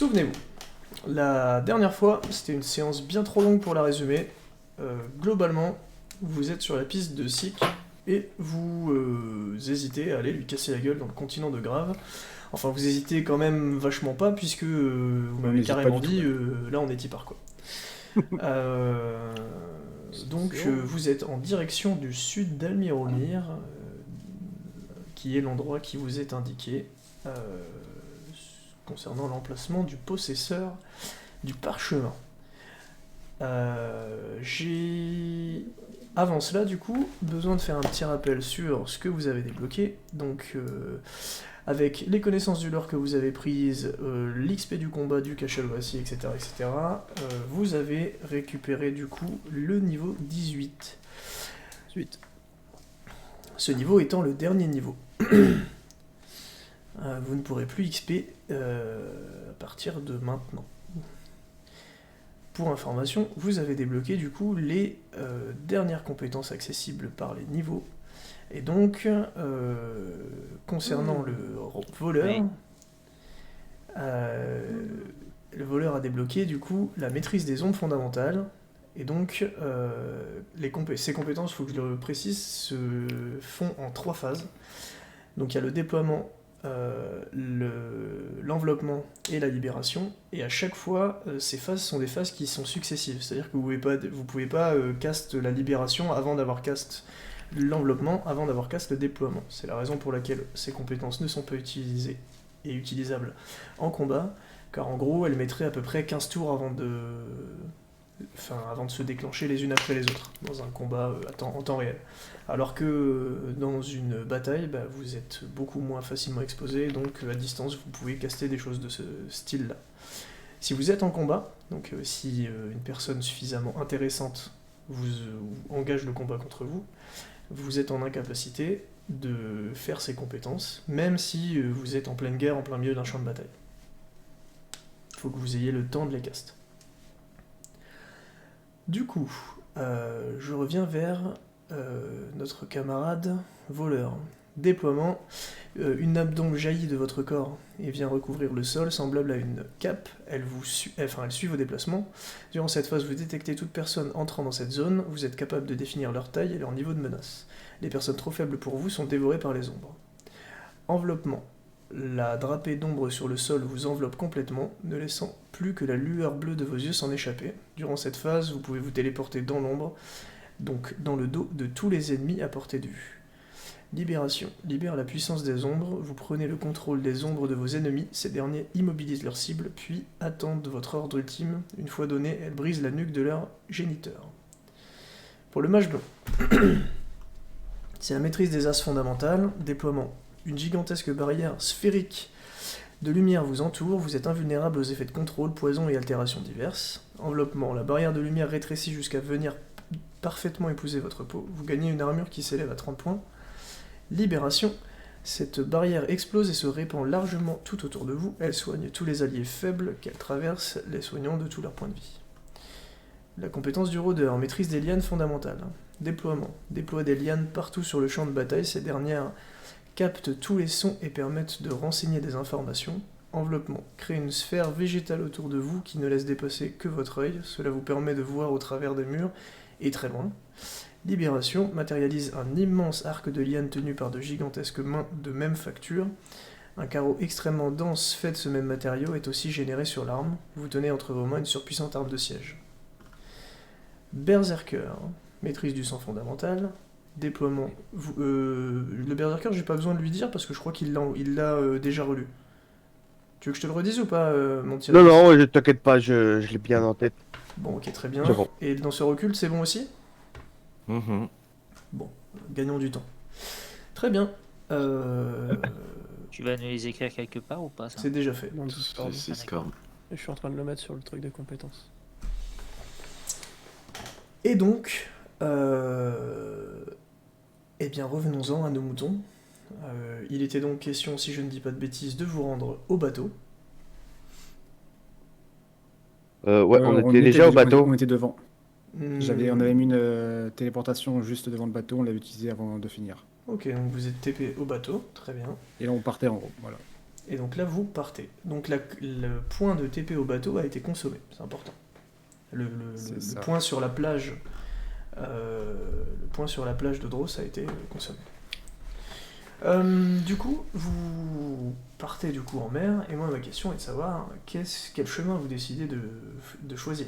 souvenez-vous, la dernière fois, c'était une séance bien trop longue pour la résumer. Globalement, vous êtes sur la piste de Sik et vous hésitez à aller lui casser la gueule dans le continent de Grave. Enfin, vous hésitez quand même vachement pas, puisque vous On m'avez n'hésite pas carrément du tout, dit, ouais. là on est y par quoi. Donc, vous êtes en direction du sud d'Almiromir, qui est l'endroit qui vous est indiqué concernant l'emplacement du possesseur du parchemin. J'ai, avant cela, du coup, besoin de faire un petit rappel sur ce que vous avez débloqué. Donc, avec les connaissances du lore que vous avez prises, l'XP du combat, du cachet voici, etc., etc., vous avez récupéré, du coup, le niveau 18. Ce niveau étant le dernier niveau. Vous ne pourrez plus XP à partir de maintenant. Pour information, vous avez débloqué du coup les dernières compétences accessibles par les niveaux. Et donc, concernant le voleur, Oui. le voleur a débloqué du coup la maîtrise des ondes fondamentales. Et donc, ces compétences, il faut que je le précise, se font en 3 phases. Donc il y a le déploiement, l'enveloppement et la libération, et à chaque fois, ces phases sont des phases qui sont successives, c'est-à-dire que vous pouvez pas cast la libération avant d'avoir cast l'enveloppement, avant d'avoir cast le déploiement. C'est la raison pour laquelle ces compétences ne sont pas utilisées et utilisables en combat, car en gros, elles mettraient à peu près 15 tours avant de se déclencher les unes après les autres, dans un combat en temps réel. Alors que dans une bataille, vous êtes beaucoup moins facilement exposé, donc à distance, vous pouvez caster des choses de ce style-là. Si vous êtes en combat, donc si une personne suffisamment intéressante vous engage le combat contre vous, vous êtes en incapacité de faire ces compétences, même si vous êtes en pleine guerre, en plein milieu d'un champ de bataille. Il faut que vous ayez le temps de les cast. Du coup, je reviens vers notre camarade voleur. Déploiement, une nappe d'ombre jaillit de votre corps et vient recouvrir le sol, semblable à une cape. Elle suit vos déplacements. Durant cette phase, vous détectez toute personne entrant dans cette zone. Vous êtes capable de définir leur taille et leur niveau de menace. Les personnes trop faibles pour vous sont dévorées par les ombres. Enveloppement. La drapée d'ombre sur le sol vous enveloppe complètement, ne laissant plus que la lueur bleue de vos yeux s'en échapper. Durant cette phase, vous pouvez vous téléporter dans l'ombre, donc dans le dos de tous les ennemis à portée de vue. Libération. Libère la puissance des ombres, vous prenez le contrôle des ombres de vos ennemis, ces derniers immobilisent leurs cibles, puis attendent votre ordre ultime. Une fois donné, elles brisent la nuque de leur géniteur. Pour le mage blanc, c'est la maîtrise des as fondamentales, déploiement. Une gigantesque barrière sphérique de lumière vous entoure, vous êtes invulnérable aux effets de contrôle, poison et altérations diverses. Enveloppement, la barrière de lumière rétrécit jusqu'à venir parfaitement épouser votre peau, vous gagnez une armure qui s'élève à 30 points. Libération, cette barrière explose et se répand largement tout autour de vous, elle soigne tous les alliés faibles qu'elle traverse, les soignant de tous leurs points de vie. La compétence du rôdeur, maîtrise des lianes fondamentales. Déploiement, déploie des lianes partout sur le champ de bataille, ces dernières captent tous les sons et permettent de renseigner des informations. Enveloppement, crée une sphère végétale autour de vous qui ne laisse dépasser que votre œil, cela vous permet de voir au travers des murs et très loin. Libération, matérialise un immense arc de lianes tenu par de gigantesques mains de même facture. Un carreau extrêmement dense fait de ce même matériau est aussi généré sur l'arme. Vous tenez entre vos mains une surpuissante arme de siège. Berserker, maîtrise du sang fondamental. Déploiement. Le Berserker, j'ai pas besoin de lui dire parce que je crois qu'il l'a déjà relu. Tu veux que je te le redise ou pas, mon petit Non, Régis non, je t'inquiète pas, je l'ai bien en tête. Bon, ok, très bien. C'est bon. Et dans ce recul, c'est bon aussi? Mhm. Bon, gagnons du temps. Très bien. Tu vas nous les écrire quelque part ou pas ça? C'est déjà fait. Dans le Discord. C'est Et je suis en train de le mettre sur le truc des compétences. Et donc, eh bien revenons-en à nos moutons. Il était donc question, si je ne dis pas de bêtises, de vous rendre au bateau. Ouais, on était déjà au bateau. On était devant. Hmm, On avait mis une téléportation juste devant le bateau, on l'avait utilisé avant de finir. Ok, donc vous êtes TP au bateau, très bien. Et là on partait en gros, voilà. Et donc là, vous partez. Donc le point de TP au bateau a été consommé, c'est important. Le point sur la plage, le point sur la plage de Dross a été consommé. Du coup, vous partez du coup en mer, et moi ma question est de savoir quel chemin vous décidez de choisir.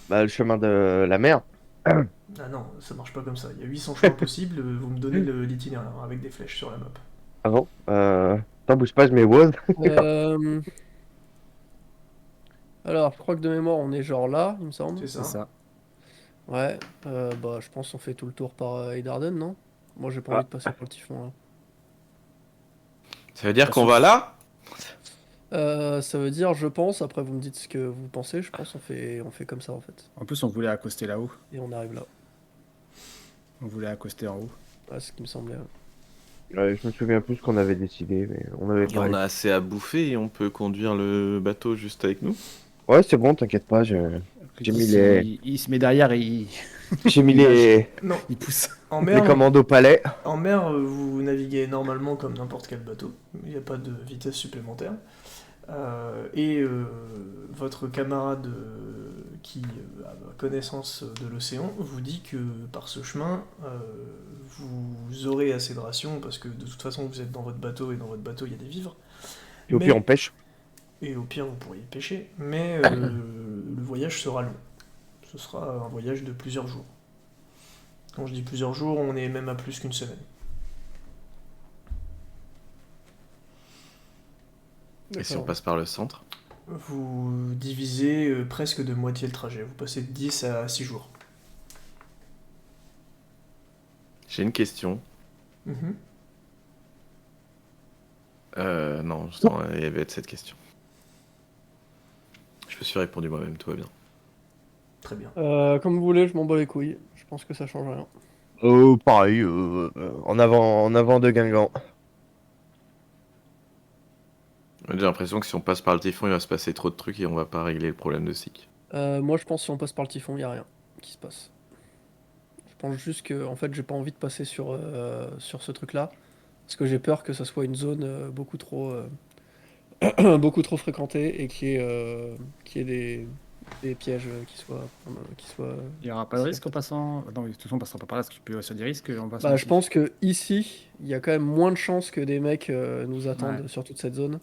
Bah, le chemin de la mer. Ah non, ça marche pas comme ça. Il y a 800 choix possibles, vous me donnez l'itinéraire avec des flèches sur la map. Ah bon T'en bouge pas, je mets Woz. Alors, je crois que de mémoire, on est genre là, il me semble. C'est ça. C'est ça. Ouais, bah je pense qu'on fait tout le tour par Eidarden, non? Moi j'ai pas Ah. envie de passer par le typhon là. Ça veut dire qu'on va là? Ça veut dire, je pense, après vous me dites ce que vous pensez, je pense on fait comme ça en fait. En plus, on voulait accoster là-haut. Et on arrive là. On voulait accoster en haut. Ouais, c'est ce qui me semblait. Ouais, je me souviens plus ce qu'on avait décidé, mais on avait Et on a assez à bouffer et on peut conduire le bateau juste avec nous? Ouais, c'est bon, t'inquiète pas, j'ai mis les... Il se met derrière et il, j'ai mis les... Non, il pousse. en les mer, commandes au palais. en mer, vous naviguez normalement comme n'importe quel bateau. Il n'y a pas de vitesse supplémentaire. Votre camarade qui a connaissance de l'océan vous dit que par ce chemin, vous aurez assez de rations parce que de toute façon vous êtes dans votre bateau et dans votre bateau il y a des vivres. Et au Mais- pire, on pêche. Et au pire vous pourriez pêcher, mais le voyage sera long. Ce sera un voyage de plusieurs jours. Quand je dis plusieurs jours, on est même à plus qu'une semaine. Et si on D'accord. passe par le centre? Vous divisez presque de moitié le trajet. Vous passez de 10 à 6 jours. J'ai une question. Mhm. Non, justement, il y avait cette question. Je me suis répondu moi-même, tout va bien. Très bien. Comme vous voulez, je m'en bats les couilles. Je pense que ça change rien. Pareil, en avant de Guingamp. J'ai l'impression que si on passe par le typhon, il va se passer trop de trucs et on va pas régler le problème de Sik. Moi je pense que si on passe par le typhon, y a rien qui se passe. Je pense juste que en fait j'ai pas envie de passer sur ce truc là. Parce que j'ai peur que ça soit une zone beaucoup trop beaucoup trop fréquentée et qu'il y ait des pièges qui soient. Il n'y aura pas de risque en passant. Non, de toute façon, on passera pas par là parce qu'il peut y avoir des risques en passant. Bah, je pense que ici, il y a quand même moins de chances que des mecs nous attendent Ouais. sur toute cette zone.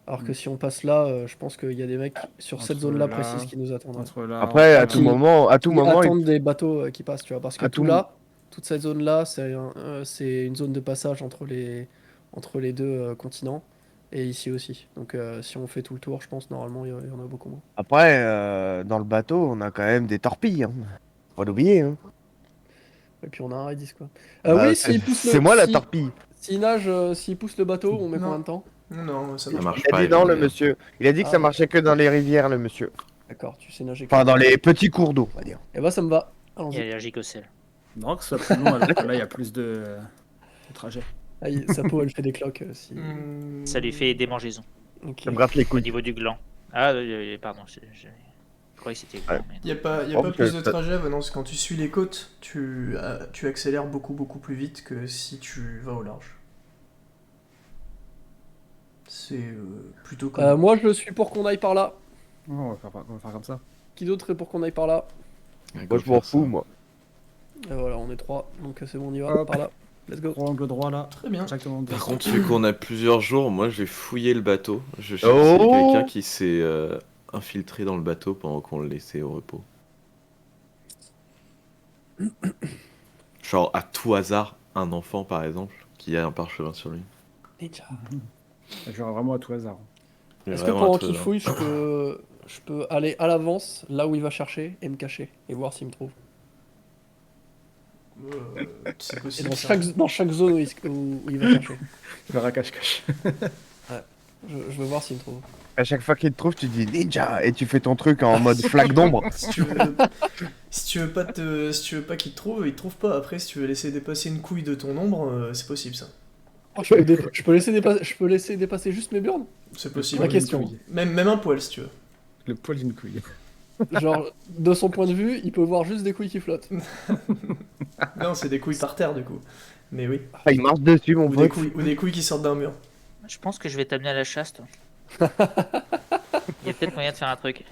Alors que si on passe là, je pense qu'il y a des mecs sur cette Entre zone-là là, précise qui nous attendent. Entre là, Après, à entre tout là. moment, Attendent des bateaux qui passent, tu vois. Parce que À tout tout là, toute cette zone-là, c'est une zone de passage entre les deux continents. Et ici aussi. Donc si on fait tout le tour, je pense normalement il y en a beaucoup moins. Après, dans le bateau, on a quand même des torpilles. Hein. Faut pas l'oublier. Hein. Et puis on a un Redis quoi. Bah, Oui, c'est moi la torpille. S'il nage, s'il pousse le bateau, on met Non. combien de temps? Non, ça Ça marche. marche Il a pas. dit non, le Emmanuel. monsieur. Il a dit que ça Ah. marchait que dans les rivières, le monsieur. D'accord, tu sais nager. Enfin, dans les petits cours d'eau, on va dire. Et bah ça me va. Il est Allons-y. allergique au sel. Non, que ce soit plus long, alors que là, il y a plus de trajet. Ah, sa peau elle fait des cloques si. Ça lui fait des démangeaisons Ok. Ça me gratte les au couilles. niveau du gland. Ah, pardon, je croyais que c'était le gland. mais Il n'y a pas, Oh, pas parce plus que de ça- trajet, non, c'est quand tu suis les côtes, tu accélères beaucoup plus vite que si tu vas au large. C'est plutôt comme... Moi je suis pour qu'on aille par là. Non, on va faire comme ça. Qui d'autre est pour qu'on aille par là? Moi, je m'en fous, moi. Et voilà, on est trois, donc c'est bon, on y va, Hop. par là. Let's go. Angle droit là, Très bien. exactement. Par contre, vu qu'on a plusieurs jours, moi je vais fouiller le bateau. Je cherche Oh s'il y a quelqu'un qui s'est infiltré dans le bateau pendant qu'on le laissait au repos. Genre à tout hasard, un enfant par exemple, qui a un parchemin sur lui. Ninja. Genre vraiment à tout hasard. Est-ce que Vraiment pendant à tout qu'il hasard. fouille, je peux aller à l'avance, là où il va chercher, et me cacher, et voir s'il me trouve? C'est Et possible. dans ça. dans chaque zone où il va chercher. Je verrai cache-cache. Je veux voir s'il me trouve. À chaque fois qu'il te trouve, tu dis ninja et tu fais ton truc en mode flaque d'ombre. Si tu veux pas qu'il te trouve, il te trouve pas. Après, si tu veux laisser dépasser une couille de ton ombre, c'est possible ça. Oh, je peux laisser dépasser juste mes burnes? C'est possible. Ma question. Même un poil si tu veux. Le poil d'une couille. Genre, de son point de vue, il peut voir juste des couilles qui flottent. Non, c'est des couilles par terre du coup. Mais oui. Ah, il marche dessus, mon Ou pote. des couilles qui sortent d'un mur. Je pense que je vais t'amener à la chasse, toi. Il y a peut-être moyen de faire un truc.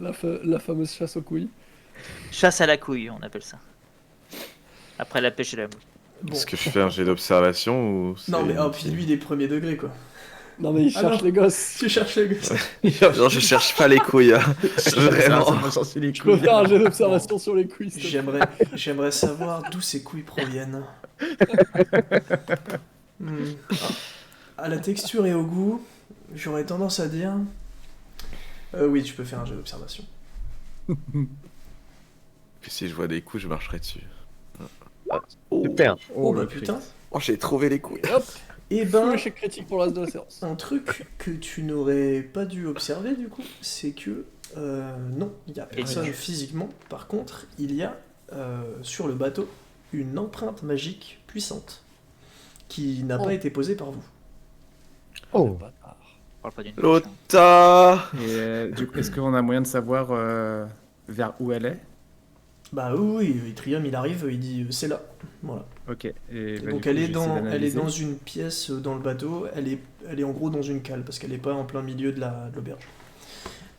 La fameuse chasse aux couilles. Chasse à la couille, on appelle ça. Après la pêche et la mouche. Bon. Est-ce que je fais un jet d'observation ou c'est Non, mais oh, puis inutile lui, il est premier degré, quoi. Non mais il Ah cherche non. les gosses. Tu cherches les gosses. Non, je cherche pas les couilles. Hein. Vraiment. Ça va chercher les Je peux couilles. faire un jet d'observation sur les couilles. s'il te plaît. J'aimerais savoir d'où ces couilles proviennent. Hmm. À la texture et au goût, j'aurais tendance à dire... oui, tu peux faire un jeu d'observation. Puis si je vois des coups, je marcherai dessus. Super. Oh, bah le putain. Christ. Oh, j'ai trouvé les couilles. Hop, Et full ben, échec critique pour le reste de la séance. un truc que tu n'aurais pas dû observer du coup, c'est que non, il n'y a personne physiquement. Par contre, il y a sur le bateau une empreinte magique puissante qui n'a Oh. pas été posée par vous. Oh. On parle pas d'une Lota. Et du coup, est-ce qu'on a moyen de savoir vers où elle est? Bah oui, Trium il arrive, il dit c'est là. Voilà. Ok. Et bah, Donc du coup, elle je est vais essayer dans d'analyser. une pièce dans le bateau, elle est en gros dans une cale parce qu'elle est pas en plein milieu de l'auberge.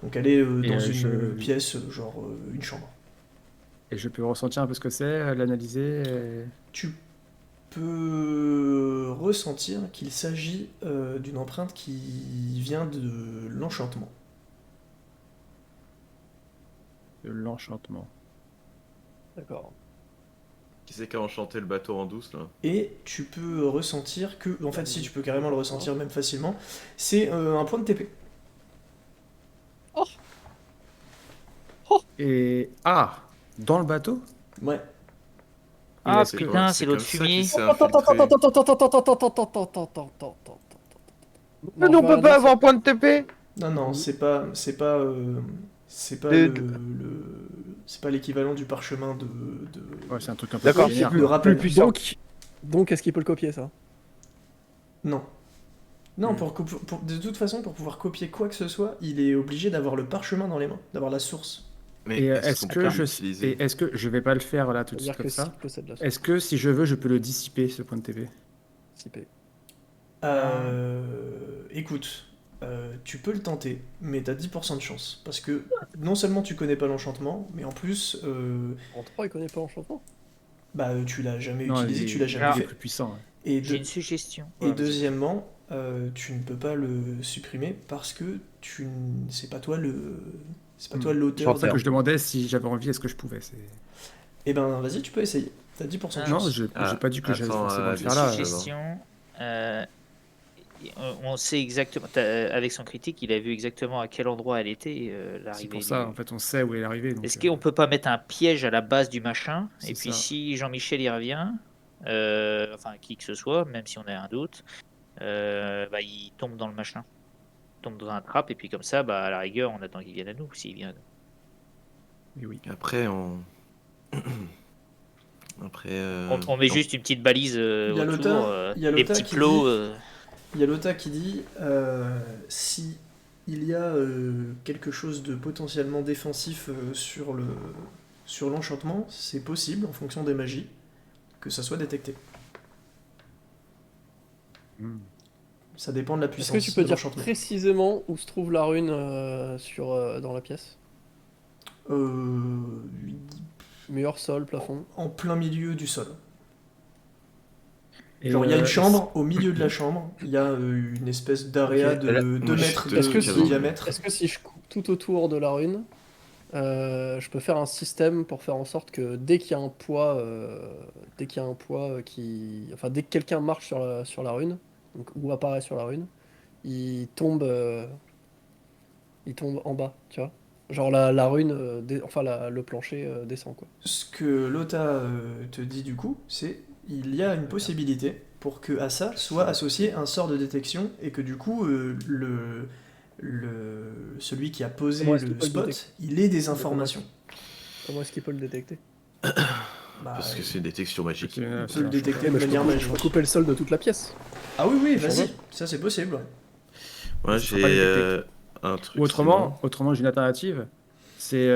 Donc elle est dans une pièce genre une chambre. Et je peux ressentir un peu ce que c'est, l'analyser. Tu peux ressentir qu'il s'agit d'une empreinte qui vient de l'enchantement. De l'enchantement. D'accord. Qui c'est qui a enchanté le bateau en douce là? Et tu peux ressentir que, en fait si tu peux carrément le ressentir même facilement, c'est un point de TP. Et dans le bateau? Ouais. Ah est-ce que- putain, c'est l'eau de comme ça fumier. qu'il s'est Attends, infiltré. Mais nous, on peut pas avoir point de TP. Non, c'est pas c'est pas l'équivalent du parchemin de... Ouais, c'est un truc un peu D'accord, similaire, c'est le quoi. rappel. plus puissant. Donc est-ce qu'il peut le copier ça? Non. Non, Hmm. de toute façon, pour pouvoir copier quoi que ce soit, il est obligé d'avoir le parchemin dans les mains, d'avoir la source. Mais Et est-ce qu'on peut l'utiliser? est-ce que je vais pas le faire là tout de C'est-à-dire suite que comme s'il ça? possède la Est-ce que si je veux, je peux le dissiper ce point de TP? CP. Écoute, tu peux le tenter, mais t'as 10% de chance. Parce que non seulement tu connais pas l'enchantement, mais en plus, En 3 il connaît pas l'enchantement. bah, tu l'as jamais Non, utilisé, il- tu l'as il jamais est fait. plus puissant. Ouais. Et, J'ai une suggestion. et Ouais, vas-y. deuxièmement, tu ne peux pas le supprimer parce que c'est pas toi c'est pas toi C'est l'auteur. pour ça que je demandais si j'avais envie, est-ce que je pouvais. Eh ben, vas-y, tu peux essayer. T'as 10% de Non, chance. j'ai Ah, pas dit que j'allais attends, forcément le des faire là. Suggestion. On sait exactement. Avec son critique, il a vu exactement à quel endroit elle était, C'est l'arrivée. pour ça, en fait, on sait où elle est arrivée. donc, Est-ce qu'on peut pas mettre un piège à la base du machin? C'est Et puis ça. si Jean-Michel y revient, enfin qui que ce soit, même si on a un doute, bah, il tombe dans le machin. Il tombe dans un trap, et puis comme ça, bah, à la rigueur, on attend qu'il vienne à nous, s'il vient à nous. Mais oui. Après, on. Après. On met juste une petite balise Il y a autour, Lota- il y a des Lota petits qui plots. dit- Il y a Lota qui dit si il y a quelque chose de potentiellement défensif sur l'enchantement, c'est possible en fonction des magies que ça soit détecté. Hmm. Ça dépend de la Est-ce puissance que tu peux de dire l'enchantement. précisément où se trouve la rune dans la pièce? Mur, sol, plafond. En plein milieu du sol. Et, Genre il y a une chambre, au milieu de la chambre, il y a une espèce d'area Ok. de Là, 2 moi, je mètres te de, Est-ce que de si- diamètre. Est-ce que si je coupe tout autour de la rune, je peux faire un système pour faire en sorte que dès qu'il y a un poids, enfin dès que quelqu'un marche sur la rune, donc, ou apparaît sur la rune, il tombe en bas, tu vois. Genre la rune, le plancher descend quoi. Ce que Lota te dit du coup, c'est il y a une possibilité pour que à ça soit associé un sort de détection et que du coup celui qui a posé Comment est-ce qu'il le peut le spot, détecter? il ait des informations. Comment est-ce qu'il peut le détecter? Bah, Parce que c'est une détection magique. c'est- il c'est peut le un détecter de Mais je manière peux magique. couper le sol de toute la pièce. Ah oui, oui, Je vas-y, vois. ça c'est possible. Moi, Ça sera pas j'ai détecté. un truc. Ou autrement, j'ai une alternative. C'est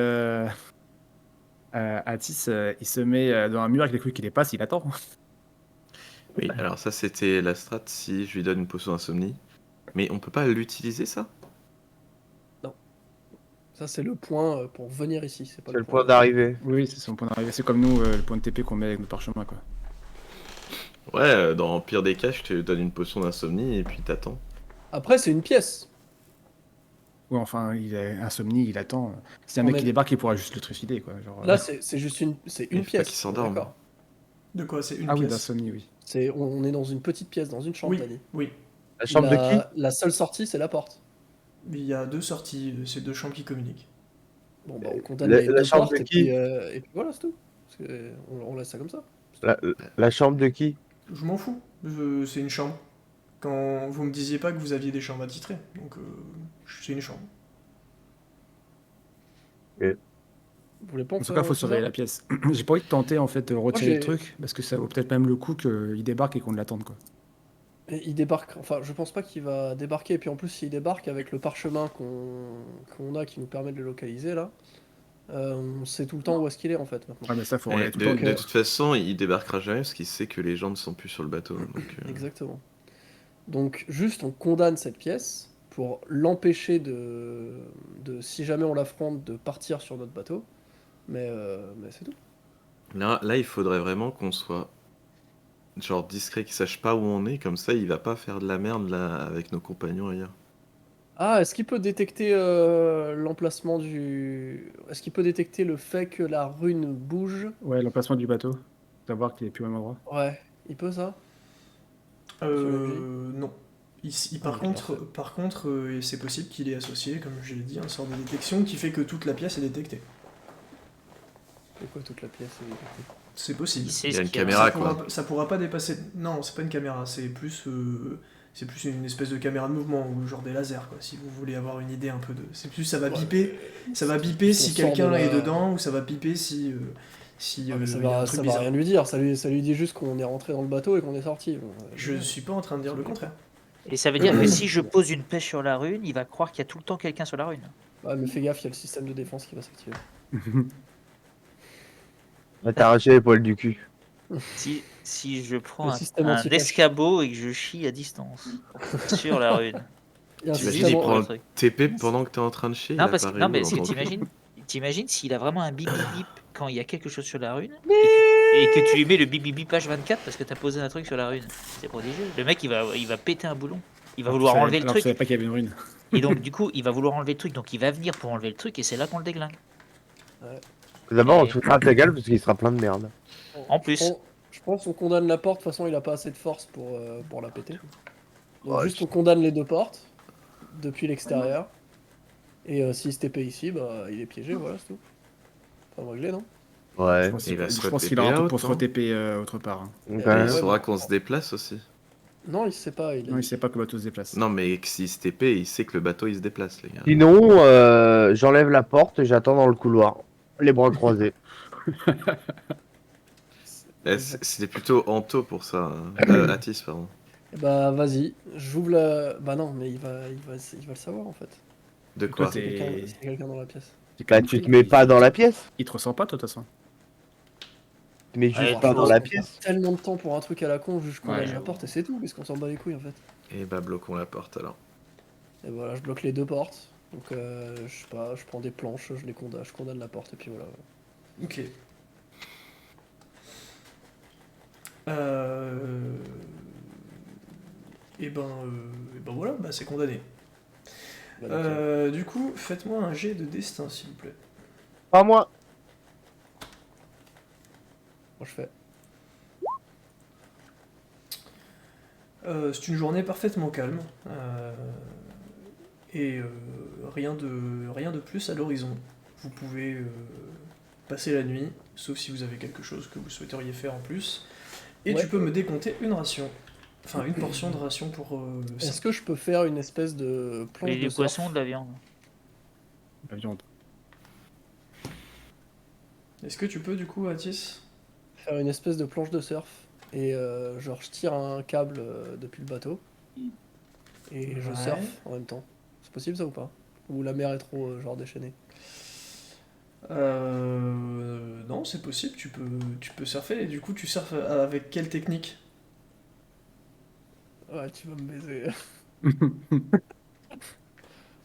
Atis, il se met dans un mur avec les couilles qui dépassent, il attend. Oui, alors ça c'était la strat si je lui donne une potion d'insomnie. Mais on peut pas l'utiliser ça? Ça, c'est le point pour venir ici. C'est pas C'est le le point point d'arrivée. Oui, c'est son point d'arrivée. C'est comme nous, le point de TP qu'on met avec nos parchemins, quoi. Ouais, dans le pire des cas, je te donne une potion d'insomnie et puis t'attends. Après, c'est une pièce. Ouais, enfin, il est insomnie, il attend. Si un Non, mec mais- qui débarque, il pourra juste le trucider, quoi. Genre, Là, c'est juste c'est Il une faut pas pièce. qu'il s'endorme. D'accord. De quoi? C'est une Ah oui, pièce. d'insomnie, oui. On est dans une petite pièce, dans une chambre, Oui, Dani. oui. La chambre de qui? La seule sortie, c'est la porte. Il y a 2 sorties, c'est 2 chambres qui communiquent. Bon, bah, on condamne La- les la deux chambre portes de et qui? puis voilà, c'est tout. On laisse ça comme ça. La chambre de qui? Je m'en fous, c'est une chambre. Quand vous me disiez pas que vous aviez des chambres attitrées, donc c'est une chambre. Vous voulez pas En tout cas, il faut se surveiller la pièce. J'ai pas envie de tenter, en fait, de retirer j'ai- le truc, parce que ça vaut peut-être même le coup qu'il débarque et qu'on l'attende, quoi. Et il débarque, enfin je pense pas qu'il va débarquer, et puis en plus s'il débarque avec le parchemin qu'on a qui nous permet de le localiser là, on sait tout le temps où est-ce qu'il est en fait maintenant. Ouais, mais ça, faut Et regarder tout de, le temps. de toute façon, il débarquera jamais parce qu'il sait que les gens ne sont plus sur le bateau. Donc, Exactement. Donc juste on condamne cette pièce pour l'empêcher si jamais on l'affronte, de partir sur notre bateau, mais c'est tout. là, il faudrait vraiment qu'on soit genre discret, qu'il sache pas où on est, comme ça il va pas faire de la merde là avec nos compagnons ailleurs. Ah, est-ce qu'il peut détecter l'emplacement Est-ce qu'il peut détecter le fait que la rune bouge? Ouais, l'emplacement du bateau. Savoir qu'il est plus au même endroit. Ouais, il peut ça? Monsieur Non. Ici, Ah, ok, par contre c'est possible qu'il ait associé, comme je l'ai dit, un sort de détection qui fait que toute la pièce est détectée. C'est quoi toute la pièce est détectée? C'est possible. Il sait Il y a ce une qu'il y a. caméra, Ça quoi. ça pourra pas dépasser. Non, c'est pas une caméra, c'est plus une espèce de caméra de mouvement ou genre des lasers quoi. Si vous voulez avoir une idée un peu de. C'est plus ça va biper On si sort quelqu'un de la- est dedans ou ça va biper si Ah, mais il y a un truc ça va bizarre. rien lui dire, ça lui dit juste qu'on est rentré dans le bateau et qu'on est sorti. Bon, Je suis pas en train de dire le contraire. Et ça veut dire que si je pose une pêche sur la rune, il va croire qu'il y a tout le temps quelqu'un sur la rune. Ouais, mais fais gaffe, il y a le système de défense qui va s'activer. On va t'arracher les poils du cul. Si je prends Le système un anti-pêche. escabeau et que je chie à distance sur la rune. Il y a un T'imagines, système il en- prend le le truc. TP pendant que t'es en train de chier, Non, il parce que, apparaît non, où mais dans ton cul t'imagines s'il a vraiment un bip bip bip quand il y a quelque chose sur la rune et que tu lui mets le bip bip bip H24 parce que t'as posé un truc sur la rune. C'est prodigieux. Le mec il va péter un boulon. Il va vouloir enlever le Alors que je truc. savais pas qu'il y avait une rune. Et donc du coup il va vouloir enlever le truc. Donc il va venir pour enlever le truc et c'est là qu'on le déglingue. D'abord, on Et- se foutra ta gueule parce qu'il sera plein de merde. En plus. Je pense qu'on condamne la porte, de toute façon il a pas assez de force pour la péter. Donc Ouais, juste on condamne les deux portes, depuis l'extérieur. Et s'il se TP ici, bah il est piégé, voilà, c'est tout. Pas me régler, non? Ouais. Je pense Il va qu'il se je pense qu'il re-TP aura un truc out, pour se non re-TP autre part. Hein. Donc, Et Et il ouais, faudra non. qu'on se déplace aussi. Non, il sait pas, Non, il sait pas que le bateau se déplace. Non, mais que s'il se TP, il sait que le bateau il se déplace, les gars. Sinon, j'enlève la porte et j'attends dans le couloir. Les bras croisés. C'était plutôt Anto pour ça. Atis, pardon. Bah vas-y, j'ouvre la... Bah non, mais il va le savoir en fait. De Toi, quoi t'es- C'est quelqu'un dans la pièce. C'est quand Bah, même tu pris, te mets il- pas dans la pièce. Il te ressent pas, toi, de toute façon. Tu te mets Ouais, juste tu pas dans vois, la On perd pièce. tellement de temps pour un truc à la con, juste qu'on Ouais, la j'avoue. porte et c'est tout, parce qu'on s'en bat les couilles en fait. Et bah, bloquons la porte alors. Et voilà, je bloque les deux portes. Donc je sais pas, je prends des planches, je condamne la porte et puis voilà. Ok. Euh... Et ben voilà, bah c'est condamné. Bah, nickel. Du coup, faites-moi un jet de destin, s'il vous plaît. Pas moi. Moi je fais. C'est une journée parfaitement calme. Et rien de plus à l'horizon. Vous pouvez passer la nuit, sauf si vous avez quelque chose que vous souhaiteriez faire en plus. Et Ouais. tu peux me décompter une ration. Enfin, une portion de ration pour ça. Est-ce que je peux faire une espèce de planche Et de du surf poisson, de la viande. La viande. Est-ce que tu peux, du coup, Atis? Faire une espèce de planche de surf et genre je tire un câble depuis le bateau et je Ouais. surfe en même temps. C'est possible ça ou pas? Ou la mer est trop genre déchaînée? Non, c'est possible, tu peux surfer. Et du coup, tu surfes avec quelle technique? Ouais, tu vas me baiser.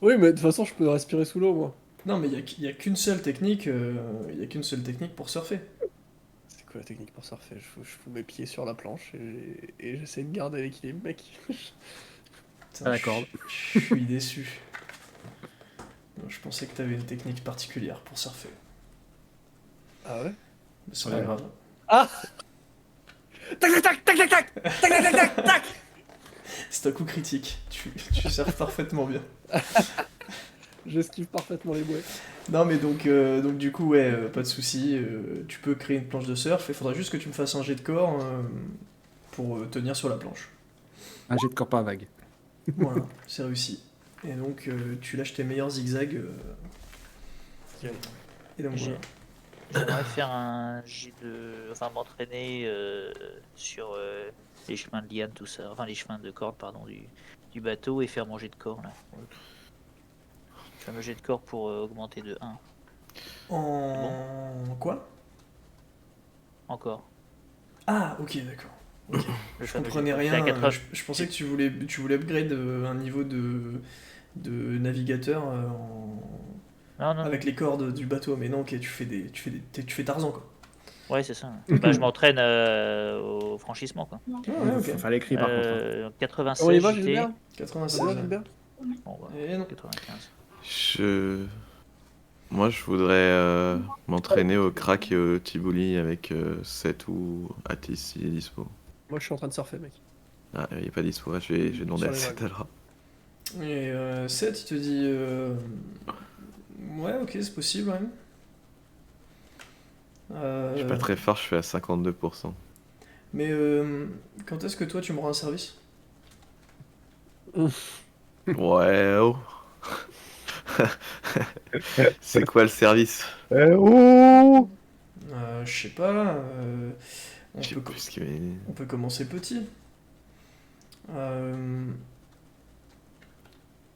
Oui, mais de toute façon, je peux respirer sous l'eau, moi. Non, mais il y a qu'une seule technique, il y a qu'une seule technique pour surfer. C'est quoi la technique pour surfer? Je fous mes pieds sur la planche et j'essaie de garder l'équilibre, mec. Putain, la corde. Je suis déçu. Non, je pensais que t'avais une technique particulière pour surfer. Ah ouais? Mais c'est Ouais. pas grave. Ah! Tac, tac, tac, tac, tac, tac, tac, tac, tac, tac, tac. C'est un coup critique. Tu surfes parfaitement bien. J'esquive parfaitement les bouées. Non, mais donc du coup, ouais, pas de souci. Tu peux créer une planche de surf. Il faudra juste que tu me fasses un jet de corps pour tenir sur la planche. Un jet de corps par vague. Voilà, c'est réussi. Et donc, tu lâches tes meilleurs zigzags. Et donc J'ai- voilà. J'aimerais faire un jet de. Enfin, m'entraîner sur les chemins de liane, tout ça. Enfin, les chemins de corde, pardon, du bateau et faire mon jet de corps, là. Le fameux jet de corps pour augmenter de 1. En quoi? Encore. Ah, ok, d'accord. Ok. Le Je fameux comprenais jet de corps. C'est à rien. 80. Je pensais que tu voulais upgrade un niveau de navigateur Non, non, avec les cordes du bateau. Mais non, ok, tu fais Tarzan, quoi. ouais, c'est ça. Bah, je m'entraîne au franchissement, quoi. Ah, ouais, ok. Fallait écrire par contre. 96 On y va, JT. Gilbert? 96. On y va, Gilbert? Bon, bah, Et non. 95. Moi, je voudrais m'entraîner au crack et au Tibouli avec Seth ou Atis s'il est dispo. Moi, je suis en train de surfer, mec. Ah, il est pas dispo, je vais demander Sur à les Seth vagues. alors. Et Seth, il te dit ouais, ok, c'est possible, ouais. Je suis pas très fort, je suis à 52%. Mais quand est-ce que toi tu me rends un service? Ouais, oh. C'est quoi le service? Oh Je sais pas. On Je sais peut, plus ce qu'il m'a dit. on peut commencer petit.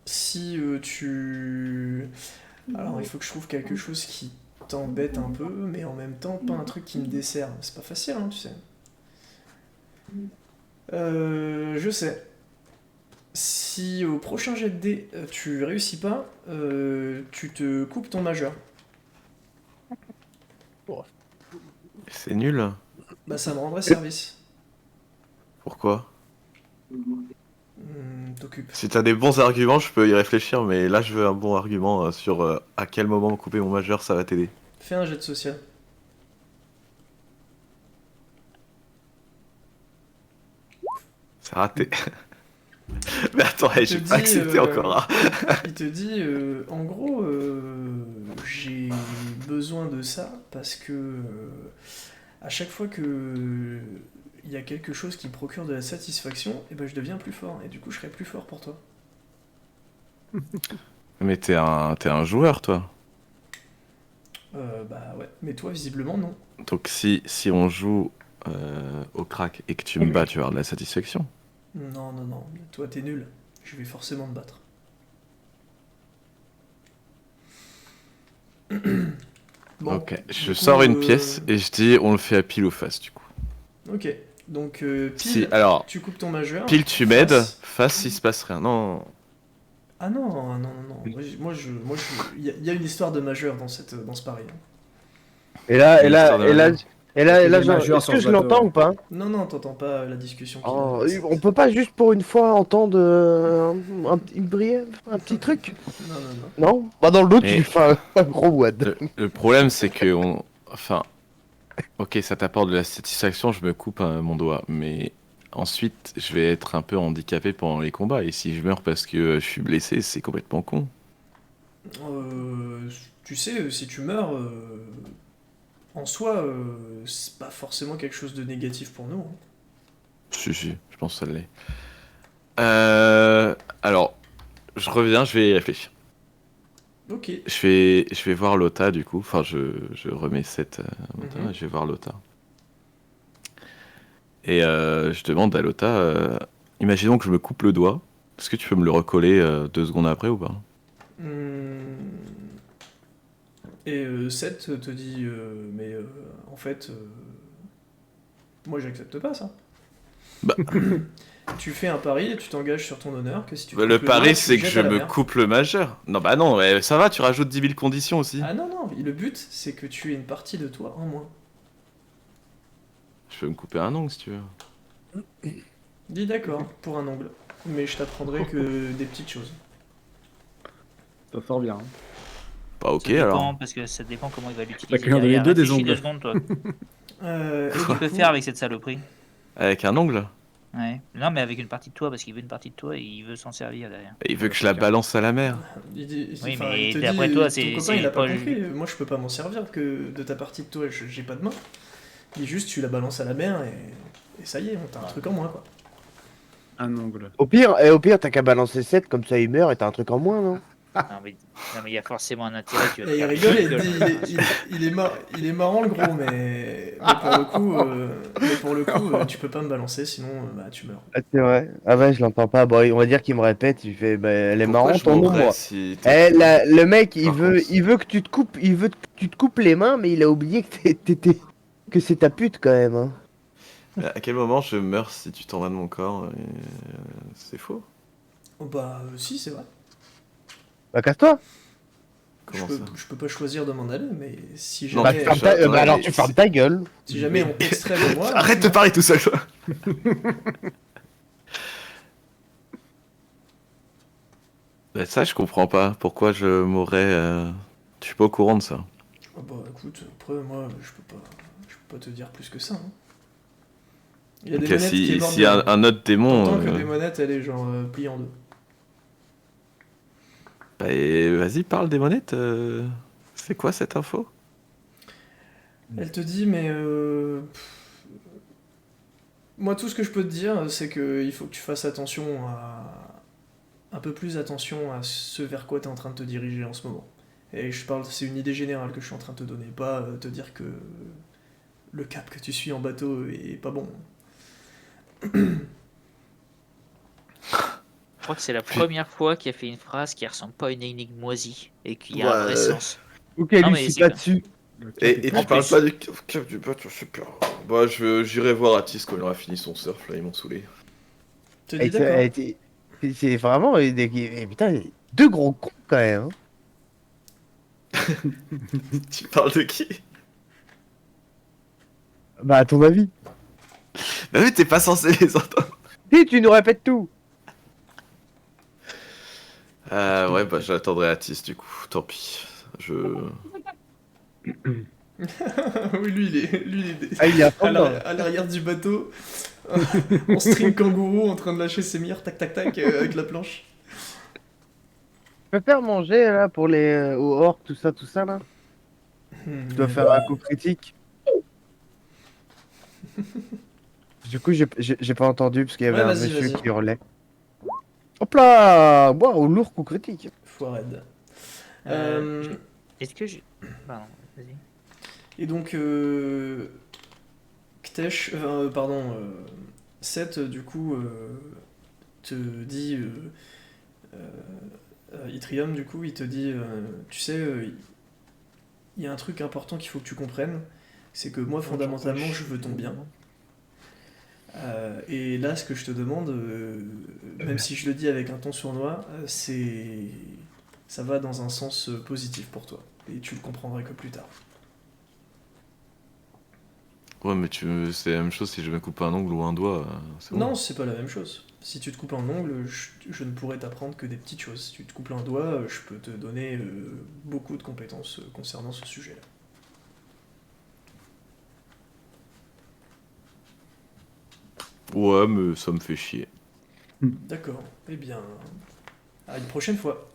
Si tu... Alors il faut que je trouve quelque chose qui t'embête un peu, mais en même temps pas un truc qui me dessert. C'est pas facile, hein, tu sais. Je sais. Si au prochain jet de dés tu réussis pas, tu te coupes ton majeur. C'est nul? Bah ça me rendrait service. Pourquoi? T'occupes. Si t'as des bons arguments, je peux y réfléchir, mais là je veux un bon argument sur à quel moment couper mon majeur, ça va t'aider. Fais un jet de social. C'est raté. Mais attends, Il j'ai te pas dit, accepté encore. Il te dit, en gros, j'ai besoin de ça parce que à chaque fois que il y a quelque chose qui me procure de la satisfaction, et ben je deviens plus fort et du coup je serai plus fort pour toi. Mais t'es un joueur, toi. Bah ouais, mais toi visiblement non. Donc si on joue au crack et que tu me bats, tu vas avoir de la satisfaction. Non, non, non, toi t'es nul. Je vais forcément te battre. Bon, Ok, du je coup, sors une pièce et je dis on le fait à pile ou face du coup. Ok, donc pile, Si, alors, tu coupes ton majeur. pile tu m'aides, face- face il se passe rien. Non, Ah non, non, non, non. Il y a une histoire de majeur dans ce pari, hein. Et là, Une histoire de majeur. Des genre, majeurs est-ce sur que ce je l'entends bateau. ou pas? Non, non, t'entends pas la discussion qu'il Oh, a avec on peut pas juste pour une fois entendre une brève, un petit truc? Non, non, non. Non? Bah dans le doute, Mais- tu fais un gros wad. le problème c'est que enfin, ok, ça t'apporte de la satisfaction, je me coupe mon doigt, mais ensuite je vais être un peu handicapé pendant les combats et si je meurs parce que je suis blessé, c'est complètement con. Tu sais, si tu meurs, en soi, c'est pas forcément quelque chose de négatif pour nous, hein. Si, je pense que ça l'est. Alors, je reviens, je vais y réfléchir. Ok. Je vais voir Lota du coup. Enfin, je remets cette Lota, Mhm. je vais voir Lota. Et je demande à Lota, imaginons que je me coupe le doigt. Est-ce que tu peux me le recoller 2 secondes après ou pas? Et Seth te dit, mais en fait, moi j'accepte pas ça. Bah. tu fais un pari et tu t'engages sur ton honneur que si tu Bah, coupes le le pari, doigt, tu c'est le que jettes je à la me mer. coupe le majeur. Non, bah non, ça va, tu rajoutes 10 000 conditions aussi. Ah non, non, le but c'est que tu aies une partie de toi en moins. Je peux me couper un ongle si tu veux. Dis d'accord, pour un ongle. Mais je t'apprendrai que des petites choses. Ça sort bien. Hein. Bah ok Ça dépend, alors. parce que ça dépend comment il va l'utiliser. T'as qu'à en donner derrière. deux, des Réfléchis ongles. 2 secondes, toi. Et Qu'est-ce du qu'il peut coup- faire avec cette saloperie? Avec un ongle. Ouais. Non, mais avec une partie de toi, parce qu'il veut une partie de toi et il veut s'en servir derrière. Il veut que je la balance à la mer. Oui, enfin, mais il te d'après dit, toi, ton c'est- copain c'est il a pas pas compris. Moi je peux pas m'en servir que de ta partie de toi, j'ai pas de main. Il dit juste tu la balances à la mer et ça y est, t'as un truc en moins quoi. Un ongle. Au pire, t'as qu'à balancer 7, comme ça il meurt et t'as un truc en moins, non? Non, mais il y a forcément un intérêt. Tu vas Et il te rigole et faire- il dit il est marrant le gros, mais pour le coup, tu peux pas me balancer sinon bah tu meurs. Ah, c'est vrai. Ah ouais, je l'entends pas. Bon, on va dire qu'il me répète. Il fait, bah, elle est Pourquoi marrante je ton nom, mourrais moi. si Le mec, il Par veut, contre. il veut que tu te coupes, tu te coupes les mains, mais il a oublié que que c'est ta pute quand même. Hein. À quel moment je meurs si tu t'en vas de mon corps C'est faux. Oh, bah si c'est vrai. Bah casse-toi. Je Comment peux, ça je peux pas choisir de m'en aller, mais si Non, Bah, jamais, attends, alors mais tu fermes c'est- ta gueule. si jamais on t'extrait de moi, Arrête de parler tout seul, toi. Bah, ça, je comprends pas. Pourquoi je mourrais. Je suis pas au courant de ça. Ah bah écoute, après moi je peux pas te dire plus que ça. Hein. Il y a des Ok, monettes qui est si morte si un autre démon. T'entends que des monettes elle est genre pliée en deux. Bah, vas-y, parle des monettes. C'est quoi cette info? Elle te dit mais moi tout ce que je peux te dire c'est que il faut que tu fasses attention à un peu plus attention à ce vers quoi tu es en train de te diriger en ce moment. Et je parle, c'est une idée générale que je suis en train de te donner, pas te dire que le cap que tu suis en bateau est pas bon. Je crois que c'est la première fois qu'il a fait une phrase qui ressemble pas à une énigme moisie et qui a un vrai sens. Ou qu'elle Non, lui mais chie c'est pas que- dessus. Et En tu parles plus. pas du cap du bateau, super. Bah, j'irai voir Atis quand il aura fini son surf, là, ils m'ont saoulé. Je te dis d'accord. C'est vraiment putain, deux gros cons quand même. Hein. Tu parles de qui? Bah à ton avis. Bah oui, t'es pas censé les entendre. Si tu nous répètes tout. Ouais, bah j'attendrai Atis du coup, tant pis. Oui, lui il est Ah il est à fond à dedans. à l'arrière du bateau, en string kangourou, en train de lâcher ses mires, tac tac tac, avec la planche. Tu peux faire manger là pour les aux orques, tout ça là. Je dois faire un coup critique. Du coup, j'ai pas entendu parce qu'il y avait Ouais, un vas-y, monsieur vas-y. qui hurlait. Hop là! Waouh, lourd coup critique. Foirade. Euh, Est-ce que j'ai. Pardon, vas-y. Et donc, Ktesh, Seth, du coup, te dit, Yttrium, du coup, il te dit, tu sais, il y a un truc important qu'il faut que tu comprennes, c'est que moi, fondamentalement, je veux ton bien. Et là, ce que je te demande, même si je le dis avec un ton sournois, ça va dans un sens positif pour toi. Et tu le comprendras que plus tard. Ouais, mais c'est la même chose si je me coupe un ongle ou un doigt. C'est bon. Non, c'est pas la même chose. Si tu te coupes un ongle, je ne pourrais t'apprendre que des petites choses. Si tu te coupes un doigt, je peux te donner beaucoup de compétences concernant ce sujet-là. Ouais, mais ça me fait chier. D'accord. Eh bien, à une prochaine fois.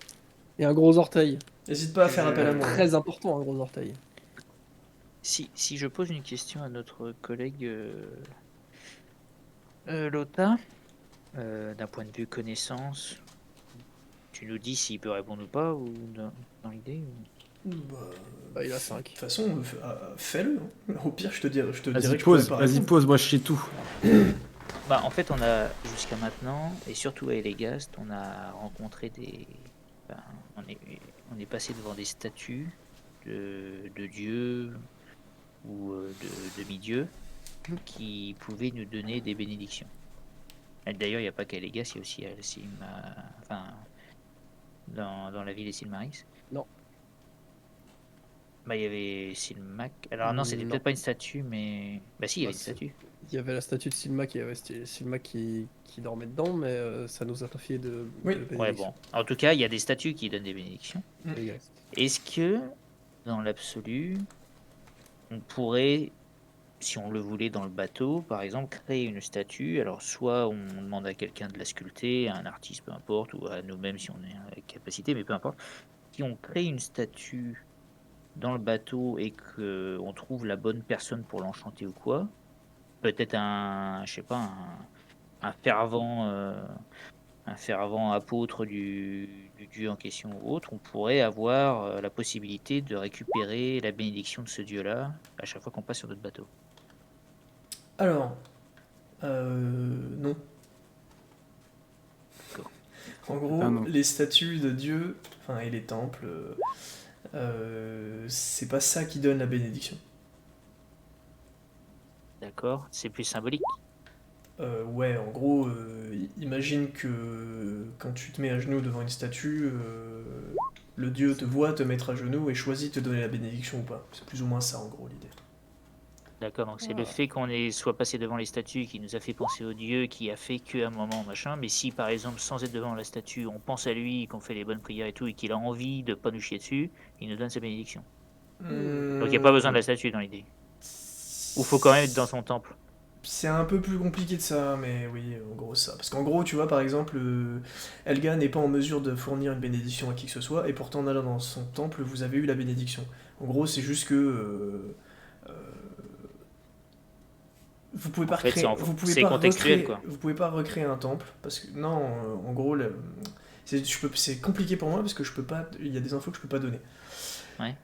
Et un gros orteil. N'hésite pas à faire appel à moi. Très important, un gros orteil. Si je pose une question à notre collègue Lota, d'un point de vue connaissance, tu nous dis s'il peut répondre ou pas, ou dans l'idée Bah, il a De 5. toute façon, fais-le. Hein. Au pire, je te dirai Vas-y, que je pourrais pose, pas vas-y, répondre. pose, moi je sais tout. Bah, en fait, on a jusqu'à maintenant, et surtout à Elegast, on a rencontré des. Ben, on est passé devant des statues de dieux ou de demi-dieux qui pouvaient nous donner des bénédictions. Et d'ailleurs, il n'y a pas qu'à Legas, il y a aussi à enfin, dans la ville des Silmarils. Non. Bah, il y avait Silmac. Alors non, c'était Non. peut-être pas une statue, mais... Bah si, il y avait une statue. Il y avait la statue de Silmac, il y avait Silmac qui dormait dedans, mais ça nous a pas fait de Oui. de Ouais, bénédiction. bon. En tout cas, il y a des statues qui donnent des bénédictions. Les gars. Est-ce que, dans l'absolu, on pourrait, si on le voulait dans le bateau, par exemple, créer une statue? Alors, soit on demande à quelqu'un de la sculpter, à un artiste, peu importe, ou à nous-mêmes si on est à la capacité, mais peu importe. Si on crée une statue dans le bateau et qu'on trouve la bonne personne pour l'enchanter ou quoi, peut-être je sais pas, un fervent apôtre du dieu en question ou autre, on pourrait avoir la possibilité de récupérer la bénédiction de ce dieu-là à chaque fois qu'on passe sur notre bateau. Alors, non. D'accord. En gros, Ah, non. les statues de Dieu, enfin, et les temples, c'est pas ça qui donne la bénédiction. D'accord? C'est plus symbolique. Ouais, en gros, imagine que quand tu te mets à genoux devant une statue, le dieu te voit te mettre à genoux et choisit de te donner la bénédiction ou pas. C'est plus ou moins ça, en gros, l'idée. D'accord, donc c'est le fait qu'on soit passé devant les statues qui nous a fait penser au dieu, qui a fait qu'à un moment, machin, mais si par exemple, sans être devant la statue, on pense à lui, qu'on fait les bonnes prières et tout, et qu'il a envie de pas nous chier dessus, il nous donne sa bénédiction. Donc il n'y a pas besoin de la statue dans l'idée. Ou faut quand même être dans son temple. C'est un peu plus compliqué de ça, mais oui, en gros ça. Parce qu'en gros, tu vois, par exemple, Helga n'est pas en mesure de fournir une bénédiction à qui que ce soit, et pourtant en allant dans son temple, vous avez eu la bénédiction. En gros, c'est juste que vous pouvez pas En fait, recréer, c'est contextuel, quoi. vous pouvez pas recréer un temple parce que non, en gros, c'est compliqué pour moi parce que je peux pas, il y a des infos que je peux pas donner. Ouais.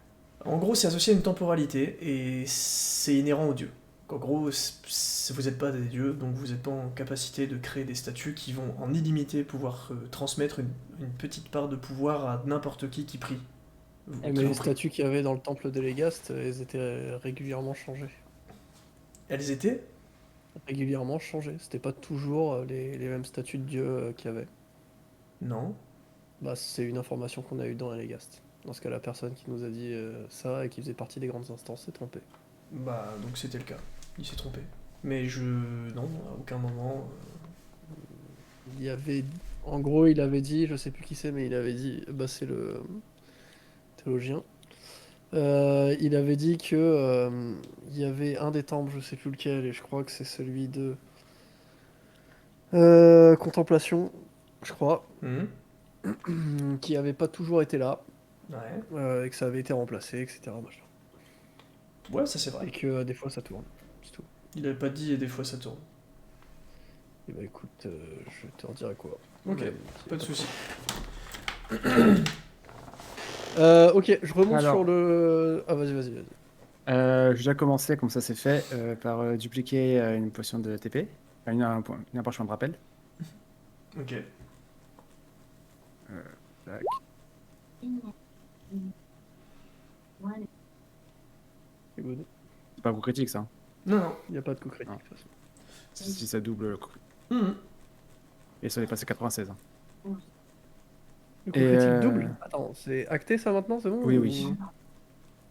En gros, c'est associé à une temporalité et c'est inhérent aux dieux. En gros, vous n'êtes pas des dieux, donc vous n'êtes pas en capacité de créer des statues qui vont en illimité pouvoir transmettre une petite part de pouvoir à n'importe qui prie. Mais les statues qu'il y avait dans le temple de Legast, elles étaient régulièrement changées. Elles étaient Régulièrement changées. C'était pas toujours les mêmes statues de dieu qu'il y avait. Non. Bah, c'est une information qu'on a eue dans Legast. Dans ce cas, la personne qui nous a dit ça et qui faisait partie des grandes instances s'est trompée. Bah, donc c'était le cas. Il s'est trompé. Mais non, à aucun moment. Il y avait... En gros, il avait dit, je sais plus qui c'est, mais il avait dit, bah c'est le théologien. Il avait dit que il y avait un des temples, je sais plus lequel, et je crois que c'est celui de Contemplation, je crois, qui avait pas toujours été là, Ouais. et que ça avait été remplacé, etc. machin. Ouais, ça c'est vrai. Et que des fois ça tourne, c'est tout. Il avait pas dit et des fois ça tourne. Et bah écoute, je te redirai quoi. Ok, Mais, pas de soucis. Ok, je remonte Alors. sur le... Ah vas-y. J'ai déjà commencé, comme ça c'est fait, par dupliquer une potion de TP, enfin, un parchemin de rappel. Ok. Tac. C'est good. C'est pas un coup critique ça. Non. Il n'y a pas de coup critique Non. de toute façon. Si ça double le coup. Mhm. Et ça est passé 96. Le coup Et, critique double. Attends, c'est acté ça maintenant, c'est bon Oui, ou- oui.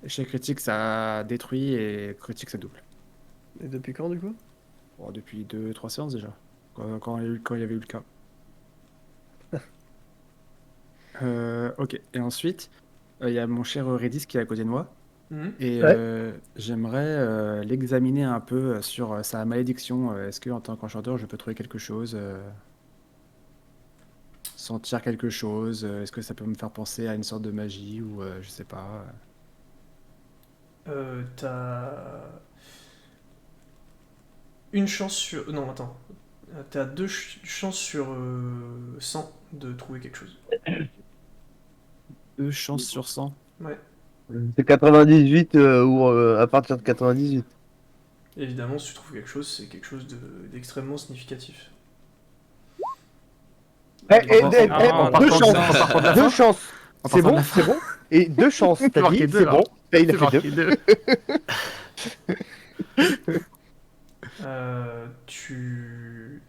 Chez critique ça détruit et critique ça double. Et depuis quand du coup? Bon, depuis 2-3 séances déjà. Quand il y avait eu le cas. Ok. Et ensuite, il y a mon cher Redis qui est à côté de moi. Mhm. Et Ouais. j'aimerais l'examiner un peu sur sa malédiction. Est-ce que en tant qu'enchanteur, je peux trouver quelque chose, sentir quelque chose? Est-ce que ça peut me faire penser à une sorte de magie ou je sais pas. T'as une chance sur... Non, attends. T'as deux chances sur 100 de trouver quelque chose. 2 chances sur 100. Ouais. C'est 98 ou à partir de 98. Évidemment, si tu trouves quelque chose, c'est quelque chose d'extrêmement significatif. Deux par chances. contre, la Deux fin. chances. En C'est partant de bon, la c'est bon. Et deux chances. C'est T'as marqué dit, deux, c'est là. bon. Bah, il a C'est fait marqué deux. 2.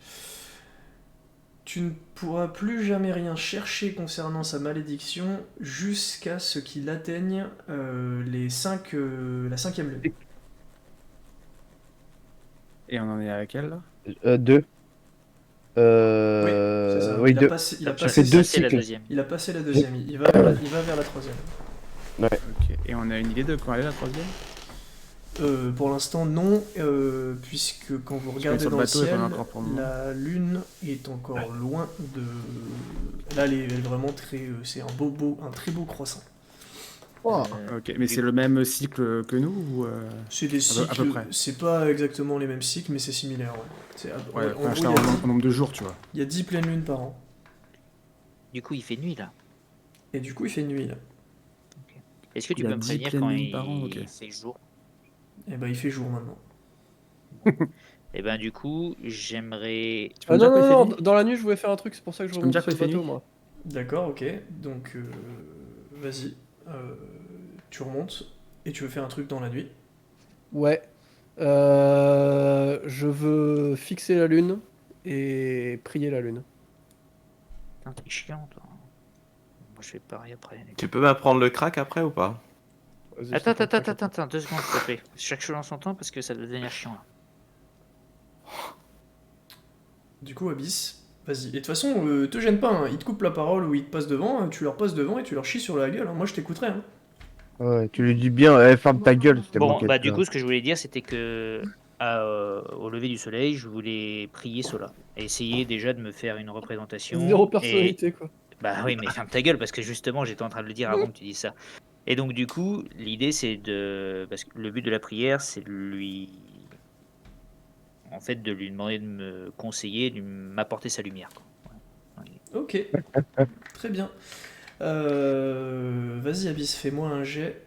Tu ne pourras plus jamais rien chercher concernant sa malédiction jusqu'à ce qu'il atteigne la cinquième lune. Et on en est à laquelle là? 2. Oui, c'est ça. Oui, il a 2. passé, il a Tu passé fais deux c'est la cycles. deuxième. Il a passé la deuxième, il va vers la troisième. Ok. Et on a une idée de quand elle est la troisième? Pour l'instant, non, puisque quand vous regardez sur le dans le bateau, elle ciel, est pas encore pour le moment. la lune est encore loin de. Là, elle est vraiment très. C'est un très beau croissant. Oh. Ok, mais c'est le même cycle que nous ou C'est des à peu cycles. près. C'est pas exactement les mêmes cycles, mais c'est similaire. Ouais. Ouais, En enfin, je gros, parle en nombre de jours, tu vois. il y a 10 pleines lunes par an. Du coup, il fait nuit là. Et du coup, il fait nuit là. Est-ce que tu Il y a peux me 10 prévenir pleines quand lunes par an, ok. il fait jour? Et ben, il fait jour maintenant. Et ben du coup, j'aimerais. Tu peux me non, dire quoi il fait non, nuit? dans la nuit, je voulais faire un truc, c'est pour ça que je Tu peux me remonte dire sur le qu'il fait bateau, nuit moi. D'accord, ok. Donc, vas-y. Tu remontes. Et tu veux faire un truc dans la nuit. Ouais. Je veux fixer la lune et prier la lune. Putain, t'es chiant, toi. Moi, je fais pareil après. Tu peux m'apprendre le crack après ou pas? Vas-y, Attends, je te attends, prends, attends, attends, 2 secondes, s'il te plaît. Chaque chose en son temps parce que ça va devenir chiant là. Du coup, Abyss, vas-y. Et de toute façon, te gêne pas, hein. Ils te coupent la parole ou ils te passent devant, tu leur passes devant et tu leur chies sur la gueule, hein. Moi, je t'écouterai, hein. Ouais, tu lui dis bien, ferme ta gueule, c'était Bon, manqué bah de du ça. coup, ce que je voulais dire, c'était que au lever du soleil, je voulais prier cela. Et essayer déjà de me faire une représentation. Zéro Et personnalité, quoi. bah oui, mais ferme ta gueule parce que justement, j'étais en train de le dire avant que tu dises ça. Et donc du coup, l'idée c'est de, parce que le but de la prière, c'est de lui, en fait, de lui demander de me conseiller, de m'apporter sa lumière, quoi. Ouais. Ok, très bien. Vas-y, Abyss, fais-moi un jet,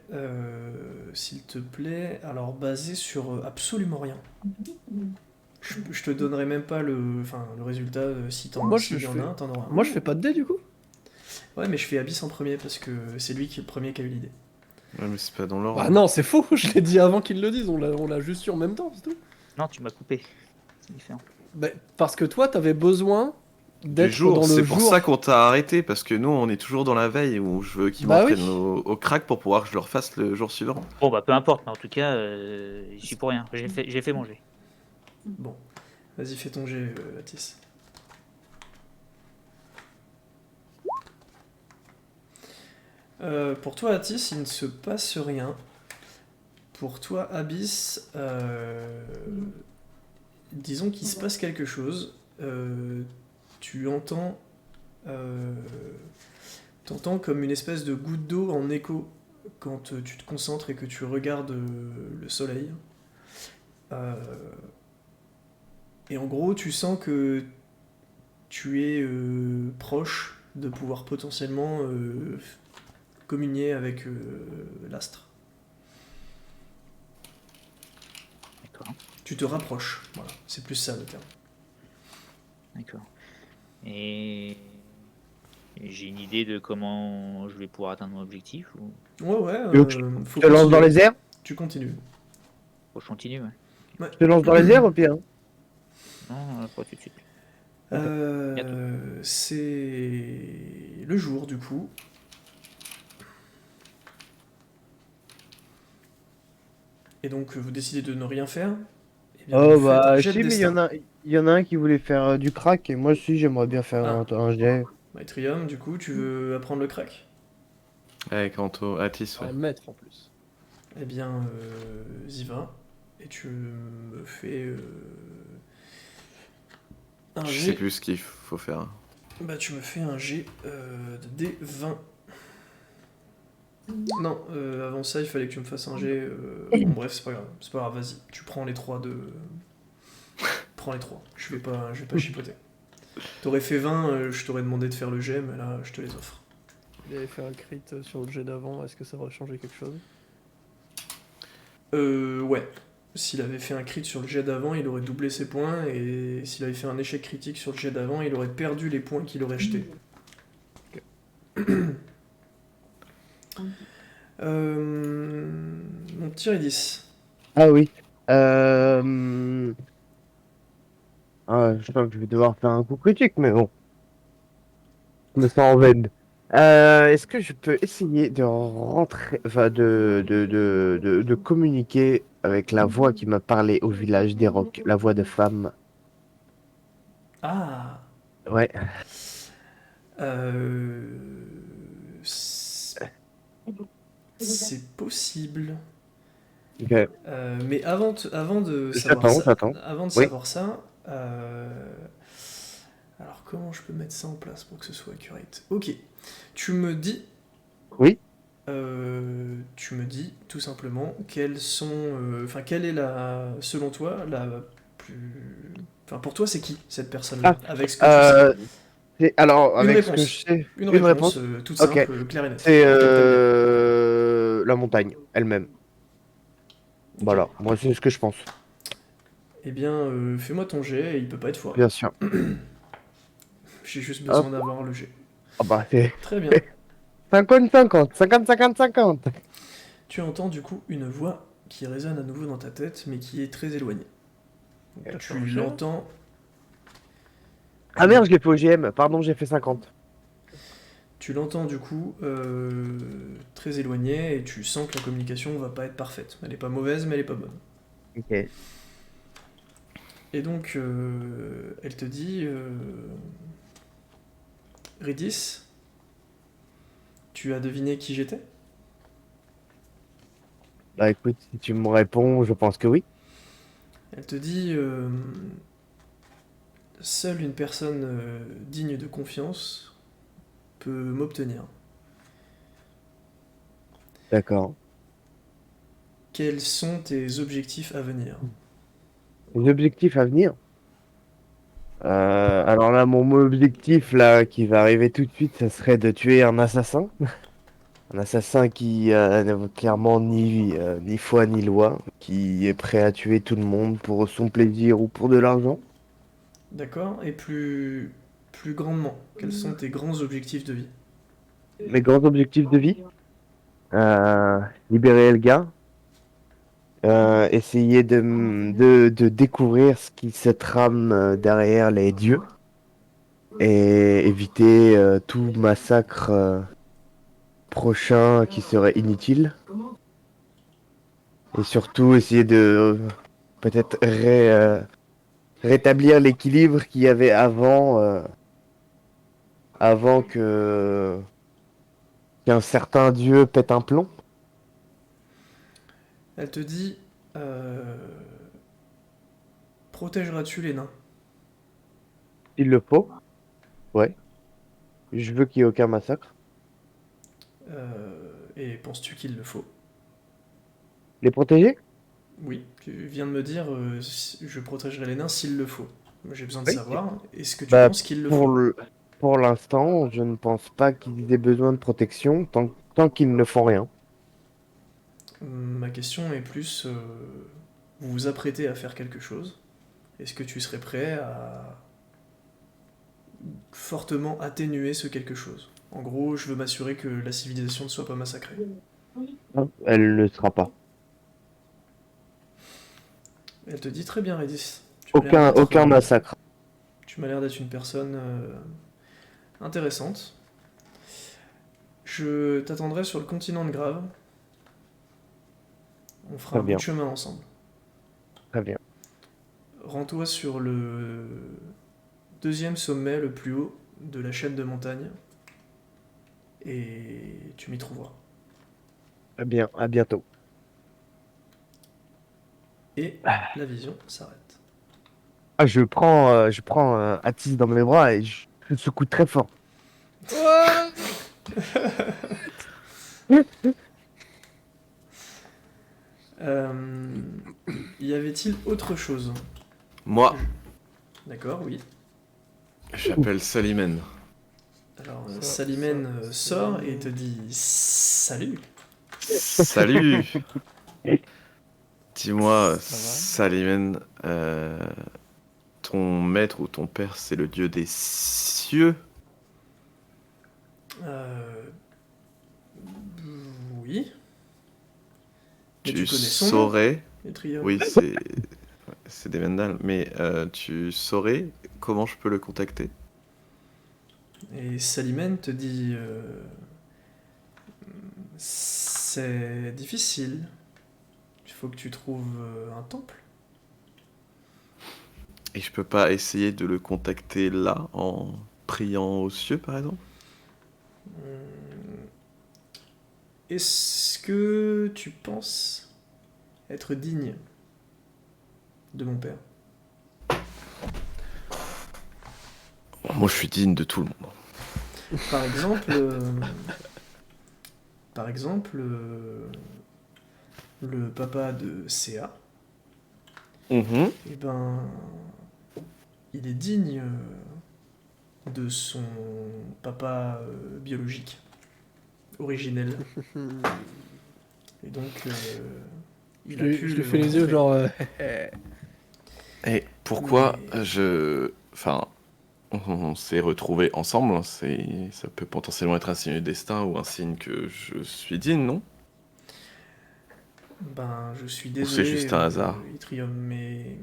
s'il te plaît. Alors, basé sur absolument rien. Je te donnerai même pas le résultat. Si Moi, s'il y en a un, t'en auras un. Moi, je fais pas de dé, du coup. Ouais, mais je fais Abyss en premier parce que c'est lui qui est le premier qui a eu l'idée. Ouais, mais c'est pas dans l'ordre. Ah non, c'est faux, je l'ai dit avant qu'ils le disent, on l'a juste su en même temps, c'est tout. Non, tu m'as coupé. C'est différent. Bah, parce que toi, t'avais besoin Du d'être jour, dans le c'est jour. pour ça qu'on t'a arrêté, parce que nous on est toujours dans la veille où je veux qu'ils Bah m'entraînent oui. au crack pour pouvoir que je le refasse le jour suivant. Bon, bah peu importe, mais en tout cas, j'y suis pour rien. J'ai fait manger. Bon, vas-y, fais ton jet, Atis. Pour toi, Atis, il ne se passe rien. Pour toi, Abyss, disons qu'il se passe quelque chose. Tu entends, t'entends comme une espèce de goutte d'eau en écho quand tu te concentres et que tu regardes le soleil. Et en gros, tu sens que tu es proche de pouvoir potentiellement communier avec l'astre. D'accord, Tu te rapproches, voilà, c'est plus ça le terme. d'accord. Et j'ai une idée de comment je vais pouvoir atteindre mon objectif ou Ouais, faut Je te lance dans continuer. les airs. Tu continues. faut que je continue, ouais. Je te lance dans les airs, au pire. Non, pas tout de suite. C'est le jour du coup. Et donc vous décidez de ne rien faire. Eh bien, Oh vous faites un bah, jet si, de mais destin. il y en a un qui voulait faire du crack, et moi aussi, j'aimerais bien faire Ah. un jet. Trium, du coup, tu veux apprendre le crack. Avec Anto, Atis, ouais. Un maître en plus. Eh bien, y va. Et tu me fais un Je sais jet. plus ce qu'il faut faire. Bah, tu me fais un jet de D20. Non, avant ça, il fallait que tu me fasses un jet. Bon, bref, c'est pas grave. C'est pas grave, vas-y. Tu prends les trois de. Prends les trois. Je vais pas chipoter. T'aurais fait 20, je t'aurais demandé de faire le jet, mais là, je te les offre. Il avait fait un crit sur le jet d'avant, est-ce que ça va changer quelque chose? Ouais. S'il avait fait un crit sur le jet d'avant, il aurait doublé ses points, et s'il avait fait un échec critique sur le jet d'avant, il aurait perdu les points qu'il aurait jetés. Mon petit Redis. Ah oui. Je pense que je vais devoir faire un coup critique, mais bon. Je me sens en veine. Est-ce que je peux essayer de rentrer, enfin de communiquer avec la voix qui m'a parlé au village des Rocs, la voix de femme? Ah, Ouais. euh, c'est c'est possible. Ok. Mais avant de savoir J'attends, ça, j'attends. avant de Oui. savoir ça, alors comment je peux mettre ça en place pour que ce soit accurate? Ok, tu me dis, Oui. tu me dis tout simplement quelles sont, enfin quelle est selon toi, la plus, enfin pour toi c'est qui cette personne-là, Ah, avec ce que tu sais? alors, Une avec ce que je réponse, sais, une une réponse, réponse. toute Ok. simple, claire et nette, C'est laquelle t'aimes bien. la montagne elle-même. Ok. Voilà, moi c'est ce que je pense. Eh bien, fais-moi ton jet et il peut pas être foiré. Bien sûr. J'ai juste Hop. besoin d'avoir le jet. Ah bah c'est Très bien. 50-50, 50-50-50. Tu entends du coup une voix qui résonne à nouveau dans ta tête, mais qui est très éloignée. Donc, tu Attends, l'entends. Ah Tu merde, je l'ai fait au GM. Pardon, j'ai fait 50. tu l'entends du coup très éloignée et tu sens que la communication va pas être parfaite. Elle est pas mauvaise, mais elle est pas bonne. Ok. Et donc, elle te dit, Ridis, tu as deviné qui j'étais? Bah écoute, si tu me réponds, je pense que oui. Elle te dit, seule une personne digne de confiance peut m'obtenir. D'accord. Quels sont tes objectifs à venir? Les objectifs à venir. Alors là, mon objectif là qui va arriver tout de suite, ça serait de tuer un assassin. Un assassin qui n'a clairement ni foi ni loi, qui est prêt à tuer tout le monde pour son plaisir ou pour de l'argent. D'accord? Et plus grandement, quels sont tes grands objectifs de vie? Mes grands objectifs de vie, euh, libérer Elga, essayer de découvrir ce qui se trame derrière les dieux et éviter tout massacre prochain qui serait inutile. Et surtout essayer de peut-être rétablir l'équilibre qu'il y avait avant qu'un certain dieu pète un plomb. Elle te dit, euh, protégeras-tu les nains? Il le faut. Ouais. Je veux qu'il n'y ait aucun massacre. Et penses-tu qu'il le faut? Les protéger? Oui, tu viens de me dire, je protégerai les nains s'il le faut. J'ai besoin de Oui. savoir, est-ce que tu Bah, penses qu'il le pour faut? le, pour l'instant, je ne pense pas qu'ils aient besoin de protection tant qu'ils ne font rien. Ma question est plus, vous vous apprêtez à faire quelque chose. Est-ce que tu serais prêt à fortement atténuer ce quelque chose? En gros, je veux m'assurer que la civilisation ne soit pas massacrée. Hein. Elle ne sera pas. Elle te dit très bien, Redis. Aucun massacre. Tu m'as l'air d'être une personne intéressante. Je t'attendrai sur le continent de Grave. On fera Très un bout bien, de chemin ensemble. très bien. Rends-toi sur le deuxième sommet le plus haut de la chaîne de montagnes et tu m'y trouveras. Très bien, à bientôt. Et la vision s'arrête. Ah, je prends Atis dans mes bras et je secoue très fort. Euh, y avait-il autre chose? Moi, D'accord, oui. j'appelle Salimène. Alors, Ça, Salimène ça, sort ça. et te dit salut. Salut! Dis-moi, Ça va? Salimène, ton maître ou ton père, c'est le dieu des cieux? Euh, oui. Mais Tu tu connais son nom, saurais, Etriol. oui, c'est des Vendal, mais tu saurais comment je peux le contacter? Et Salimène te dit c'est difficile. Il faut que tu trouves un temple. Et je peux pas essayer de le contacter là, en priant aux cieux, par exemple? Est-ce que tu penses être digne de mon père? Moi, je suis digne de tout le monde. Par exemple, le papa de CA, Mhm. eh ben, il est digne de son papa biologique, originel. Et donc, il a pu Je lui le fais les yeux, rencontrer. genre. Et pourquoi Mais- Enfin, on s'est retrouvés ensemble, hein, ça peut potentiellement être un signe du destin ou un signe que je suis digne, non? Ben, je suis c'est désolé, juste un hasard? Yttrium, mais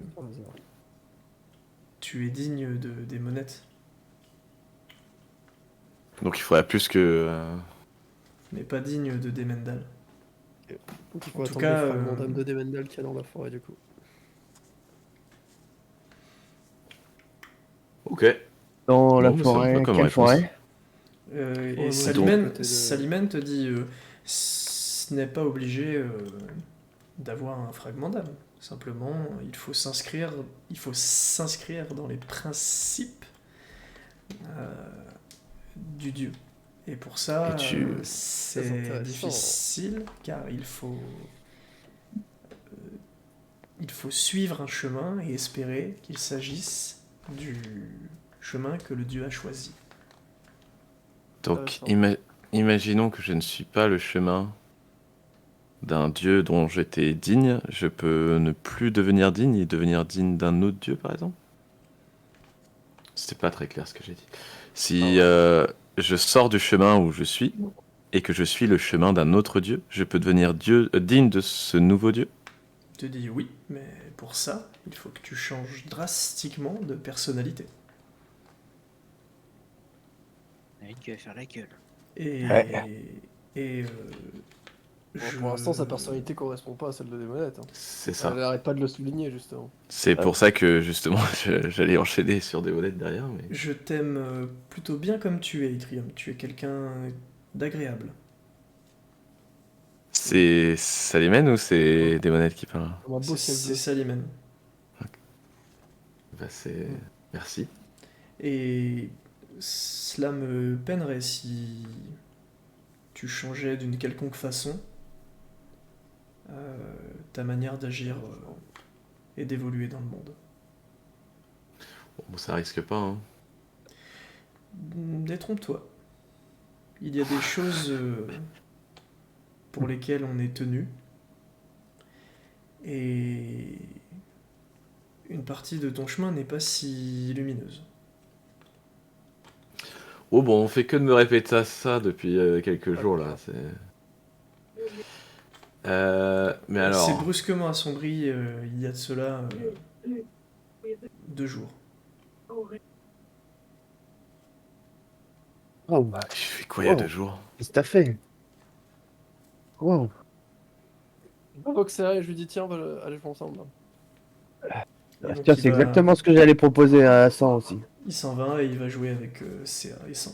tu es digne des monettes, Donc il faudrait plus que... mais pas digne de Demendal. Donc il faut En tout attendre cas, les fragments d'âme de Demendal qu'il y a dans la forêt, du coup. Ok. Dans la Bon, mais ça me va forêt, comme quelle réponse. forêt? Et moi, Salimène, côté de- Salimène te dit ce n'est pas obligé d'avoir un fragment d'âme. Simplement, il faut s'inscrire dans les principes du dieu. Et pour ça, Et tu- Très c'est intéressant. difficile car il faut suivre un chemin et espérer qu'il s'agisse du chemin que le dieu a choisi. Donc Intéressant. imaginons que je ne suis pas le chemin d'un dieu dont j'étais digne. Je peux ne plus devenir digne et devenir digne d'un autre dieu, par exemple? C'était pas très clair ce que j'ai dit. Si je sors du chemin où je suis et que je suis le chemin d'un autre dieu, je peux devenir digne de ce nouveau dieu? Je te dis oui, mais pour ça, il faut que tu changes drastiquement de personnalité. Il y en a une qui va faire la gueule. Et, Ouais. et Bon, pour l'instant, sa personnalité correspond pas à celle de Demonette. Hein. C'est Elle ça. arrête pas de le souligner, justement. C'est pour ça que justement j'allais enchaîner sur des monettes derrière. Mais... Je t'aime plutôt bien comme tu es, Yttrium. Tu es quelqu'un d'agréable. C'est Salimène ou c'est des monettes qui parlent? Comme un beau ciel C'est bleu. Salimène. Bah, c'est... Merci. Et cela me peinerait si tu changeais d'une quelconque façon ta manière d'agir et d'évoluer dans le monde. Bon, ça risque pas, hein. Détrompe-toi. Il y a des choses pour lesquelles on est tenu. Et une partie de ton chemin n'est pas si lumineuse. Oh bon, on fait que de me répéter ça depuis quelques jours là. Mais C'est alors, brusquement assombri il y a de cela 2 jours. Oh, bah, je fais quoi il y a Wow. 2 jours? qu'est-ce que t'as fait? Wow. J'invoque Serra et je lui dis tiens, on va aller jouer ensemble. Et donc Tiens, il c'est va- exactement ce que j'allais proposer à 100 aussi. Il s'en va et il va jouer avec CA et 100.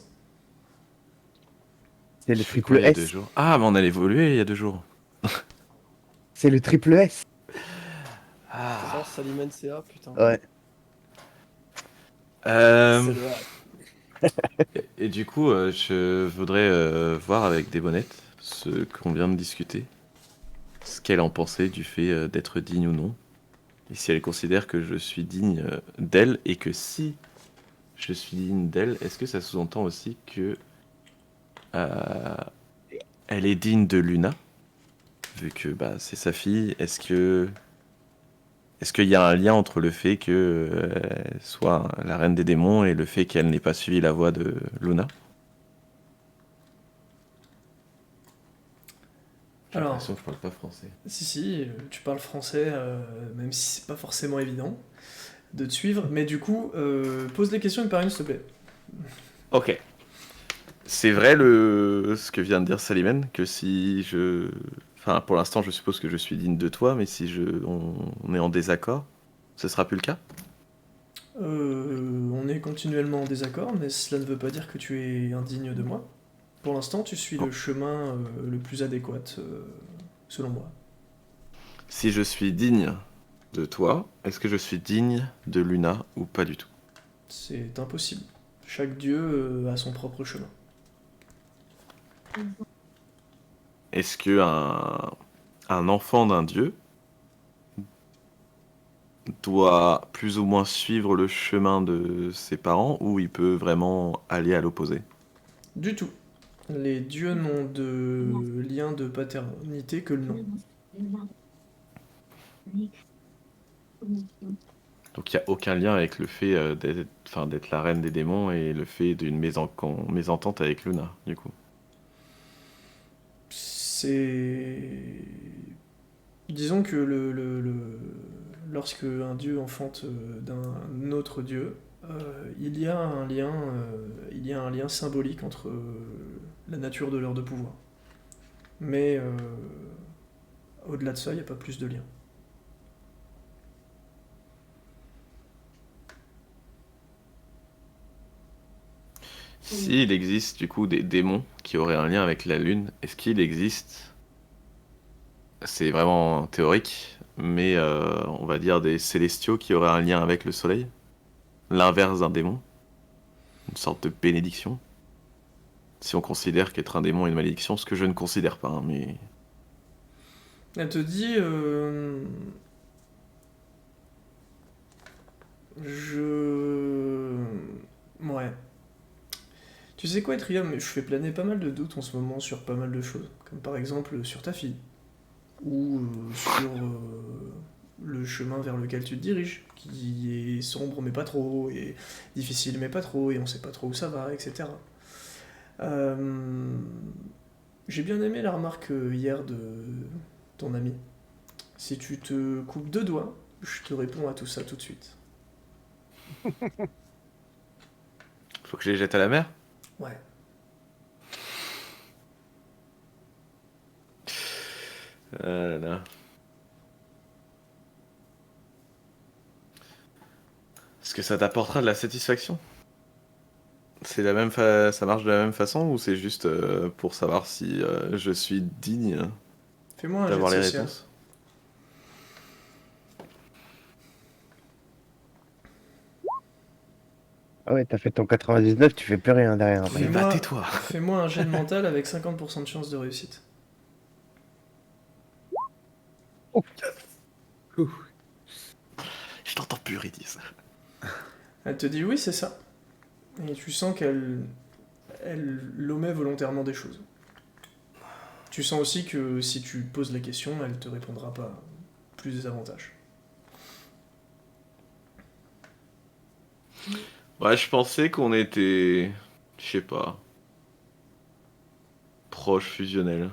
C'est Je le fais triple quoi il y a 2 S. jours? Ah, mais on a évolué il y a 2 jours. C'est le triple S. Ça, Salimène CA, putain. Ouais. C'est le Et du coup, je voudrais voir avec des bonnettes ce qu'on vient de discuter. Ce qu'elle en pensait du fait d'être digne ou non. Et si elle considère que je suis digne d'elle, et que si je suis digne d'elle, est-ce que ça sous-entend aussi que elle est digne de Luna, vu que bah, c'est sa fille? Est-ce qu'il y a un lien entre le fait que elle soit la reine des démons et le fait qu'elle n'ait pas suivi la voie de Luna? J'ai Alors- l'impression que je parle pas français. Si, tu parles français, même si c'est pas forcément évident de te suivre. Mais du coup, pose les questions une par une, s'il te plaît. Ok. C'est vrai ce que vient de dire Salimène, que si je... Enfin, pour l'instant, je suppose que je suis digne de toi, mais si on est en désaccord, ce sera plus le cas? On est continuellement en désaccord, mais cela ne veut pas dire que tu es indigne de moi. Pour l'instant, tu suis Oh. le chemin le plus adéquat, selon moi. Si je suis digne de toi, est-ce que je suis digne de Luna ou pas du tout? C'est impossible. Chaque dieu a son propre chemin. Est-ce que un enfant d'un dieu doit plus ou moins suivre le chemin de ses parents ou il peut vraiment aller à l'opposé? Du tout. Les dieux n'ont de lien de paternité que le nom. Donc il n'y a aucun lien avec le fait d'être la reine des démons et le fait d'une mésentente avec Luna, du coup. C'est... Disons que lorsque un dieu enfante d'un autre dieu, il y a un lien symbolique entre la nature de leurs deux pouvoirs. Mais au-delà de ça, il n'y a pas plus de lien. S'il existe du coup des démons qui auraient un lien avec la lune, est-ce qu'il existe, c'est vraiment théorique, mais on va dire des célestiaux qui auraient un lien avec le soleil? L'inverse d'un démon? Une sorte de bénédiction? Si on considère qu'être un démon est une malédiction, ce que je ne considère pas, hein, mais... Elle te dit... Je... Ouais. Tu sais quoi, Etrium, je fais planer pas mal de doutes en ce moment sur pas mal de choses. Comme par exemple sur ta fille. Ou sur le chemin vers lequel tu te diriges. Qui est sombre mais pas trop, et difficile mais pas trop, et on sait pas trop où ça va, etc. Euh, J'ai bien aimé la remarque hier de ton ami. Si tu te coupes deux doigts, je te réponds à tout ça tout de suite. Faut que je les jette à la mer? Ouais. Ah là là. Est-ce que ça t'apportera de la satisfaction? Ça marche de la même façon ou c'est juste pour savoir si je suis digne Fais-moi un jet de d'avoir les social. réponses? Ah ouais, t'as fait ton 99, tu fais plus rien derrière. Oui, Fais-moi- bah tais-toi. Fais-moi un jet de mental avec 50% de chance de réussite. Je t'entends plus, Ridis. Elle te dit oui, c'est ça. Et tu sens elle l'omet volontairement des choses. Tu sens aussi que si tu poses la question, elle te répondra pas plus des avantages. Ouais, je pensais qu'on était, je sais pas, proche fusionnel.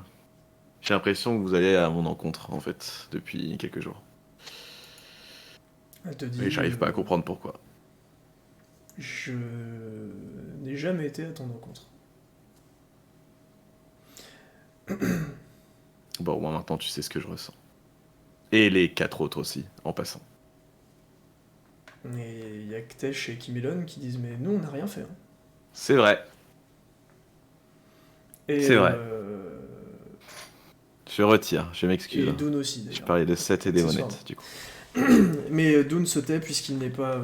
J'ai l'impression que vous allez à mon encontre, en fait, depuis quelques jours. Elle te dit Et j'arrive pas à comprendre pourquoi. je n'ai jamais été à ton encontre. Bon, au moins maintenant tu sais ce que je ressens. Et les 4 autres aussi, en passant. Et il y a Ktesh et Kimilon qui disent mais nous on n'a rien fait. Hein. C'est vrai, Et, C'est vrai. je retire, je m'excuse. Et Dune aussi Je d'ailleurs. parlais de 7 et des Accessoirement. monettes, du coup. Mais Dune se tait puisqu'il n'est pas,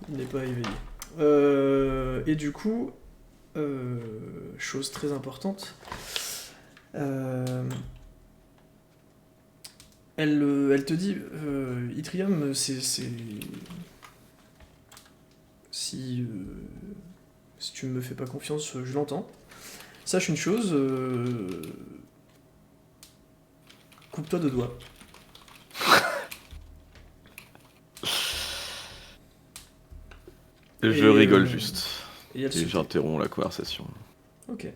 il n'est pas éveillé. Et du coup, chose très importante, elle te dit, Yttrium, si tu me fais pas confiance, je l'entends. Sache une chose, coupe-toi de doigts. Je Et, rigole juste. Et elle se Et tait. j'interromps la conversation. Ok.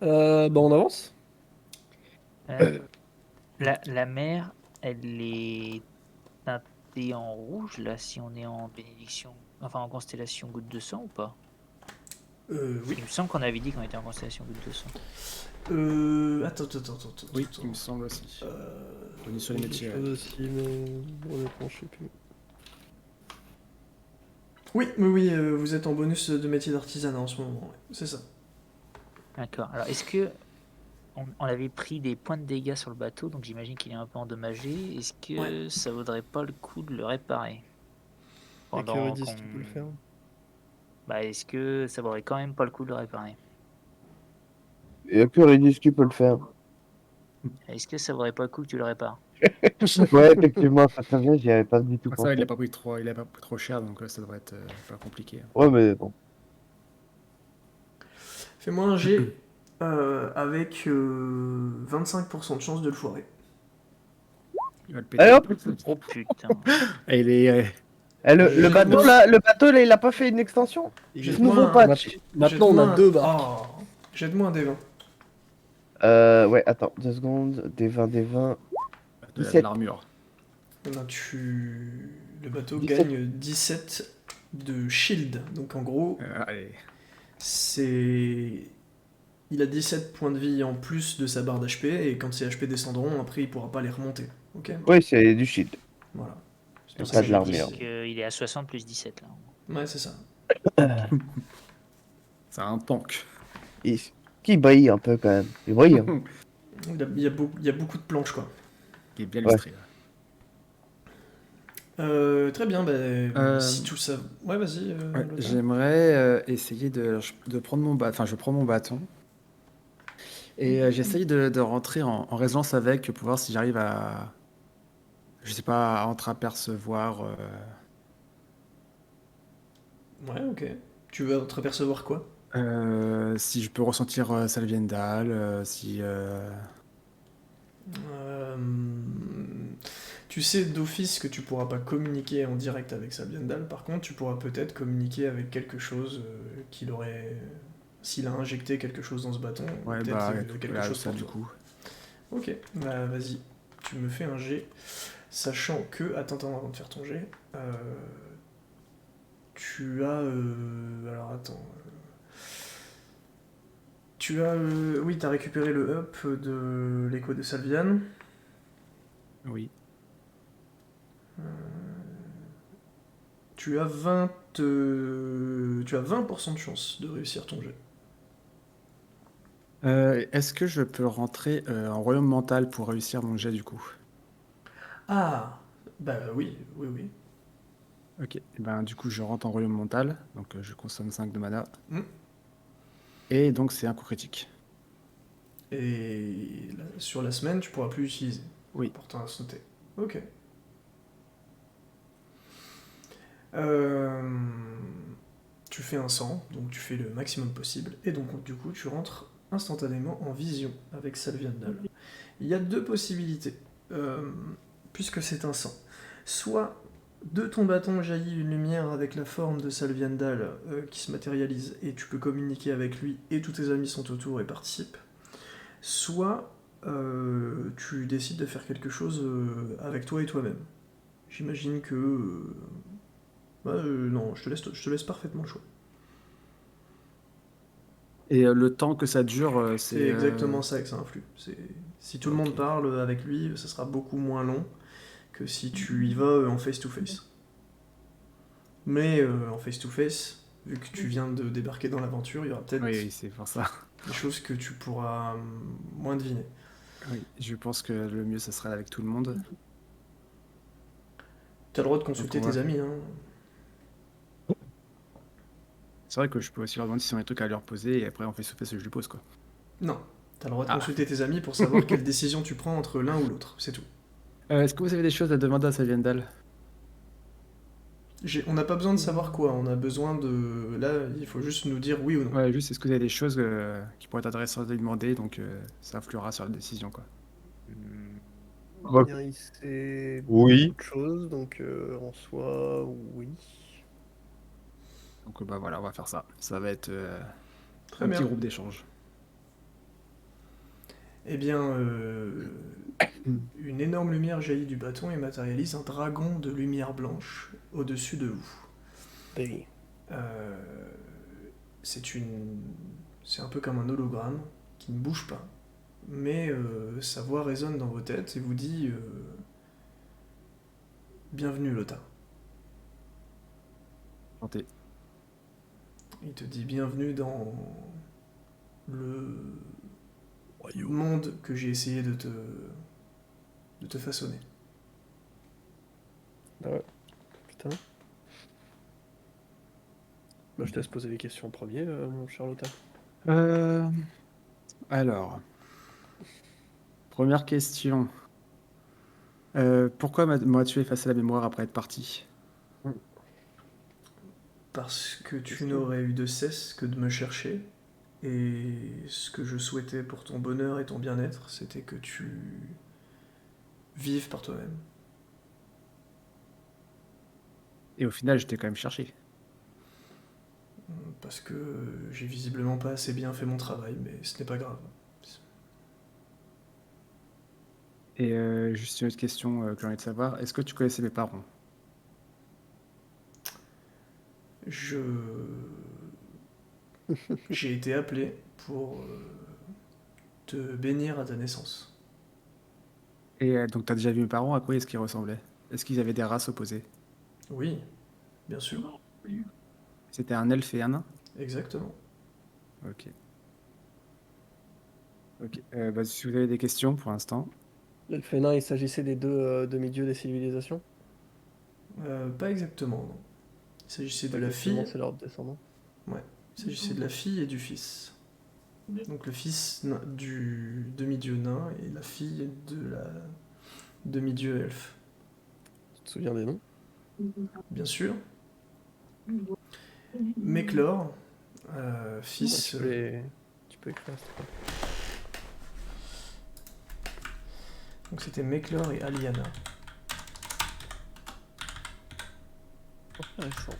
Bah on avance. Ouais. La mer, elle est teintée en rouge, là, si on est en bénédiction, enfin en constellation goutte de sang ou pas? Oui. Il me semble qu'on avait dit qu'on était en constellation goutte de sang. Attends. Oui, il me semble aussi. Bonus sur les Quelque métiers. chose aussi, mais honnêtement, je sais plus. Oui, vous êtes en bonus de métier d'artisanat en ce moment, ouais, c'est ça. D'accord. Alors, est-ce que on avait pris des points de dégâts sur le bateau, donc j'imagine qu'il est un peu endommagé. Est-ce que ça vaudrait pas le coup de le réparer Y'a que pendant Redis qu'on... qui peut le faire. Bah, est-ce que ça vaudrait quand même pas le coup de le réparer? Il y a que Redis qui peut le faire. Est-ce que ça vaudrait pas le coup que tu le répares? Ouais, effectivement, ça très bien, j'y avais pas du tout Ça, il pensé. a pas pris trop, il a pas pris trop cher, donc ça devrait être pas compliqué. Ouais, mais bon. Fais-moi un G avec 25% de chance de le foirer. Il va le péter. Allez hop! Oh putain. Et il est, Le bateau là, il a pas fait une extension? Jette-moi Nouveau un- patch. Maintenant, on a 2 barques. Oh, jette-moi un D20. Ouais, attends, 2 secondes. Des 20. il a de 17. l'armure. Eh ben, le bateau 17. gagne 17 de shield. Donc en gros, Allez. c'est... Il a 17 points de vie en plus de sa barre d'HP, et quand ses HP descendront, après il pourra pas les remonter. Ok. Ouais, c'est du shield. Voilà. C'est Et pour ça pas que de j'ai l'armure. précisé. Il est à 60 plus 17 là. Ouais, c'est ça. C'est un tank. Et qui brille un peu quand même. Il brille. Hein. Il y a beaucoup de planches, quoi. Il est bien Ouais. illustré. Là. Très bien, si tout ça... Ouais, vas-y. Ouais, Lothar. j'aimerais essayer de prendre mon bâton. Enfin, je prends mon bâton. Et j'essaye de rentrer en résonance avec pour voir si j'arrive à. Je sais pas, à entreapercevoir. Ouais, ok. Tu veux te apercevoir quoi? Si je peux ressentir Salviendal, si. Euh, Tu sais d'office que tu pourras pas communiquer en direct avec Salviendal, par contre tu pourras peut-être communiquer avec quelque chose qu'il aurait... S'il a injecté quelque chose dans ce bâton, Ouais, peut-être bah, quelque voilà, chose ça pour du toi. coup. Ok, bah vas-y, tu me fais un jet, sachant que... Attends, avant de faire ton jet, tu as... Alors attends... Tu as... Oui, t'as récupéré le up de l'écho de Salvian. Oui. Tu as 20% de chance de réussir ton jet. Est-ce que je peux rentrer en royaume mental pour réussir mon jet du coup? Ah, bah oui. Ok, et ben, du coup je rentre en royaume mental, donc je consomme 5 de mana. Hmm. Et donc c'est un coup critique. Et sur la semaine, tu pourras plus l'utiliser. Oui. Important à se noter. Ok. Tu fais un 100, donc tu fais le maximum possible, et donc du coup tu rentres instantanément en vision avec Salviandal. Il y a deux possibilités, puisque c'est un 100. Soit de ton bâton jaillit une lumière avec la forme de Salviandal qui se matérialise, et tu peux communiquer avec lui, et tous tes amis sont autour et participent. Soit tu décides de faire quelque chose avec toi et toi-même. J'imagine que... non, je te laisse parfaitement le choix. Et le temps que ça dure, C'est c'est... exactement ça que ça influe. Si tout le monde Ok. parle avec lui, ça sera beaucoup moins long que si tu y vas en face-to-face. Mais en face-to-face, vu que tu viens de débarquer dans l'aventure, il y aura peut-être Oui, c'est pour ça. des choses que tu pourras moins deviner. Oui, je pense que le mieux, ça serait avec tout le monde. T'as le droit de consulter Donc, on tes va- amis, hein. C'est vrai que je peux aussi leur demander s'ils ont des trucs à leur poser, et après, on fait face je lui pose, quoi. Non. T'as le droit de Ah. consulter tes amis pour savoir quelle décision tu prends entre l'un ou l'autre, c'est tout. Est-ce que vous avez des choses à demander à Salviendal? On n'a pas besoin de savoir quoi, on a besoin de... Là, il faut juste nous dire oui ou non. Ouais, juste, est-ce que vous avez des choses qui pourraient être intéressantes à lui demander, donc ça influera sur la décision, quoi. Ouais. Bien, il sait Oui. beaucoup de choses, donc en soi, oui. Donc, bah voilà, on va faire ça. Ça va être Très un petit bien. groupe d'échange. Eh bien, une énorme lumière jaillit du bâton et matérialise un dragon de lumière blanche au-dessus de vous. Baby. Euh, c'est un peu comme un hologramme qui ne bouge pas, mais sa voix résonne dans vos têtes et vous dit Bienvenue Lota. Santé. Il te dit bienvenue dans le monde que j'ai essayé de te façonner. Ah ouais. Putain. Bah, je te laisse poser les questions en premier, mon cher Lothar. Alors, première question. Pourquoi m'as-tu effacé la mémoire après être parti? Parce que tu Question. n'aurais eu de cesse que de me chercher, et ce que je souhaitais pour ton bonheur et ton bien-être, c'était que tu vives par toi-même. Et au final, je t'ai quand même cherché. Parce que j'ai visiblement pas assez bien fait mon travail, mais ce n'est pas grave. Et juste une autre question que j'ai envie de savoir. Est-ce que tu connaissais mes parents? J'ai été appelé pour te bénir à ta naissance. Et donc, tu as déjà vu mes parents, à quoi est-ce qu'ils ressemblaient? Est-ce qu'ils avaient des races opposées? Oui, bien sûr, C'était un elfe et un nain? exactement. Ok. Ok. Bah, si vous avez des questions pour l'instant. L'elfénin, il s'agissait des deux demi-dieux des civilisations. Pas exactement, non. Il s'agissait de Pas la exactement, fille. c'est leur descendant. Ouais, il s'agissait de la fille et du fils. Donc le fils du demi-dieu nain et la fille de la demi-dieu elfe. Tu te souviens des noms? Bien sûr. Méclor, Ouais, fils. tu peux écrire, s'il te plaît. Donc c'était Méclor et Aliana. Intéressant.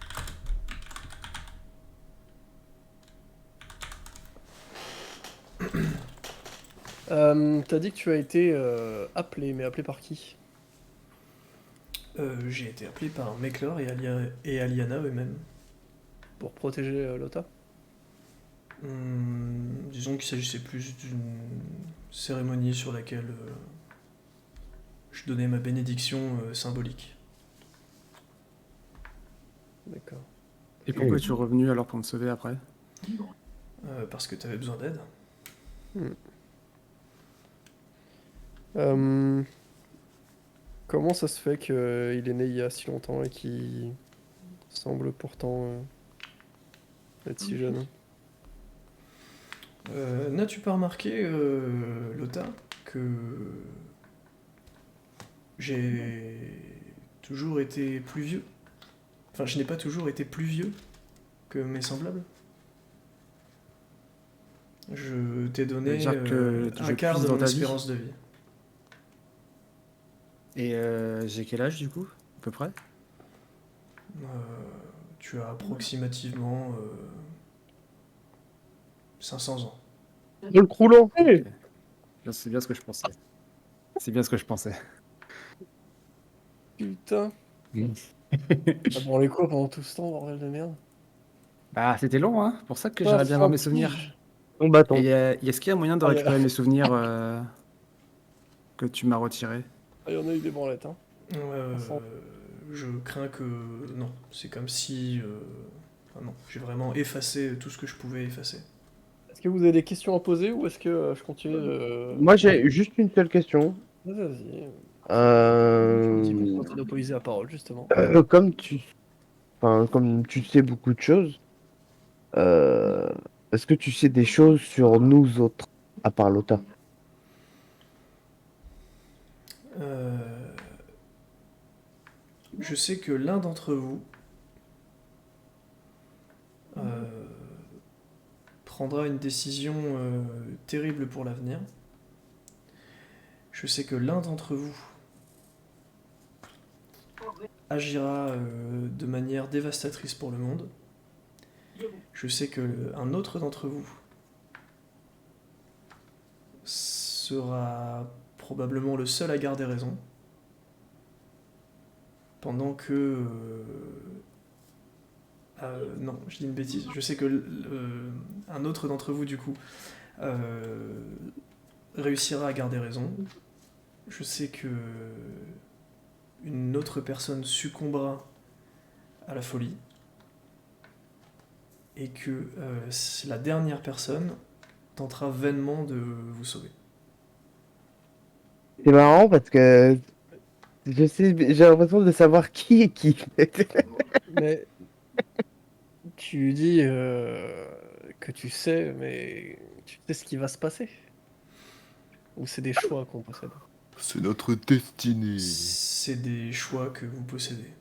T'as dit que tu as été appelé, mais appelé par qui? J'ai été appelé par Méclor et Aliana eux-mêmes. Pour protéger Lothar? Disons qu'il s'agissait plus d'une cérémonie sur laquelle je donnais ma bénédiction symbolique. D'accord. Et pourquoi es-tu revenu alors pour me sauver après? Parce que tu avais besoin d'aide. Comment ça se fait qu'il est né il y a si longtemps et qu'il semble pourtant être si jeune? N'as-tu pas remarqué, Lota, que j'ai toujours été plus vieux? Enfin, je n'ai pas toujours été plus vieux que mes semblables. Je t'ai Ça veut donné dire que un je quart puise de dans mon ta vie? espérance de vie. Et j'ai quel âge du coup, à peu près? Euh, Tu as approximativement 500 ans. Le croulant. Ok. C'est bien ce que je pensais. C'est bien ce que je pensais. Putain! T'as branlé quoi pendant tout ce temps, bordel de merde? Bah, c'était long, hein. Pour ça que Putain, j'aimerais bien avoir mes 100 souvenirs. piges! Ton bâton. Et est-ce qu'il y a moyen de Ah, récupérer mes souvenirs que tu m'as retirés? il y en a eu des branlettes, hein. Euh, je crains que non. C'est comme si... enfin, non, j'ai vraiment effacé tout ce que je pouvais effacer. Est-ce que vous avez des questions à poser ou est-ce que je continue Moi, j'ai juste une seule question. Vas-y. Je me dis pourquoi monopoliser la parole, justement. Comme comme tu sais beaucoup de choses, euh, est-ce que tu sais des choses sur nous autres, à part Lota? Euh, je sais que l'un d'entre vous prendra une décision terrible pour l'avenir. Je sais que l'un d'entre vous agira de manière dévastatrice pour le monde. Je sais que un autre d'entre vous sera probablement le seul à garder raison. Pendant que... non, je dis une bêtise. Je sais que un autre d'entre vous, du coup, réussira à garder raison. Je sais que une autre personne succombera à la folie. Et que la dernière personne tentera vainement de vous sauver. C'est marrant parce que j'ai l'impression de savoir qui est qui. Mais tu dis que tu sais, mais tu sais ce qui va se passer? Ou c'est des choix qu'on possède? C'est notre destinée. C'est des choix que vous possédez.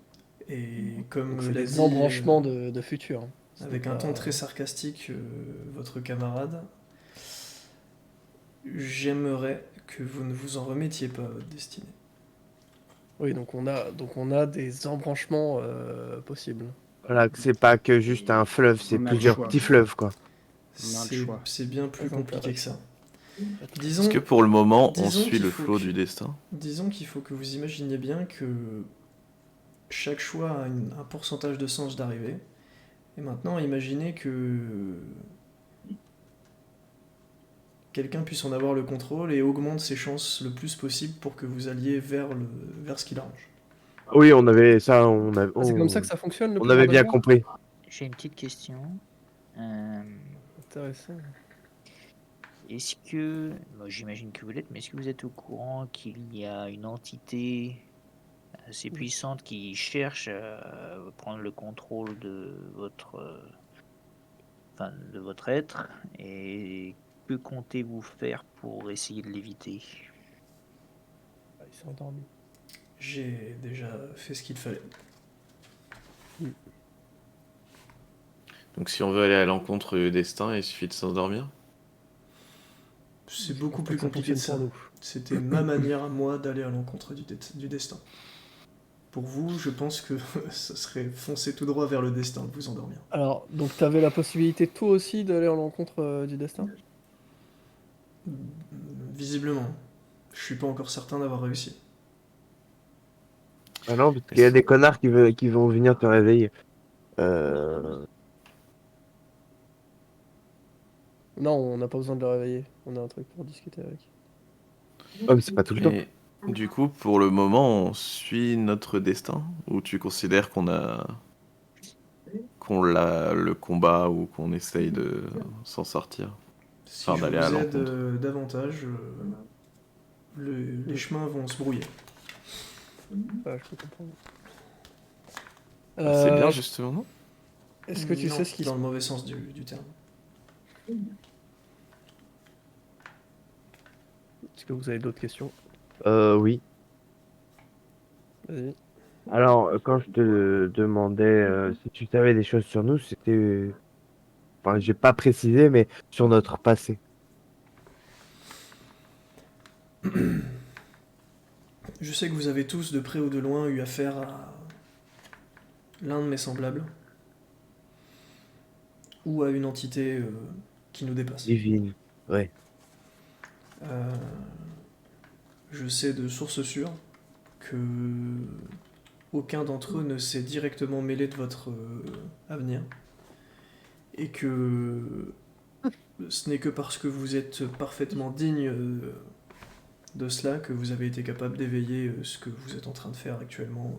Et comme Donc c'est l'a des dit embranchements de futur. Hein. Ce n'est avec un ton pas- très sarcastique votre camarade, j'aimerais que vous ne vous en remettiez pas à votre destinée. Oui, donc on a des embranchements possibles. Voilà, que c'est pas que juste un fleuve, c'est On a le plusieurs choix. petits fleuves, quoi. On a le C'est choix. c'est bien plus Très compliqué que intéressant. ça. Est-ce Disons, que pour le moment, on disons suit qu'il le faut flot que- du destin? disons qu'il faut que vous imaginiez bien que chaque choix a un pourcentage de sens d'arrivée. Et maintenant, imaginez que quelqu'un puisse en avoir le contrôle et augmente ses chances le plus possible pour que vous alliez vers ce qu'il arrange. Oui, on avait ça, Ah, c'est comme ça que ça fonctionne le on pouvoir avait de bien lumière? compris. J'ai une petite question. Euh, Intéressant. Est-ce que, moi j'imagine que vous l'êtes, mais est-ce que vous êtes au courant qu'il y a une entité assez puissante qui cherche à prendre le contrôle de de votre être, et que comptez-vous faire pour essayer de l'éviter? Ah, il s'est endormi. J'ai déjà fait ce qu'il fallait. Donc si on veut aller à l'encontre du destin, il suffit de s'endormir? C'est Je beaucoup pense pas plus que ça compliqué que ça. fonctionne pour C'était ma manière à moi d'aller à l'encontre du destin. Pour vous, je pense que ça serait foncer tout droit vers le destin de vous endormir. Alors, donc t'avais la possibilité toi aussi d'aller à l'encontre du destin? Visiblement, je suis pas encore certain d'avoir réussi. Ah non, parce qu'il y a des connards qui vont venir te réveiller. Non, on n'a pas besoin de le réveiller. On a un truc pour discuter avec. Oh, mais c'est pas tout le temps. Mais du coup, pour le moment, on suit notre destin? Ou tu considères qu'on l'a le combat ou qu'on essaye de s'en sortir? Si Enfin, je d'aller vous à aide l'encontre. davantage, les chemins vont se brouiller. Ah, je peux comprendre. C'est bien Euh, justement, non? Est-ce que tu Non, sais ce qui se dans le mauvais sens du terme. Est-ce que vous avez d'autres questions? Oui. Vas-y. Alors, quand je te demandais si tu savais des choses sur nous, c'était... Enfin, j'ai pas précisé, mais sur notre passé. Je sais que vous avez tous, de près ou de loin, eu affaire à l'un de mes semblables, ou à une entité qui nous dépasse. Divine. Ouais. Euh, je sais de sources sûres que aucun d'entre eux ne s'est directement mêlé de votre avenir, et que ce n'est que parce que vous êtes parfaitement digne de cela que vous avez été capable d'éveiller ce que vous êtes en train de faire actuellement.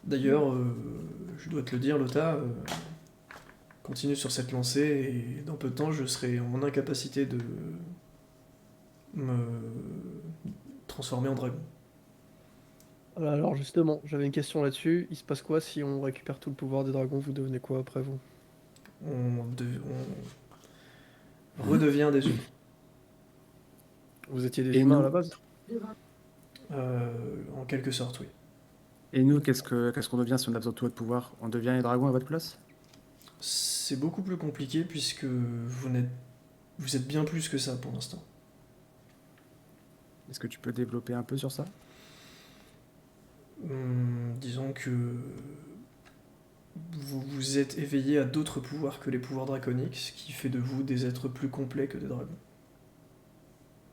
D'ailleurs, je dois te le dire, Lota, continue sur cette lancée et dans peu de temps, je serai en incapacité de me transformer en dragon. Alors justement, j'avais une question là-dessus. Il se passe quoi si on récupère tout le pouvoir des dragons? Vous devenez quoi après vous? On redevient des humains. Vous étiez des Et humains nous à la base? En quelque sorte, oui. Et nous, qu'est-ce qu'on devient si on a besoin de tout votre pouvoir? On devient les dragons à votre place? C'est beaucoup plus compliqué puisque vous êtes bien plus que ça pour l'instant. Est-ce que tu peux développer un peu sur ça? Disons que vous vous êtes éveillé à d'autres pouvoirs que les pouvoirs draconiques, ce qui fait de vous des êtres plus complets que des dragons.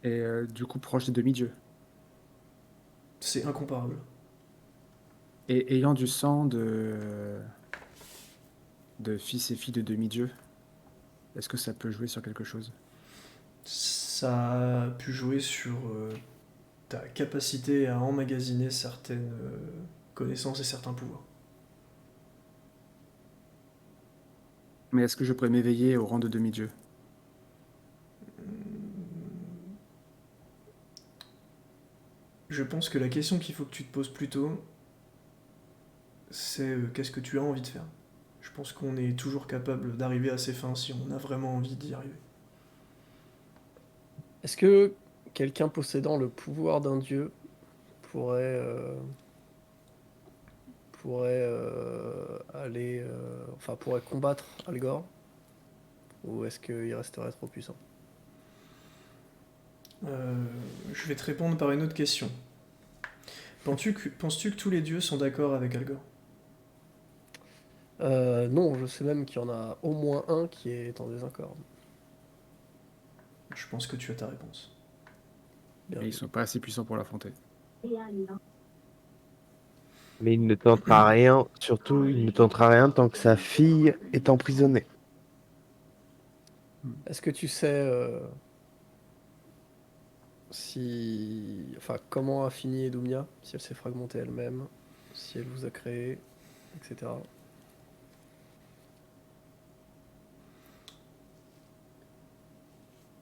Et du coup, proche des demi-dieux. C'est incomparable. Et ayant du sang de fils et filles de demi-dieux, est-ce que ça peut jouer sur quelque chose? Ça a pu jouer sur ta capacité à emmagasiner certaines connaissances et certains pouvoirs. Mais est-ce que je pourrais m'éveiller au rang de demi-dieu? Je pense que la question qu'il faut que tu te poses plutôt, c'est qu'est-ce que tu as envie de faire. Je pense qu'on est toujours capable d'arriver à ses fins si on a vraiment envie d'y arriver. Est-ce que quelqu'un possédant le pouvoir d'un dieu pourrait, aller, enfin pourrait combattre Algor? Ou est-ce qu'il resterait trop puissant? Je vais te répondre par une autre question. Penses-tu que tous les dieux sont d'accord avec Algor? Non, je sais même qu'il y en a au moins un qui est en désaccord. Je pense que tu as ta réponse. Bien Et ils vu. sont pas assez puissants pour l'affronter. Mais il ne tentera rien, surtout il ne tentera rien tant que sa fille est emprisonnée. Est-ce que tu sais enfin, comment a fini Edumnia, si elle s'est fragmentée elle-même, si elle vous a créé, etc.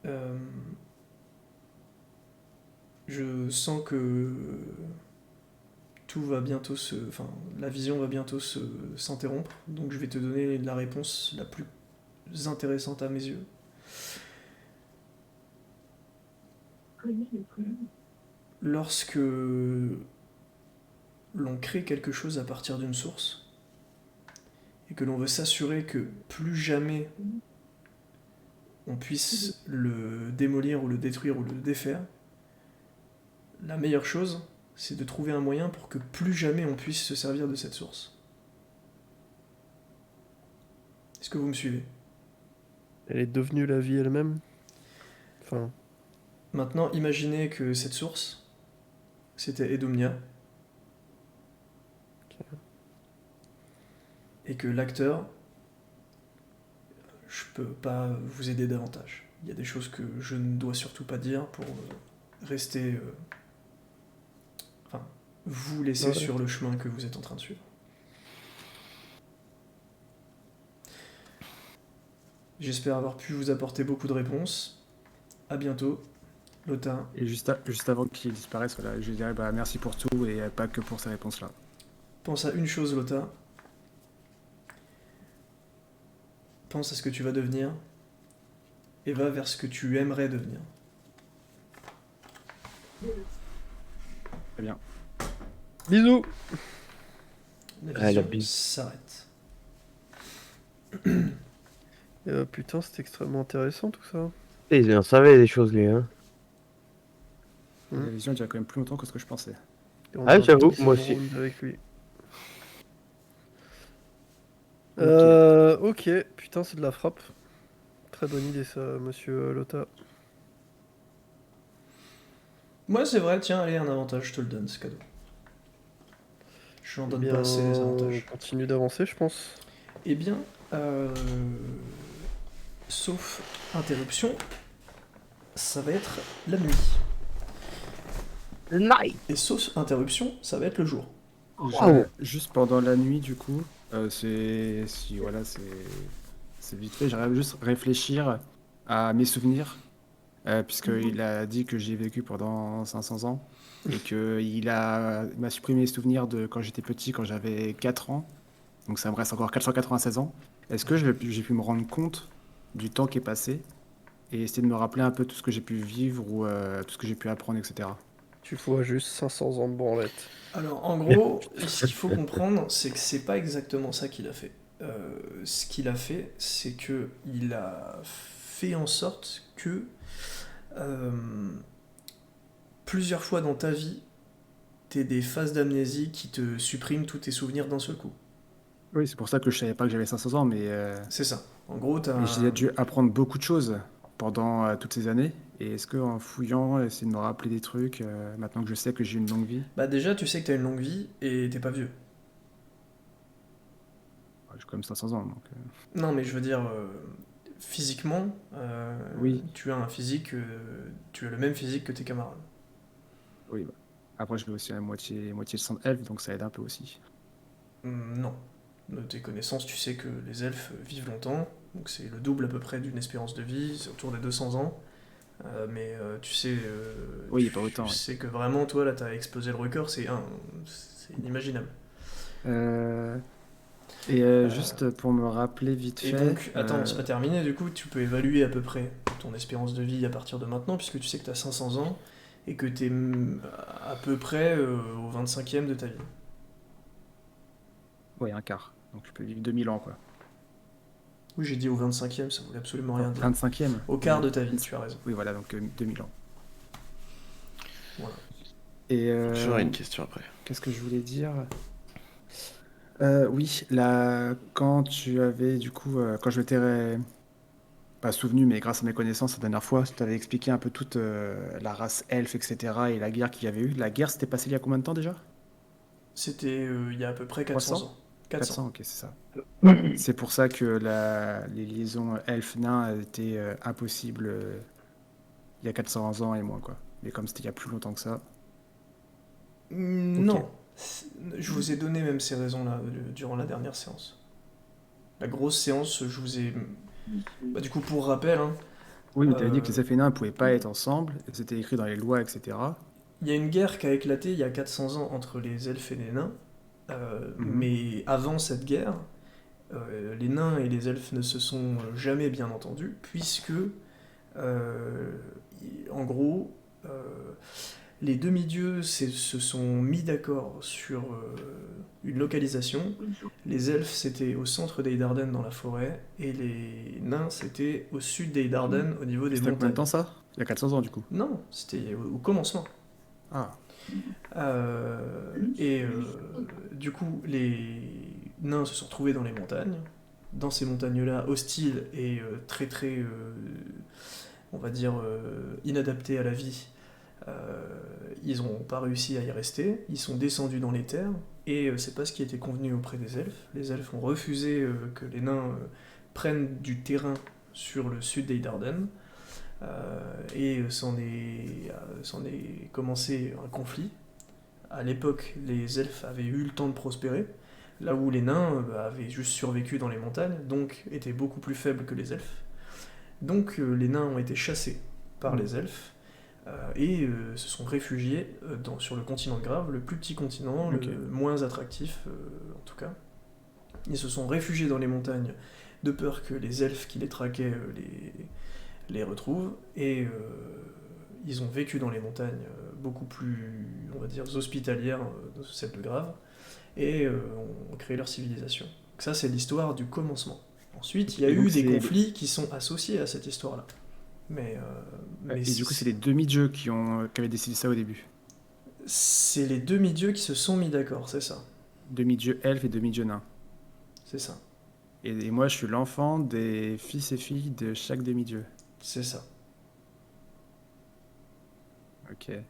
Euh, Je sens que tout va bientôt enfin, la vision va bientôt s'interrompre, donc je vais te donner la réponse la plus intéressante à mes yeux. Lorsque l'on crée quelque chose à partir d'une source, et que l'on veut s'assurer que plus jamais on puisse le démolir ou le détruire ou le défaire, la meilleure chose, c'est de trouver un moyen pour que plus jamais on puisse se servir de cette source. Est-ce que vous me suivez? Elle est devenue la vie elle-même? Enfin, Maintenant, imaginez que cette source, c'était Edumnia, et que l'acteur, je peux pas vous aider davantage. Il y a des choses que je ne dois surtout pas dire pour rester... enfin, vous laisser Ouais. sur le chemin que vous êtes en train de suivre. J'espère avoir pu vous apporter beaucoup de réponses. À bientôt. Lothar. Et juste avant qu'il disparaisse, voilà, je dirais bah, merci pour tout et pas que pour ces réponses-là. Pense à une chose, Lothar. Pense à ce que tu vas devenir et va vers ce que tu aimerais devenir. Très bien. bisous! La Ah, la vision bise. s'arrête. Putain, c'est extrêmement intéressant tout ça. Et ils en savaient des choses, lui, hein. La vision dure quand même plus longtemps que ce que je pensais. Et on Ah, a j'avoue, fini moi ce aussi. round avec lui. Ok. Ok, putain, c'est de la frappe. Très bonne idée ça, monsieur Lota. Moi, c'est vrai, tiens, allez, un avantage, je te le donne, c'est cadeau. Je n'en Eh donne bien, pas assez les on avantages. continue d'avancer, je pense. Eh bien, sauf interruption, ça va être la nuit. Night. Et sauf interruption, ça va être le jour. Juste pendant la nuit, du coup, voilà, c'est vite fait. J'aimerais juste réfléchir à mes souvenirs, puisqu'il a dit que j'ai vécu pendant 500 ans et il m'a supprimé les souvenirs de quand j'étais petit, quand j'avais 4 ans. Donc ça me reste encore 496 ans. Est-ce que j'ai pu me rendre compte du temps qui est passé et essayer de me rappeler un peu tout ce que j'ai pu vivre ou tout ce que j'ai pu apprendre, etc. Tu vois juste 500 ans de branlette. Alors, en gros, ce qu'il faut comprendre, c'est que c'est pas exactement ça qu'il a fait. Ce qu'il a fait, c'est que il a fait en sorte que plusieurs fois dans ta vie, t'aies des phases d'amnésie qui te suppriment tous tes souvenirs d'un seul coup. Oui, c'est pour ça que je savais pas que j'avais 500 ans, mais C'est ça. En gros, t'as j'ai dû apprendre beaucoup de choses pendant toutes ces années. Et est-ce qu'en fouillant, essayer de me rappeler des trucs, maintenant que je sais que j'ai une longue vie? Bah déjà, tu sais que t'as une longue vie et t'es pas vieux. J'ai quand même 500 ans, donc... Non, mais je veux dire, physiquement, Oui, tu as un physique, tu as le même physique que tes camarades. oui. Bah. Après, je vais aussi à moitié de sang elfe, donc ça aide un peu aussi. Non. De tes connaissances, tu sais que les elfes vivent longtemps, donc c'est le double à peu près d'une espérance de vie, c'est autour des 200 ans. Mais tu sais, Oui, pas autant, tu oui. sais que vraiment, toi, là, t'as explosé le record, c'est inimaginable. Euh, juste pour me rappeler vite Et fait... donc, attends, c'est pas terminé, du coup, tu peux évaluer à peu près ton espérance de vie à partir de maintenant, puisque tu sais que t'as 500 ans, et que t'es à peu près au 25e de ta vie. Oui, un quart. Donc je peux vivre 2000 ans, quoi. Oui, j'ai dit au 25e, ça voulait absolument rien Non, dire. 25e. Au quart de ta vie, 25. tu as raison. Oui, voilà, donc 2000 ans. Voilà. Et J'aurais une question après. qu'est-ce que je voulais dire? Oui, quand tu avais, du coup, quand je m'étais pas souvenu, mais grâce à mes connaissances la dernière fois, tu avais expliqué un peu toute la race elfe, etc., et la guerre qu'il y avait eu. La guerre s'était passée il y a combien de temps déjà? C'était il y a à peu près 400 300? ans. 400. 400, ok, c'est ça. C'est pour ça que les liaisons elfe-nain étaient impossibles il y a 400 ans et moins, quoi. Mais comme c'était il y a plus longtemps que ça. Ok. Non. Je vous ai donné même ces raisons-là durant la dernière séance. La grosse séance, je vous ai... Bah, du coup, pour rappel, hein, Oui, mais tu avais dit que les euh, elfes et nains ne pouvaient pas être ensemble, et c'était écrit dans les lois, etc. il y a une guerre qui a éclaté il y a 400 ans entre les elfes et les nains. Mhm. Mais avant cette guerre, les nains et les elfes ne se sont jamais bien entendus, puisque, euh, en gros, les demi-dieux se sont mis d'accord sur une localisation. Les elfes, c'était au centre des Dardennes dans la forêt, et les nains, c'était au sud des Dardennes, au niveau Et des c'était à combien de montagnes. temps ça? Il y a 400 ans, du coup. Non, c'était au commencement. Ah, Et du coup, les nains se sont retrouvés dans les montagnes, dans ces montagnes-là hostiles et très très, on va dire, inadaptées à la vie. Euh, Ils n'ont pas réussi à y rester, ils sont descendus dans les terres, et c'est pas ce qui était convenu auprès des elfes. Les elfes ont refusé que les nains prennent du terrain sur le sud des Dardennes, et s'en est commencé un conflit. À l'époque, les elfes avaient eu le temps de prospérer, là où les nains avaient juste survécu dans les montagnes, donc étaient beaucoup plus faibles que les elfes. Donc les nains ont été chassés par les elfes et se sont réfugiés sur le continent de Grave, le plus petit continent, ok. le moins attractif en tout cas. Ils se sont réfugiés dans les montagnes de peur que les elfes qui les traquaient les retrouvent, et ils ont vécu dans les montagnes beaucoup plus, on va dire, hospitalières de celles de Grave, et ont créé leur civilisation. Donc ça, c'est l'histoire du commencement. Ensuite, il y a Et donc eu des c'est conflits qui sont associés à cette histoire-là. Mais, et du coup c'est les demi-dieux qui avaient décidé ça au début. c'est les demi-dieux qui se sont mis d'accord, c'est ça. Demi-dieux elfes et demi-dieux nains. C'est ça. Et moi je suis l'enfant des fils et filles de chaque demi-dieu. C'est ça. Ok.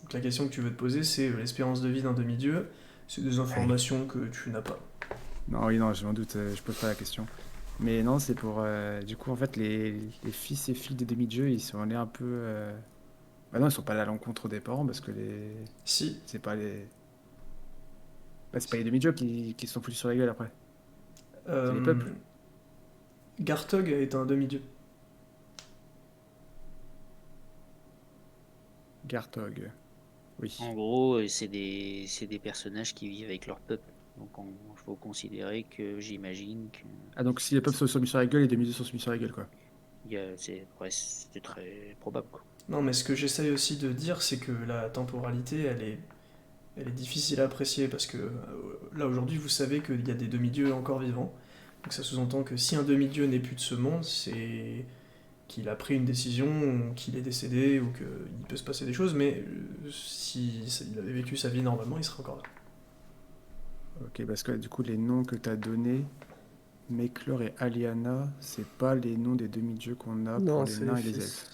Donc la question que tu veux te poser, c'est l'espérance de vie d'un demi-dieu. C'est des informations que tu n'as pas. Non, oui, non, je m'en doute, je pose pas la question. Mais non, c'est pour... du coup, en fait, les fils et filles des demi-dieux, ils sont allés un peu... Bah non, ils sont pas allés à l'encontre des parents, parce que Si, c'est pas les... Bah, c'est pas les demi-dieux qui se sont foutus sur la gueule après. C'est les euh, peuples. Gartog est un demi-dieu. Gartog. Oui. En gros, c'est des personnages qui vivent avec leur peuple. Donc, il faut considérer que j'imagine que Ah, donc si les peuples se sont mis sur la gueule, les demi-dieux se sont mis sur la gueule, quoi. c'est très probable, quoi. Non, mais ce que j'essaye aussi de dire, c'est que la temporalité, elle est difficile à apprécier, parce que là, aujourd'hui, vous savez qu'il y a des demi-dieux encore vivants. Donc ça sous-entend que si un demi-dieu n'est plus de ce monde, c'est qu'il a pris une décision, ou qu'il est décédé, ou qu'il peut se passer des choses, mais si il avait vécu sa vie normalement, il serait encore là. Ok, parce que du coup, les noms que t'as donnés, Meklor et Aliana, c'est pas les noms des demi-dieux qu'on a pour Non, les c'est nains les et les fils. elfes.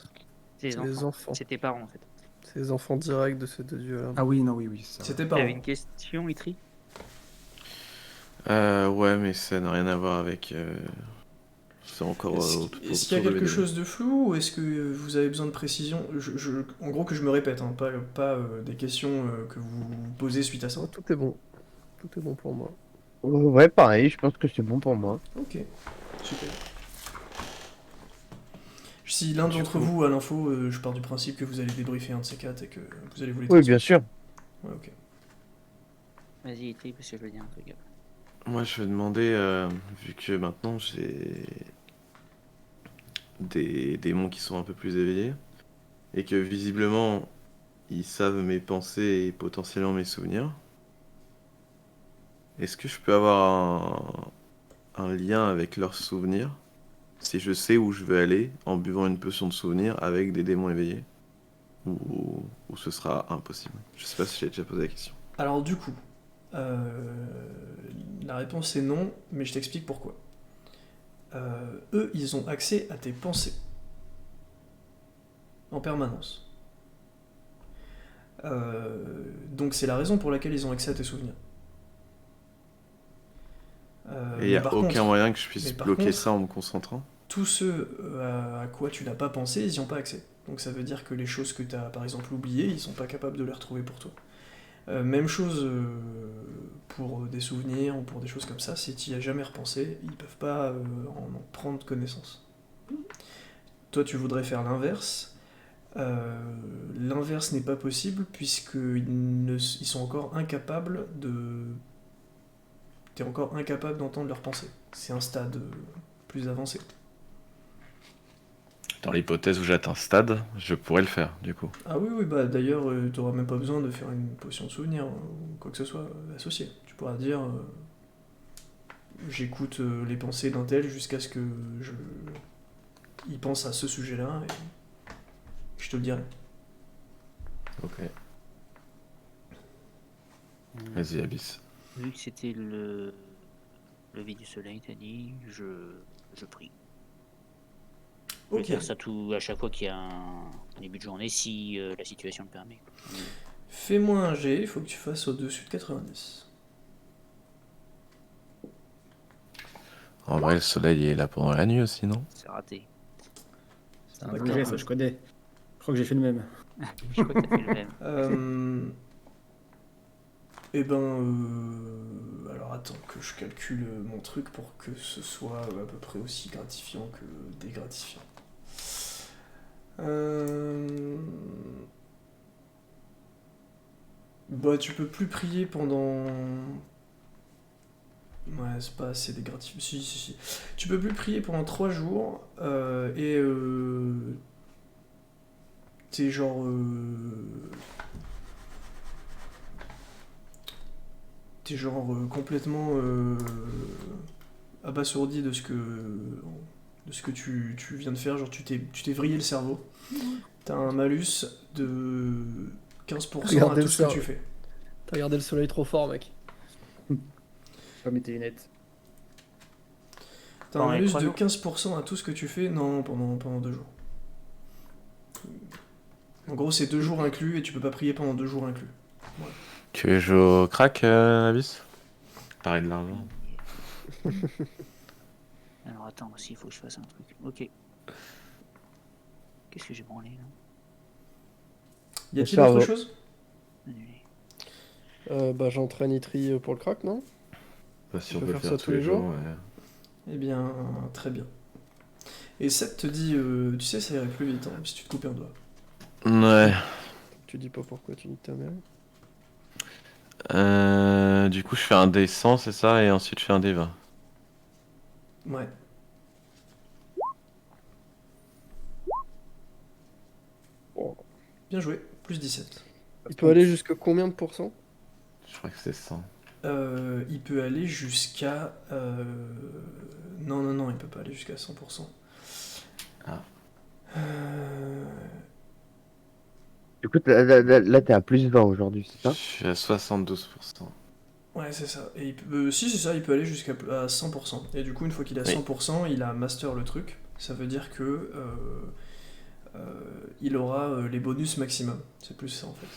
C'est C'est les les enfants. enfants. C'est tes parents en fait. C'est les enfants directs de ces deux dieux-là. Ah oui, non, oui, ça. C'était Tu pas avais une question, Itri? Ouais, mais ça n'a rien à voir avec. C'est encore Est-ce qu'il y a quelque chose de flou ou est-ce que vous avez besoin de précision? En gros, que je me répète, hein, pas des questions que vous vous posez suite à ça. Oh, tout est bon. Tout est bon pour moi. Ouais, pareil, je pense que c'est bon pour moi. Ok, super. Si l'un Du d'entre coup- vous a l'info, je pars du principe que vous allez débriefer un de ces quatre et que vous allez vous les Oui, transmettre. bien sûr. Ouais, ok. Vas-y, Itri, parce que je veux dire un truc. Moi, je vais demander, vu que maintenant j'ai des démons qui sont un peu plus éveillés, et que visiblement ils savent mes pensées et potentiellement mes souvenirs, est-ce que je peux avoir un lien avec leurs souvenirs si je sais où je veux aller en buvant une potion de souvenir avec des démons éveillés? Ou ce sera impossible? Je sais pas si j'ai déjà posé la question. Alors du coup, la réponse est non, mais je t'explique pourquoi. Eux, ils ont accès à tes pensées. En permanence. Donc c'est la raison pour laquelle ils ont accès à tes souvenirs. Et il n'y Mais a par aucun contre, moyen que je puisse mais par bloquer contre- ça en me concentrant? tous ceux à quoi tu n'as pas pensé, ils n'y ont pas accès. Donc ça veut dire que les choses que tu as par exemple oubliées, ils sont pas capables de les retrouver pour toi. Même chose pour des souvenirs ou pour des choses comme ça, si tu n'y as jamais repensé, ils peuvent pas en prendre connaissance. Toi tu voudrais faire l'inverse. L'inverse n'est pas possible puisqu'ils sont encore incapables de... T'es encore incapable d'entendre leurs pensées. C'est un stade plus avancé. Dans l'hypothèse où j'atteins ce stade, je pourrais le faire, du coup. Ah oui, bah d'ailleurs, t'auras même pas besoin de faire une potion de souvenir ou quoi que ce soit associé. Tu pourras dire, j'écoute les pensées d'un tel jusqu'à ce que il pense à ce sujet-là et je te le dirai. Ok. Vas-y, Abyss. Vu que c'était le lever du soleil, t'as dit, je prie. Je vais Ok. faire ça à chaque fois qu'il y a un début de journée, si la situation le permet. Fais-moi un jet, il faut que tu fasses au-dessus de 90. En vrai, le soleil est là pendant la nuit aussi, non? C'est raté. C'est un D'accord. bon jet, ça, je connais. Je crois que j'ai fait le même. Je crois que t'as fait le même. Alors attends que je calcule mon truc pour que ce soit à peu près aussi gratifiant que dégratifiant. Bah tu peux plus prier pendant... Ouais, c'est pas assez dégratifiant. Si. Tu peux plus prier pendant 3 jours et t'es genre... T'es genre complètement abasourdi de ce que tu viens de faire. Genre tu t'es vrillé le cerveau. T'as un malus de 15% à Regardez tout le ce que cerveau. tu fais. T'as regardé le soleil trop fort, mec. Pas mettre tes lunettes. T'as un Pendant les malus 3 de jours 15% à tout ce que tu fais. Non, pendant 2 jours. En gros, c'est 2 jours inclus et tu peux pas prier pendant 2 jours inclus. Tu veux jouer au crack, Abyss? Pareil de l'argent. Alors attends, aussi, il faut que je fasse un truc. Ok. Qu'est-ce que j'ai branlé là? Y a-t-il cerveau. autre chose? Annulé. Bah, j'entraîne Itri pour le crack, non? Bah, si Tu on peux peut le faire faire ça tous tous les les jours, jours ouais. Eh bien, très bien. Et Seth te dit, tu sais, ça irait plus vite hein, si tu te coupais un doigt. Ouais. Tu dis pas pourquoi tu niques ta mère. Du coup, je fais un dé 100, c'est ça? Et ensuite, je fais un dé 20. Ouais. Bien joué, plus 17. Il peut aller jusqu'à combien de pourcents? Je crois que c'est 100. Il peut aller jusqu'à... Non, il peut pas aller jusqu'à 100%. Ah. Écoute, là, t'es à plus 20 aujourd'hui, c'est Je ça? suis à 72%. Ouais, c'est ça. Et si, c'est ça, il peut aller jusqu'à à 100%. Et du coup, une fois qu'il a Oui. 100%, il a master le truc. Ça veut dire que il aura les bonus maximum. C'est plus ça en fait.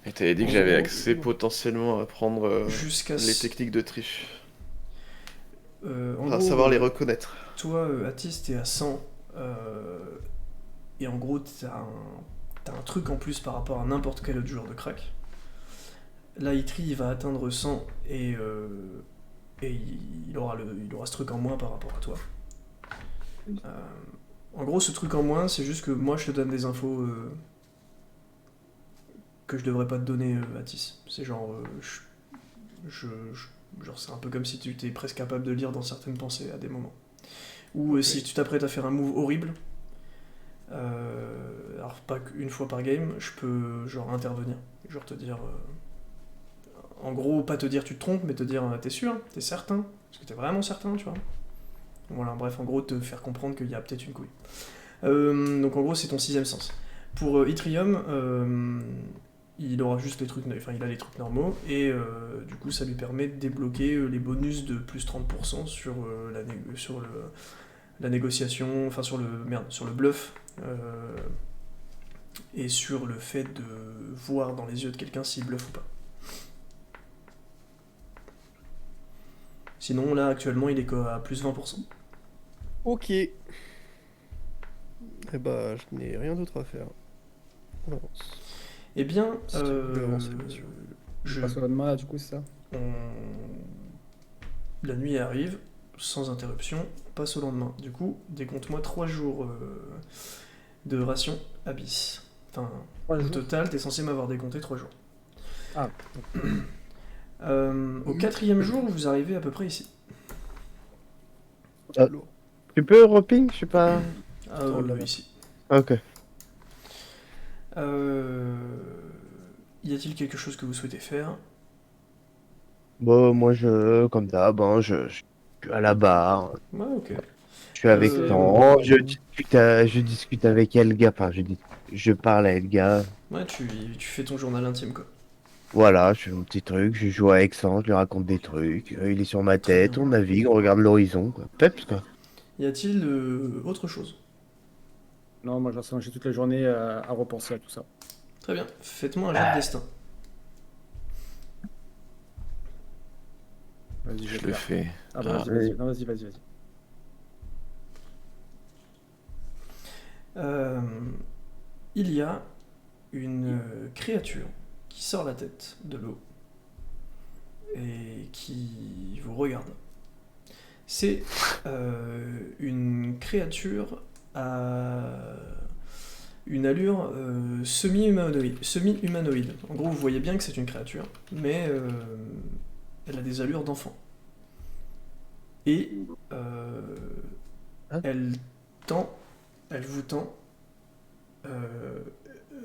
Et t'avais dit que j'avais accès potentiellement à prendre Jusqu'à les techniques de triche. en À gros, savoir les reconnaître. toi, Atis, t'es à 100. Et en gros, t'as un truc en plus par rapport à n'importe quel autre joueur de crack. Là, Itri, il va atteindre 100 et il aura ce truc en moins par rapport à toi. En gros, ce truc en moins, c'est juste que moi, je te donne des infos que je devrais pas te donner, Atis. C'est genre, genre, c'est un peu comme si tu étais presque capable de lire dans certaines pensées à des moments. Ou si tu t'apprêtes à faire un move horrible, alors pas qu'une fois par game, je peux genre intervenir, genre te dire, en gros pas te dire tu te trompes, mais te dire t'es sûr, t'es certain, est-ce que t'es vraiment certain, tu vois. Voilà, bref, en gros te faire comprendre qu'il y a peut-être une couille. Donc en gros c'est ton sixième sens. Pour Yttrium, il aura juste les trucs, enfin il a les trucs normaux et du coup ça lui permet de débloquer les bonus de plus 30% sur la négociation, enfin sur le bluff et sur le fait de voir dans les yeux de quelqu'un s'il bluffe ou pas. Sinon là actuellement il est à plus 20%. Ok. Eh bah, je n'ai rien d'autre à faire. On avance. Eh bien, Si tu veux avancer, bien sûr. Je passe au lendemain, là, du coup, c'est ça. La nuit arrive, sans interruption, on passe au lendemain. Du coup, décompte-moi 3 jours de ration Abyss. Enfin, Trois au jours. total, t'es censé m'avoir décompté 3 jours. Ah, Au 4e jour, vous arrivez à peu près ici. Lourd. Tu peux reping? Je sais pas. Tour de la map. Ici. Ok. Y a-t-il quelque chose que vous souhaitez faire? Bon, moi, comme d'hab, je suis à la barre. Ouais, ok. Je suis avec Euh, Tan. Je discute avec Elga. Enfin, je parle à Elga. Ouais, tu fais ton journal intime, quoi. Voilà, je fais mon petit truc. Je joue avec San, je lui raconte des trucs. Il est sur ma Très tête. bien. On navigue, on regarde l'horizon, quoi. Peps, quoi. Y a-t-il autre chose? non, moi, j'ai toute la journée à repenser à tout ça. Très bien. Faites-moi un jet de destin. Vas-y, je Je vais le le faire. fais. Ah bah, Ah. vas-y. Non, vas-y. Il y a une créature qui sort la tête de l'eau et qui vous regarde. C'est une créature à une allure semi-humanoïde. En gros, vous voyez bien que c'est une créature, mais elle a des allures d'enfant. Et Hein elle vous tend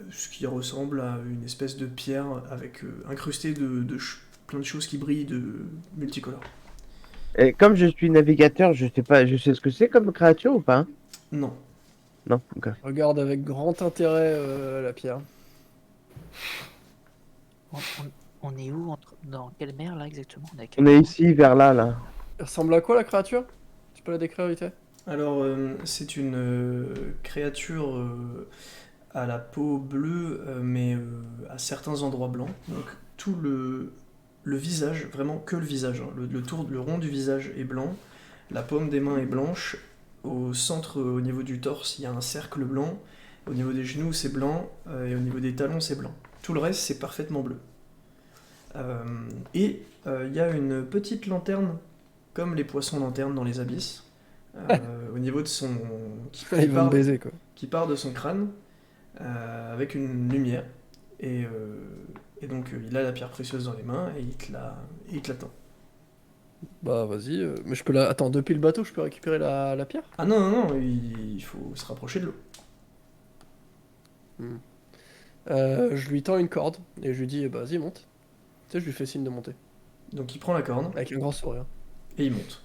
ce qui ressemble à une espèce de pierre avec incrustée de plein de choses qui brillent de multicolores. Et comme je suis navigateur, je sais pas, je sais ce que c'est comme créature ou pas? Hein. Non. Non, ok. Regarde avec grand intérêt la pierre. On, on est où dans quelle mer là exactement? On est à quel On est endroit ici, vers là, là. Elle ressemble à quoi la créature? Tu peux la décrire vite fait? Alors, c'est une créature à la peau bleue, mais à certains endroits blancs. Donc, tout le visage, vraiment que le visage, hein. Le rond du visage est blanc, la paume des mains est blanche, au centre, au niveau du torse, il y a un cercle blanc, au niveau des genoux, c'est blanc, et au niveau des talons, c'est blanc. Tout le reste, c'est parfaitement bleu. Et il y a une petite lanterne, comme les poissons lanternes dans les abysses, au niveau de son. Ils vont me baiser quoi. Qui part de son crâne, avec une lumière. Et donc il a la pierre précieuse dans les mains et il te l'attend. Bah vas-y, mais je peux la. Attends, depuis le bateau, je peux récupérer la pierre? Ah non, non, non, il faut se rapprocher de l'eau. Je lui tends une corde et je lui dis bah vas-y monte. Tu sais, je lui fais signe de monter. Donc il prend la corne Avec un grand sourire. et il monte.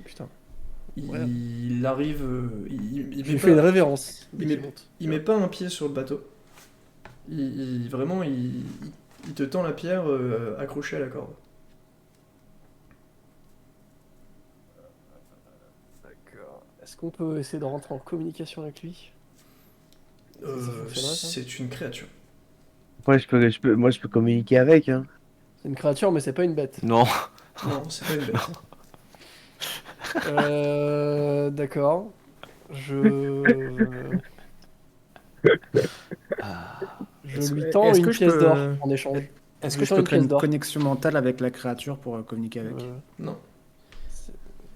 Putain. Il, Ouais. il arrive. Il Je met lui fais une pas, révérence. il dès met, qu'il monte. il met pas un pied sur le bateau. Vraiment, il te tend la pierre accrochée à la corde. D'accord. Est-ce qu'on peut essayer de rentrer en communication avec lui? Ça fonctionnerait, ça C'est une créature. Moi, je peux communiquer avec, hein. C'est une créature, mais c'est pas une bête. Non. Non, c'est pas une bête. D'accord. Je... Je Est-ce lui tends est-ce une que je pièce peux- d'or en échange. Est-ce Je que lui je tends peux une créer pièce une d'or. connexion mentale avec la créature pour communiquer avec? Non.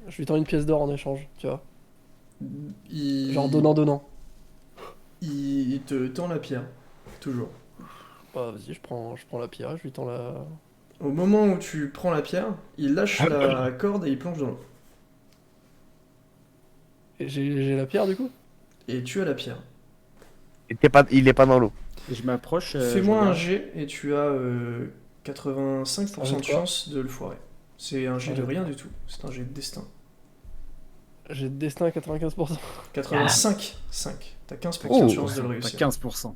Je lui tends une pièce d'or en échange, tu vois. Il... Genre donnant. Il te tend la pierre. Toujours. Bah vas-y, je prends la pierre, je lui tends la... Au moment où tu prends la pierre, il lâche la corde et il plonge dans l'eau. Et j'ai la pierre du coup? Et tu as la pierre. Il est pas dans l'eau. Et je m'approche. Fais-moi je un regarde. jet et tu as 85% Un jet de de quoi chance de le foirer. C'est un jet Un de jet de rien quoi du tout. C'est un jet de destin. J'ai de destin à 95%. 85. 5. T'as 15% Oh, de chance de le T'as réussir. 15%.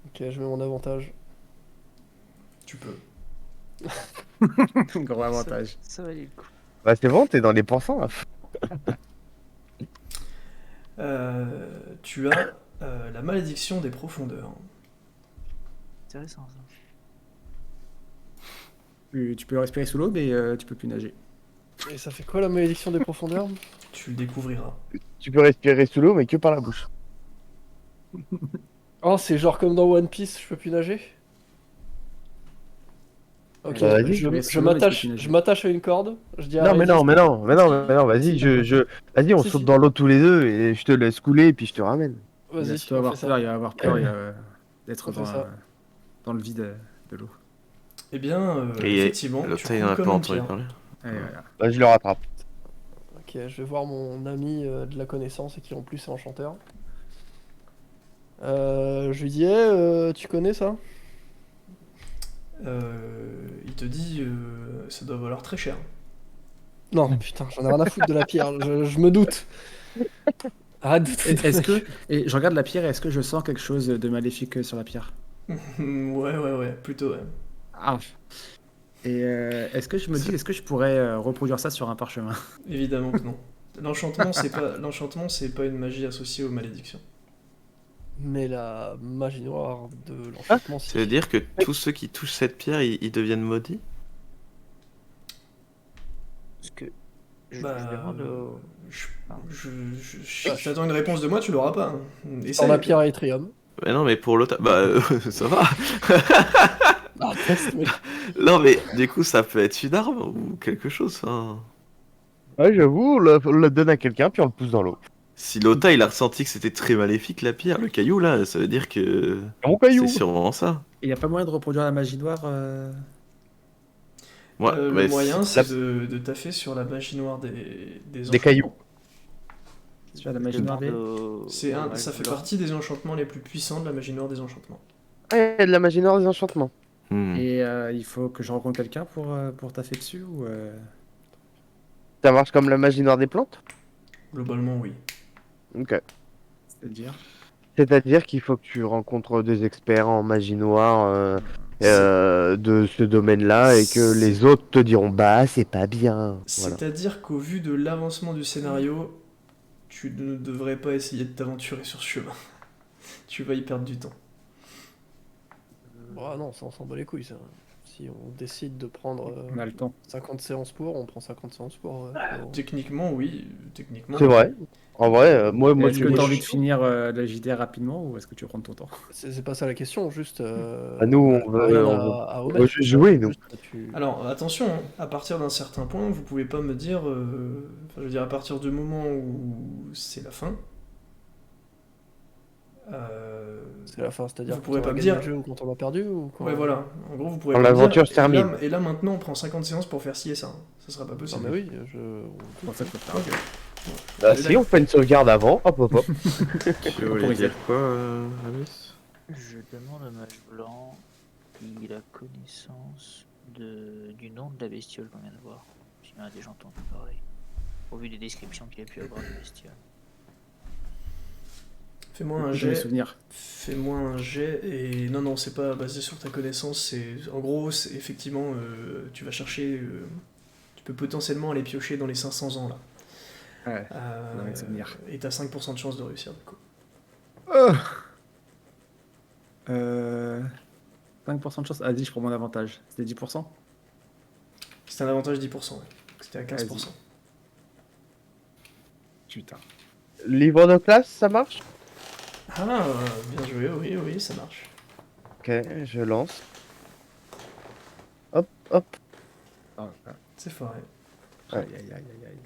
Ok, je mets mon avantage. Tu peux. Gros avantage. Ça valait le coup. Bah, c'est bon, t'es dans les pourcents, là. Tu as la malédiction des profondeurs. Intéressant ça. Tu peux respirer sous l'eau, mais tu peux plus nager. Et ça fait quoi la malédiction des profondeurs? Tu le découvriras. Tu peux respirer sous l'eau, mais que par la bouche. Oh, c'est genre comme dans One Piece, je peux plus nager? Ok, Bah, vas-y. je Mais sous l'eau, mais tu peux plus nager. je m'attache à une corde, je dis à Non, mais non, Régis- mais non, mais non, mais non, vas-y, vas-y, on Si, saute si. dans l'eau tous les deux et je te laisse couler et puis je te ramène. Vas-y, Laisse-toi on avoir fait ça. peur, il va avoir peur d'être On fait ça. dans le vide de l'eau. Eh bien, Et effectivement, tu l'autre, il coules en a comme pas une entendu pierre. parler. Et voilà. Bah, je le rattrape. Ok, je vais voir mon ami de la connaissance et qui en plus est enchanteur. Je lui dis, tu connais ça? Il te dit ça doit valoir très cher. Non, putain, j'en ai rien à foutre de la pierre, je me doute. Arrête de te Et foutre Est-ce de ma que et je regarde la pierre, est-ce que je sens quelque chose de maléfique sur la pierre? Ouais, plutôt, ouais. Ah. Et est-ce que je pourrais reproduire ça sur un parchemin? Évidemment que non. L'enchantement, c'est pas une magie associée aux malédictions. Mais la magie noire de l'enchantement, Ça veut dire que tous ceux qui touchent cette pierre, ils deviennent maudits? Parce que je Bah, demande au... T'attends une réponse de moi, tu l'auras pas. Hein. Dans Essaye. la pierre à Etrium. Mais non, mais pour l'autre, bah ça va. Ah, test, mais... Non, mais du coup, ça peut être une arme ou quelque chose. Hein. Ouais, j'avoue, on le donne à quelqu'un puis on le pousse dans l'eau. Si Lota, il a ressenti que c'était très maléfique la pierre, le caillou là, ça veut dire que Mon caillou. c'est sûrement ça. Il n'y a pas moyen de reproduire la magie noire Ouais, Le mais moyen, c'est- c'est de taffer sur la magie noire des Des cailloux. sur la magie noire des... Ça fait partie des enchantements les plus puissants de la magie noire des enchantements. Ah, il y a de la magie noire des enchantements. Hmm. Et il faut que je rencontre quelqu'un pour taffer dessus ou Ça marche comme la magie noire des plantes? Globalement, oui. Ok. c'est-à-dire? C'est-à-dire qu'il faut que tu rencontres des experts en magie noire de ce domaine-là et que les autres te diront bah c'est pas bien. Voilà. C'est-à-dire qu'au vu de l'avancement du scénario, tu ne devrais pas essayer de t'aventurer sur ce chemin. Tu vas y perdre du temps. Ah non, ça on s'en bat les couilles, ça. Si on décide de prendre On a le temps. 50 séances pour, on prend 50 séances pour. Techniquement, oui. Techniquement, C'est vrai. En vrai, moi Est-ce que moi, tu as je- envie de finir la JDR rapidement ou est-ce que tu veux prendre ton temps? C'est pas ça la question, juste. nous, on a veut- rien on veut- à on omettre. veut jouer, nous. Juste, Alors attention, hein, à partir d'un certain point, vous pouvez pas me dire. Enfin, je veux dire, à partir du moment où c'est la fin. C'est la fin, c'est-à-dire Vous quand pourrez on pas a me gagné dire- le jeu ou quand on a perdu ou quand... Ouais, voilà. En gros, vous pourrez Quand pas me l'aventure dire, se termine. Et là, maintenant, on prend 50 séances pour faire ci et ça. Hein. Ça sera pas Non possible. mais oui, C'est pour ça qu'il faut faire. Ok. Bah, si on fait une sauvegarde avant, hop hop hop. Tu voulais dire quoi, Alice? Je demande au mage blanc s'il a connaissance du nom de la bestiole qu'on vient de voir. S'il en a déjà entendu parler. Au vu des descriptions qu'il a pu avoir de bestiole. Fais-moi un Je me jet. souvenir. Fais-moi un jet et non c'est pas basé sur ta connaissance, c'est en gros c'est effectivement tu vas chercher tu peux potentiellement aller piocher dans les 500 ans là. Ouais. faudrait me souvenir. Et t'as 5% de chance de réussir du coup. 5% de chance. Vas-y, je prends mon avantage. C'était 10%? C'était un avantage 10%, ouais. C'était à 15%. Putain. Livre de classe, ça marche? Ah, bien joué, oui, oui, ça marche. Ok, je lance. Hop, hop. Ah, ah. C'est foiré. Aïe, aïe, aïe, aïe, aïe.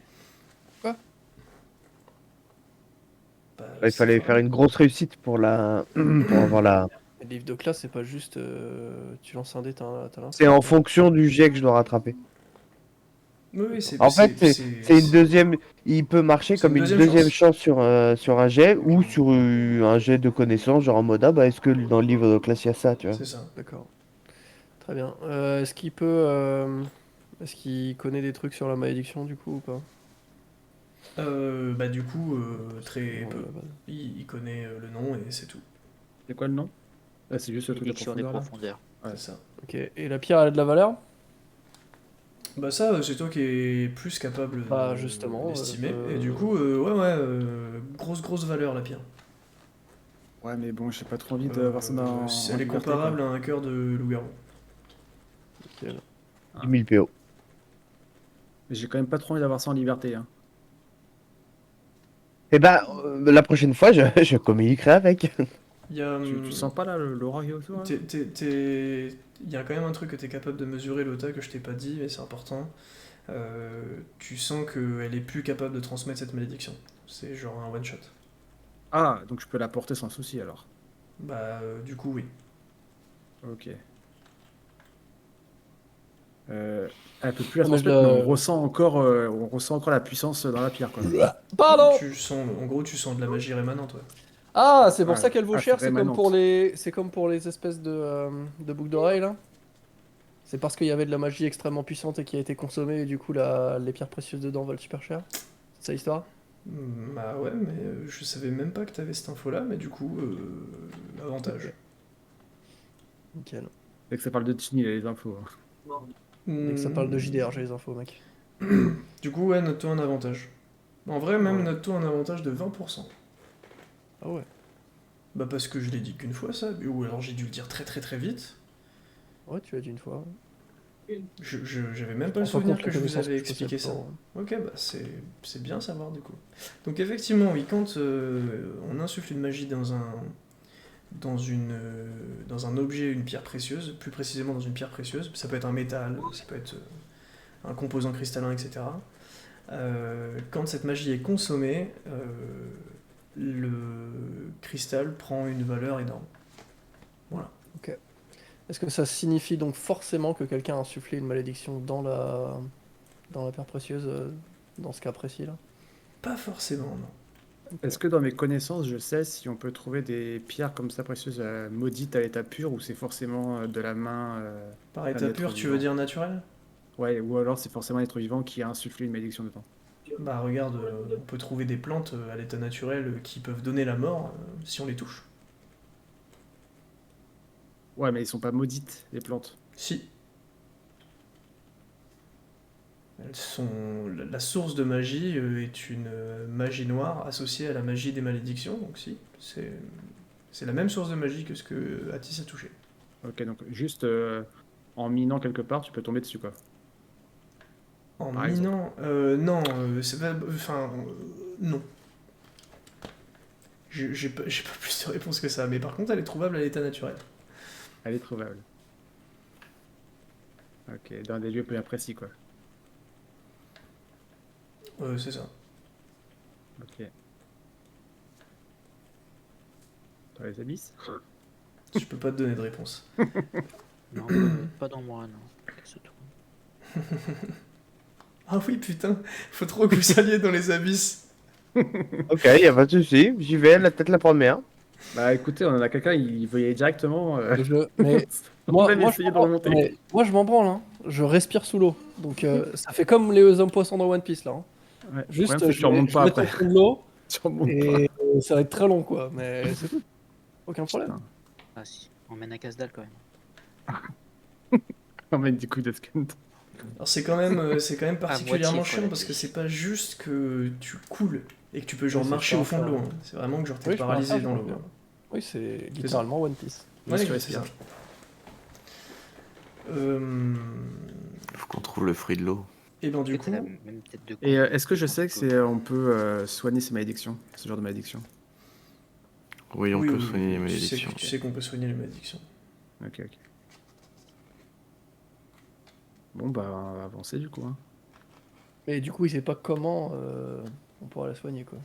Bah, Il c'est fallait foiré. faire une grosse réussite pour la, pour avoir la. Le livre de classe, c'est pas juste tu lances un dé, t'as l'info. C'est en fonction du jet que je dois rattraper. Oui, oui, c'est... En fait, c'est une deuxième. Il peut marcher C'est comme une une deuxième deuxième chance. chance sur un jet ou sur un jet de connaissance, genre en mode ah bah est-ce que dans le livre de classe il y a ça, tu vois. C'est ça. D'accord. Très bien. Est-ce qu'il peut. Est-ce qu'il connaît des trucs sur la malédiction du coup ou pas? Bah du coup, très Bon, peu. bah, Il connaît le nom et c'est tout. C'est quoi le nom? Ah, c'est juste le truc de Malédiction des profondeur là. profondeurs. Ouais. C'est ça. ok. Et la pierre, elle a de la valeur? Bah ça, c'est toi qui es plus capable Bah, de justement, l'estimer. je- Et du coup, ouais, grosse valeur la pierre. Ouais, mais bon, j'ai pas trop envie de voir ça dans. en Elle est liberté, comparable quoi. à un cœur de loup-garou. Nickel. 10 000 PO. Mais j'ai quand même pas trop envie d'avoir ça en liberté. Hein. Et bah la prochaine fois je communiquerai avec. Il y a, Tu sens pas là l'aura qui est autour là? Il y a quand même un truc que tu es capable de mesurer, Lota, que je t'ai pas dit, mais c'est important. Tu sens qu'elle est plus capable de transmettre cette malédiction. C'est genre un one-shot. Ah, donc je peux la porter sans souci alors. Bah, du coup, oui. Ok. Elle peut plus la Ah, mais je transmettre, mais la- on ressent encore la puissance dans la pierre, quoi. Pardon! En gros, tu sens de la magie rémanente, ouais. Ah, c'est pour Ouais. ça qu'elle vaut Ah, cher, c'est c'est comme rémanente. pour les espèces de boucles d'oreilles là. C'est parce qu'il y avait de la magie extrêmement puissante et qui a été consommée et du coup les pierres précieuses dedans valent super cher. C'est ça l'histoire? Bah ouais, mais je savais même pas que t'avais cette info-là, mais du coup, avantage. Ok. Nickel. Dès que ça parle de Tini, il a les infos. Hein. Dès que ça parle de JDR, j'ai les infos, mec. Du coup, ouais, note-toi un avantage. En vrai, même Ouais. note-toi un avantage de 20%. Ah ouais. Bah parce que je l'ai dit qu'une fois, ça, ou alors j'ai dû le dire très vite. Ouais, tu l'as dit une fois. J'avais même pas le Prends souvenir compte que la je vous connaissance avais que je possède expliqué ça. pas. Ok, bah c'est bien à savoir du coup. Donc effectivement, oui, quand on insuffle une magie dans un objet, une pierre précieuse, plus précisément dans une pierre précieuse, ça peut être un métal, ça peut être un composant cristallin, etc. Quand cette magie est consommée, le cristal prend une valeur énorme. Voilà. Est-ce que ça signifie donc forcément que quelqu'un a insufflé une malédiction dans la pierre précieuse, dans ce cas précis là? Pas forcément, non. Est-ce que dans mes connaissances, je sais si on peut trouver des pierres comme ça précieuses maudites à l'état pur ou c'est forcément de la main Par d'un état être pur, tu vivant? veux dire naturel? Ouais, ou alors c'est forcément un être vivant qui a insufflé une malédiction dedans. Bah regarde, on peut trouver des plantes à l'état naturel qui peuvent donner la mort si on les touche. Ouais, mais ils sont pas maudites, les plantes. Si. La source de magie est une magie noire associée à la magie des malédictions, donc si, c'est la même source de magie que ce que Atis a touché. Ok, donc juste en minant quelque part, tu peux tomber dessus, quoi. En Par exemple. minant, non, c'est pas, enfin, non. J'ai pas plus de réponse que ça, mais par contre elle est trouvable à l'état naturel. Elle est trouvable. Ok, dans des lieux bien précis, quoi. C'est ça. Ok. Dans les abysses? Je peux pas te donner de réponse. Non, pas dans moi, non. C'est tout. Ah oui, putain, faut trop que vous alliez dans les abysses. Ok, y a pas de souci, j'y vais, la tête la première. Bah écoutez, on en a quelqu'un, il veut y aller directement. Mais On moi, va moi, essayer je de m'en remonter. branle, moi, je m'en branle, hein. Je respire sous l'eau. Donc ça fait comme les hommes poissons dans One Piece là. Hein. Ouais. Juste, Le problème, c'est que tu remontes je pas vais être après. au fond de l'eau Tu remontes et ça va être très long quoi. Mais c'est tout. Aucun problème. Putain. Ah si, on mène à Casdal quand même. pas. On met des coups de skunt. Alors c'est quand même particulièrement moitié, chiant quoi, parce que la c'est pas juste que tu coules et que tu peux genre Oui, c'est marcher au fond de ça. l'eau. Hein. C'est vraiment que genre t'es Oui, je peux paralysé faire, dans je l'eau. peux hein. Oui, c'est littéralement One Piece. Juste Ouais, tu c'est respires. ça. Euh, Faut qu'on trouve le fruit de l'eau. Et ben du Peut-être coup, la même tête de Et con est-ce que je sais que Francisco. c'est on peut soigner ces malédictions, ce genre de malédiction? Oui, on oui, peut oui, soigner les oui, malédictions. tu sais qu'on peut soigner les malédictions. Ok, ok. Bon, bah, on va avancer du coup. Hein. Mais du coup, il sait pas comment on pourra la soigner, quoi.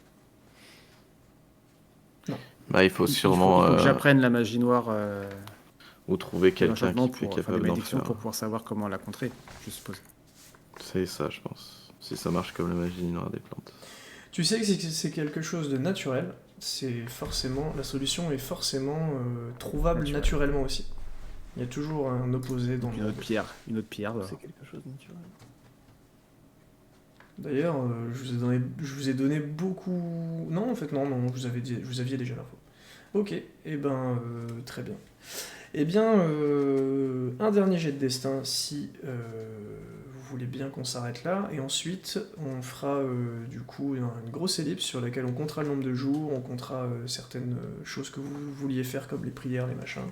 Bah, il faut Il sûrement faut que j'apprenne la magie noire ou trouver et quelqu'un l'enchantement qui est pour faire des capable d'en malédictions faire. pour pouvoir savoir comment la contrer, je suppose. C'est ça, je pense. Si ça marche comme la magie noire des plantes. Tu sais que c'est quelque chose de naturel. C'est forcément la solution est forcément trouvable Naturel. naturellement aussi. Il y a toujours un opposé dans le Une monde. autre pierre. Une autre pierre. C'est quelque chose de naturel. D'ailleurs, je vous ai donné beaucoup. Non, en fait, non, je vous aviez déjà l'info. Ok, et ben, très bien. Eh bien, un dernier jet de destin si vous voulez bien qu'on s'arrête là, et ensuite on fera du coup une grosse ellipse sur laquelle on comptera le nombre de jours, on comptera certaines choses que vous vouliez faire comme les prières, les machins,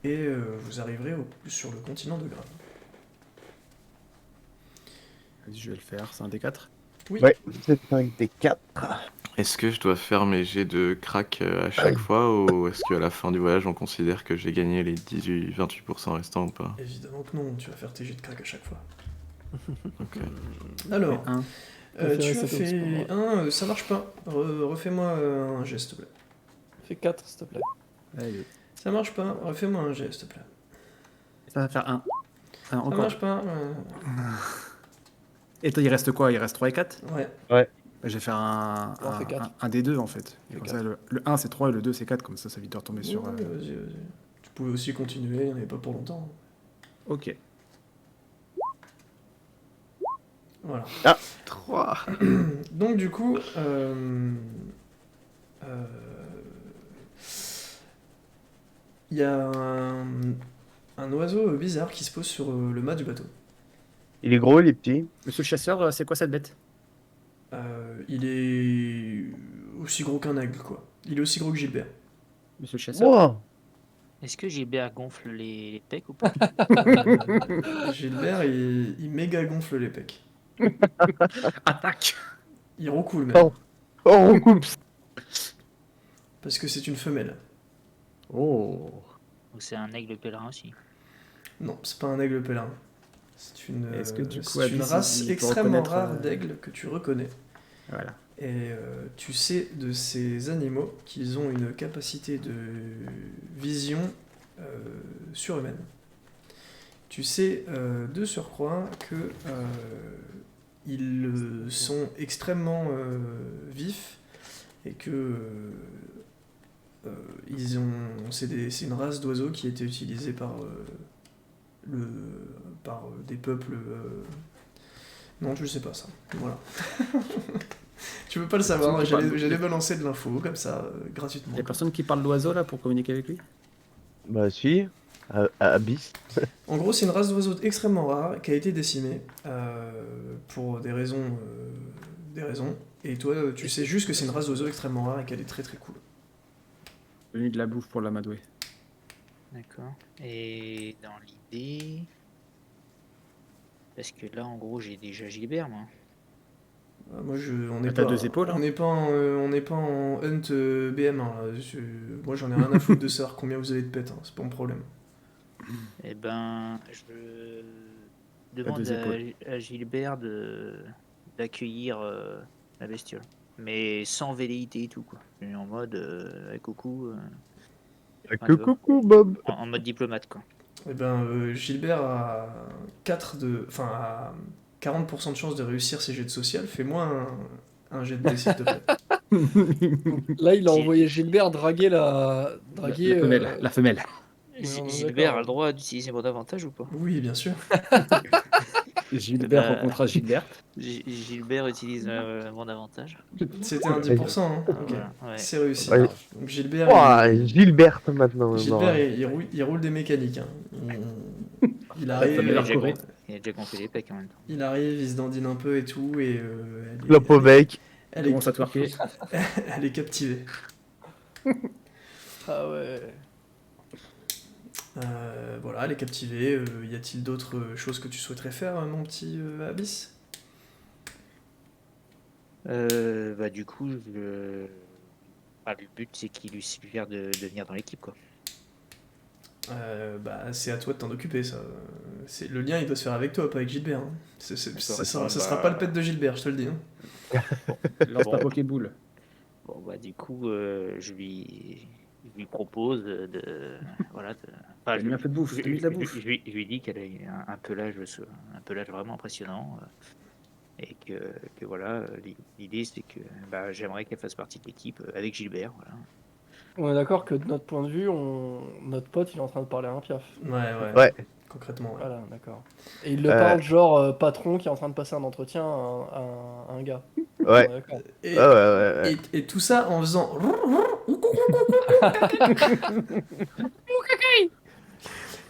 et vous arriverez sur le continent de Grave. Vas-y, je vais le faire. C'est un D4. Oui, Ouais, 7, 5, des 4. Est-ce que je dois faire mes jets de crack à chaque fois ou est-ce qu'à la fin du voyage on considère que j'ai gagné les 28% restants ou pas? évidemment que non, tu vas faire tes jets de crack à chaque fois. Ok. Alors, Un. tu ça as tombe, c'est fait pas un, ça marche pas. Refais-moi un geste, s'il te plaît. Fais 4, s'il te plaît. Allez. Ça marche pas, refais-moi un geste, s'il te plaît. Ça va faire un. Ça Encore. marche pas. Et toi, il reste quoi? Il reste 3 et 4? Ouais. Je vais faire un, On en fait quatre. un des deux en fait. Et Fais comme quatre. ça, le 1 c'est 3 et le 2 c'est 4, comme ça vite de retomber sur. Ouais, vas-y. Tu pouvais aussi continuer, il n'y en avait pas pour longtemps. Ok. Voilà. 3. Donc du coup, il y a un oiseau bizarre qui se pose sur le mât du bateau. Il est gros, il est petit. Monsieur le chasseur, c'est quoi cette bête? Il est aussi gros qu'un aigle, quoi. Il est aussi gros que Gilbert. Monsieur le chasseur? Wow. Est-ce que Gilbert gonfle les pecs ou pas? Gilbert, il méga gonfle les pecs. Attaque! Il roucoule même, Oh, oh, on coupe. parce que c'est une femelle. Oh! Donc c'est un aigle pèlerin aussi. Non, c'est pas un aigle pèlerin. C'est une, Est-ce que du coup, c'est une Abyss, race il peut extrêmement reconnaître, rare d'aigle que tu reconnais. Voilà. Et tu sais de ces animaux qu'ils ont une capacité de vision surhumaine. Tu sais de surcroît que ils sont extrêmement vifs et que c'est une race d'oiseaux qui a été utilisée par des peuples. Non, je sais pas ça. Voilà. Tu peux pas le savoir, j'allais balancer de l'info comme ça, gratuitement. Il y a personne qui parle d'oiseau là pour communiquer avec lui? Bah si, Abyss. En gros, c'est une race d'oiseaux extrêmement rare qui a été décimée pour des raisons. Et toi, tu sais juste que c'est une race d'oiseaux extrêmement rare et qu'elle est très très cool. Venu de la bouffe pour l'amadouer. D'accord. Et dans l'idée... Parce que là, en gros, j'ai déjà Gilbert, moi. Moi, on n'est T'as pas, 2 épaules, hein. on n'est pas en hunt BM1. Là. Moi, j'en ai rien à foutre de savoir combien vous avez de pets. Hein. C'est pas mon problème. Eh ben, je demande 2 épaules. à Gilbert d'accueillir la bestiole. Mais sans velléité et tout, quoi. En mode, coucou, Coucou Bob. en mode diplomate, quoi. Eh ben, Gilbert a 40% de chance de réussir ses jets de social. Fais-moi un jet de dé, s'il te plaît. Là, il a Si- envoyé Gilbert draguer la. Draguer. La femelle. La femelle. Ouais, Gilbert d'accord. a le droit d'utiliser mon avantage ou pas? Oui, bien sûr. Gilbert Bah, rencontra Gilbert. Gilbert utilise mon avantage. C'était un 10%, hein. Ok. Voilà, ouais. C'est réussi. Ouais. Donc Gilbert, Ouah, Gilbert maintenant. Gilbert, non. il roule des mécaniques. Hein. Il Ça arrive, m'a l'air correct. Il a déjà gonflé les pecs en même temps. il arrive, il se dandine un peu et tout, et Clope au bec. elle Commence à twerker. elle est captivée. Ah ouais. Voilà, les captiver. Y a-t-il d'autres choses que tu souhaiterais faire, mon petit Abyss? Bah, du coup, le but, c'est qu'il lui suggère de venir dans l'équipe, quoi. Bah, c'est à toi de t'en occuper, ça. Le lien, il doit se faire avec toi, pas avec Gilbert, hein. Ça sera pas le pet de Gilbert, je te le dis, hein. Lance ta Bon. Pokéball. Bon, bah, du coup, je lui propose voilà, enfin, T'as mis un peu de bouffe, t'as mis de la bouffe. je lui dis qu'elle a un pelage vraiment impressionnant. Et que voilà, l'idée c'est que bah, j'aimerais qu'elle fasse partie de l'équipe avec Gilbert. Voilà. On est d'accord que de notre point de vue, notre pote, il est en train de parler à un piaf. Ouais. Concrètement, ouais. Voilà, d'accord. Et il le parle genre patron qui est en train de passer un entretien à un gars. Ouais. On est d'accord. Et, et tout ça en faisant.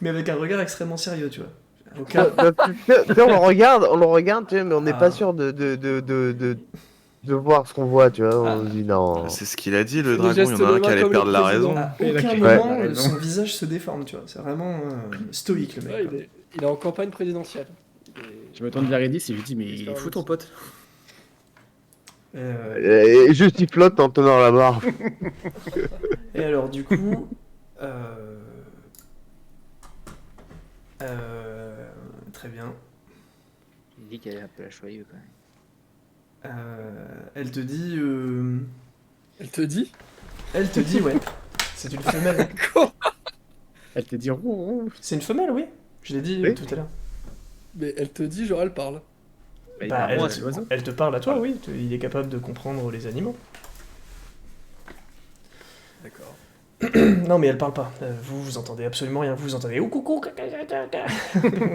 Mais avec un regard extrêmement sérieux, tu vois. Aucun- Tu sais, on le regarde, tu sais, mais on n'est Ah. pas sûr de voir ce qu'on voit, tu vois. On se dit non. C'est ce qu'il a dit, Il le fait des dragon. Il y gestes en a de un qui main allait comme le perdre la président. raison. À Et aucun la- moment, Ouais. son visage se déforme, tu vois. C'est vraiment stoïque, le mec. Ouais, quoi. il est en campagne présidentielle. Je me tourne vers Edis et je lui dis, mais il est fou ton pote. Et je sifflote en tenant la barre. Et alors, du coup, très bien. Il dit qu'elle est un peu choyeux quand même. Elle te dit, Elle te dit ouais. C'est une femelle. Quoi? Elle te dit, roux. C'est une femelle, oui. Je l'ai dit Oui. tout à l'heure. Mais elle te dit, genre elle parle. Bah, moi, elle, c'est l'oiseau. elle te parle à toi, oui. Il est capable de comprendre les animaux. D'accord. Non, mais elle parle pas. Vous entendez absolument rien. Vous entendez. Oh, coucou, caca, caca, caca.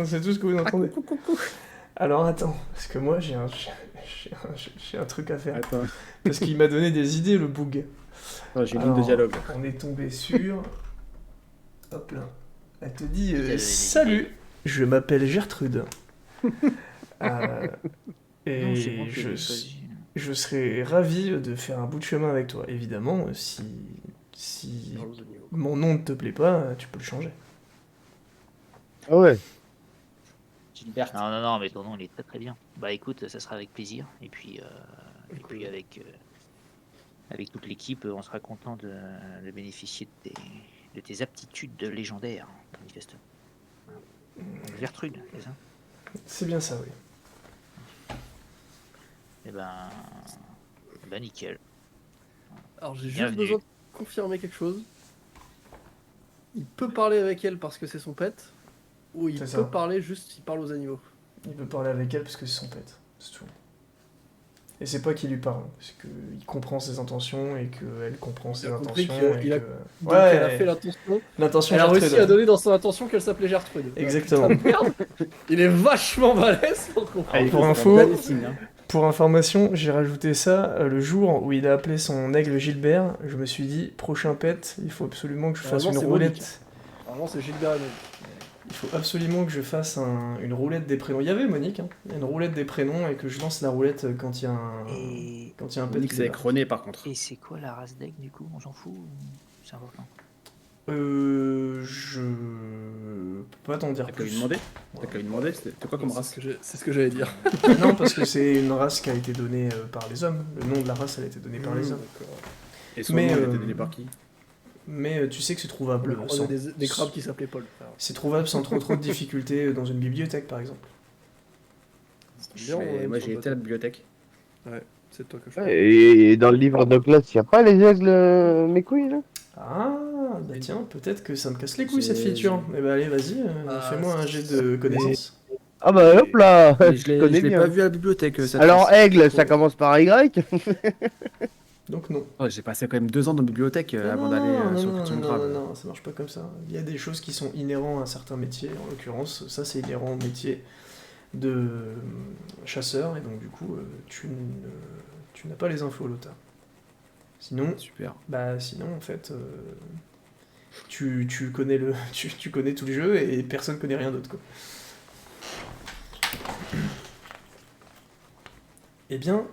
C'est tout ce que vous entendez. Alors attends, parce que moi j'ai un truc à faire. Attends, Parce qu'il m'a donné des idées, le boug. j'ai une ligne Alors, de dialogue. On est tombé sur. Hop là. Elle te dit donné des salut, idées. je m'appelle Gertrude. Et Non, c'est moi qui l'ai choisi. je serais ravi de faire un bout de chemin avec toi. Évidemment, si Parle aux animaux. mon nom ne te plaît pas, tu peux le changer. Ah ouais. Gilbert. Non, mais ton nom il est très très bien. Bah écoute, ça sera avec plaisir. Et puis avec toute l'équipe, on sera content de bénéficier de tes aptitudes légendaires, manifestement. Donc, Gertrude, c'est ça? C'est bien ça, oui. Eh ben nickel. Alors j'ai juste Bienvenue. besoin de confirmer quelque chose. Il peut parler avec elle parce que c'est son pet, ou il C'est peut ça. parler juste s'il parle aux animaux. Il peut parler avec elle parce que c'est son pet, c'est tout. Et c'est pas qu'il lui parle, c'est qu'il comprend ses intentions et qu'elle comprend ses Il a compris intentions. qu'il a- et Donc Ouais, elle a fait l'intention. l'intention Elle a réussi Gertrude. à donner dans son intention qu'elle s'appelait Gertrude. Exactement. Putain de merde. Il est vachement balèze pour comprendre. Allez, pour info, pour information, j'ai rajouté ça le jour où il a appelé son aigle Gilbert. Je me suis dit, prochain pet, il faut absolument que je fasse Normalement, une c'est roulette. Monique. Normalement c'est Gilbert et Monique. Il faut absolument que je fasse une roulette des prénoms. Il y avait Monique, hein. Il y a une roulette des prénoms et que je lance la roulette quand il y a un, Et, quand il y a un pet Monique, qui c'est avec débarque. René par contre. et c'est quoi la race d'aigle du coup? On s'en fout ou c'est important? Je peux pas t'en dire T'as qu'à lui plus. demander. T'as qu'à lui demander, c'est quoi comme race? C'est ce que j'allais dire. Non, parce que c'est une race qui a été donnée par les hommes. Le nom de la race, elle a été donnée par les hommes. Et son Mais, nom, il a été donné par qui? Mais tu sais que c'est trouvable. On sans- a des crabes qui s'appelaient Paul. Alors, C'est trouvable sans trop de difficultés dans une bibliothèque, par exemple. bien, Mais ouais, moi, sur j'ai le été à la bateau. bibliothèque. C'est toi que je Ouais, et dans le livre de classe, il n'y a pas les aigles mes couilles là? Ah, bah tiens, peut-être que ça me casse les couilles cette C'est- feature. Eh bah allez, vas-y, Ah, fais-moi un jet de connaissance. Ah bah hop là, Mais je connais je l'ai bien. pas vu à la bibliothèque. cette Alors race. aigle, ça commence par Y. Donc non. Oh, j'ai passé quand même 2 ans dans la bibliothèque avant d'aller sur le petit grave. non, ça marche pas comme ça. Il y a des choses qui sont inhérentes à certains métiers. En l'occurrence, ça c'est inhérent au métier de chasseur, et donc du coup, tu n'as pas les infos, Lota. Sinon, Super. sinon en fait, tu connais tu connais tout le jeu et personne connaît rien d'autre, quoi. Eh bien,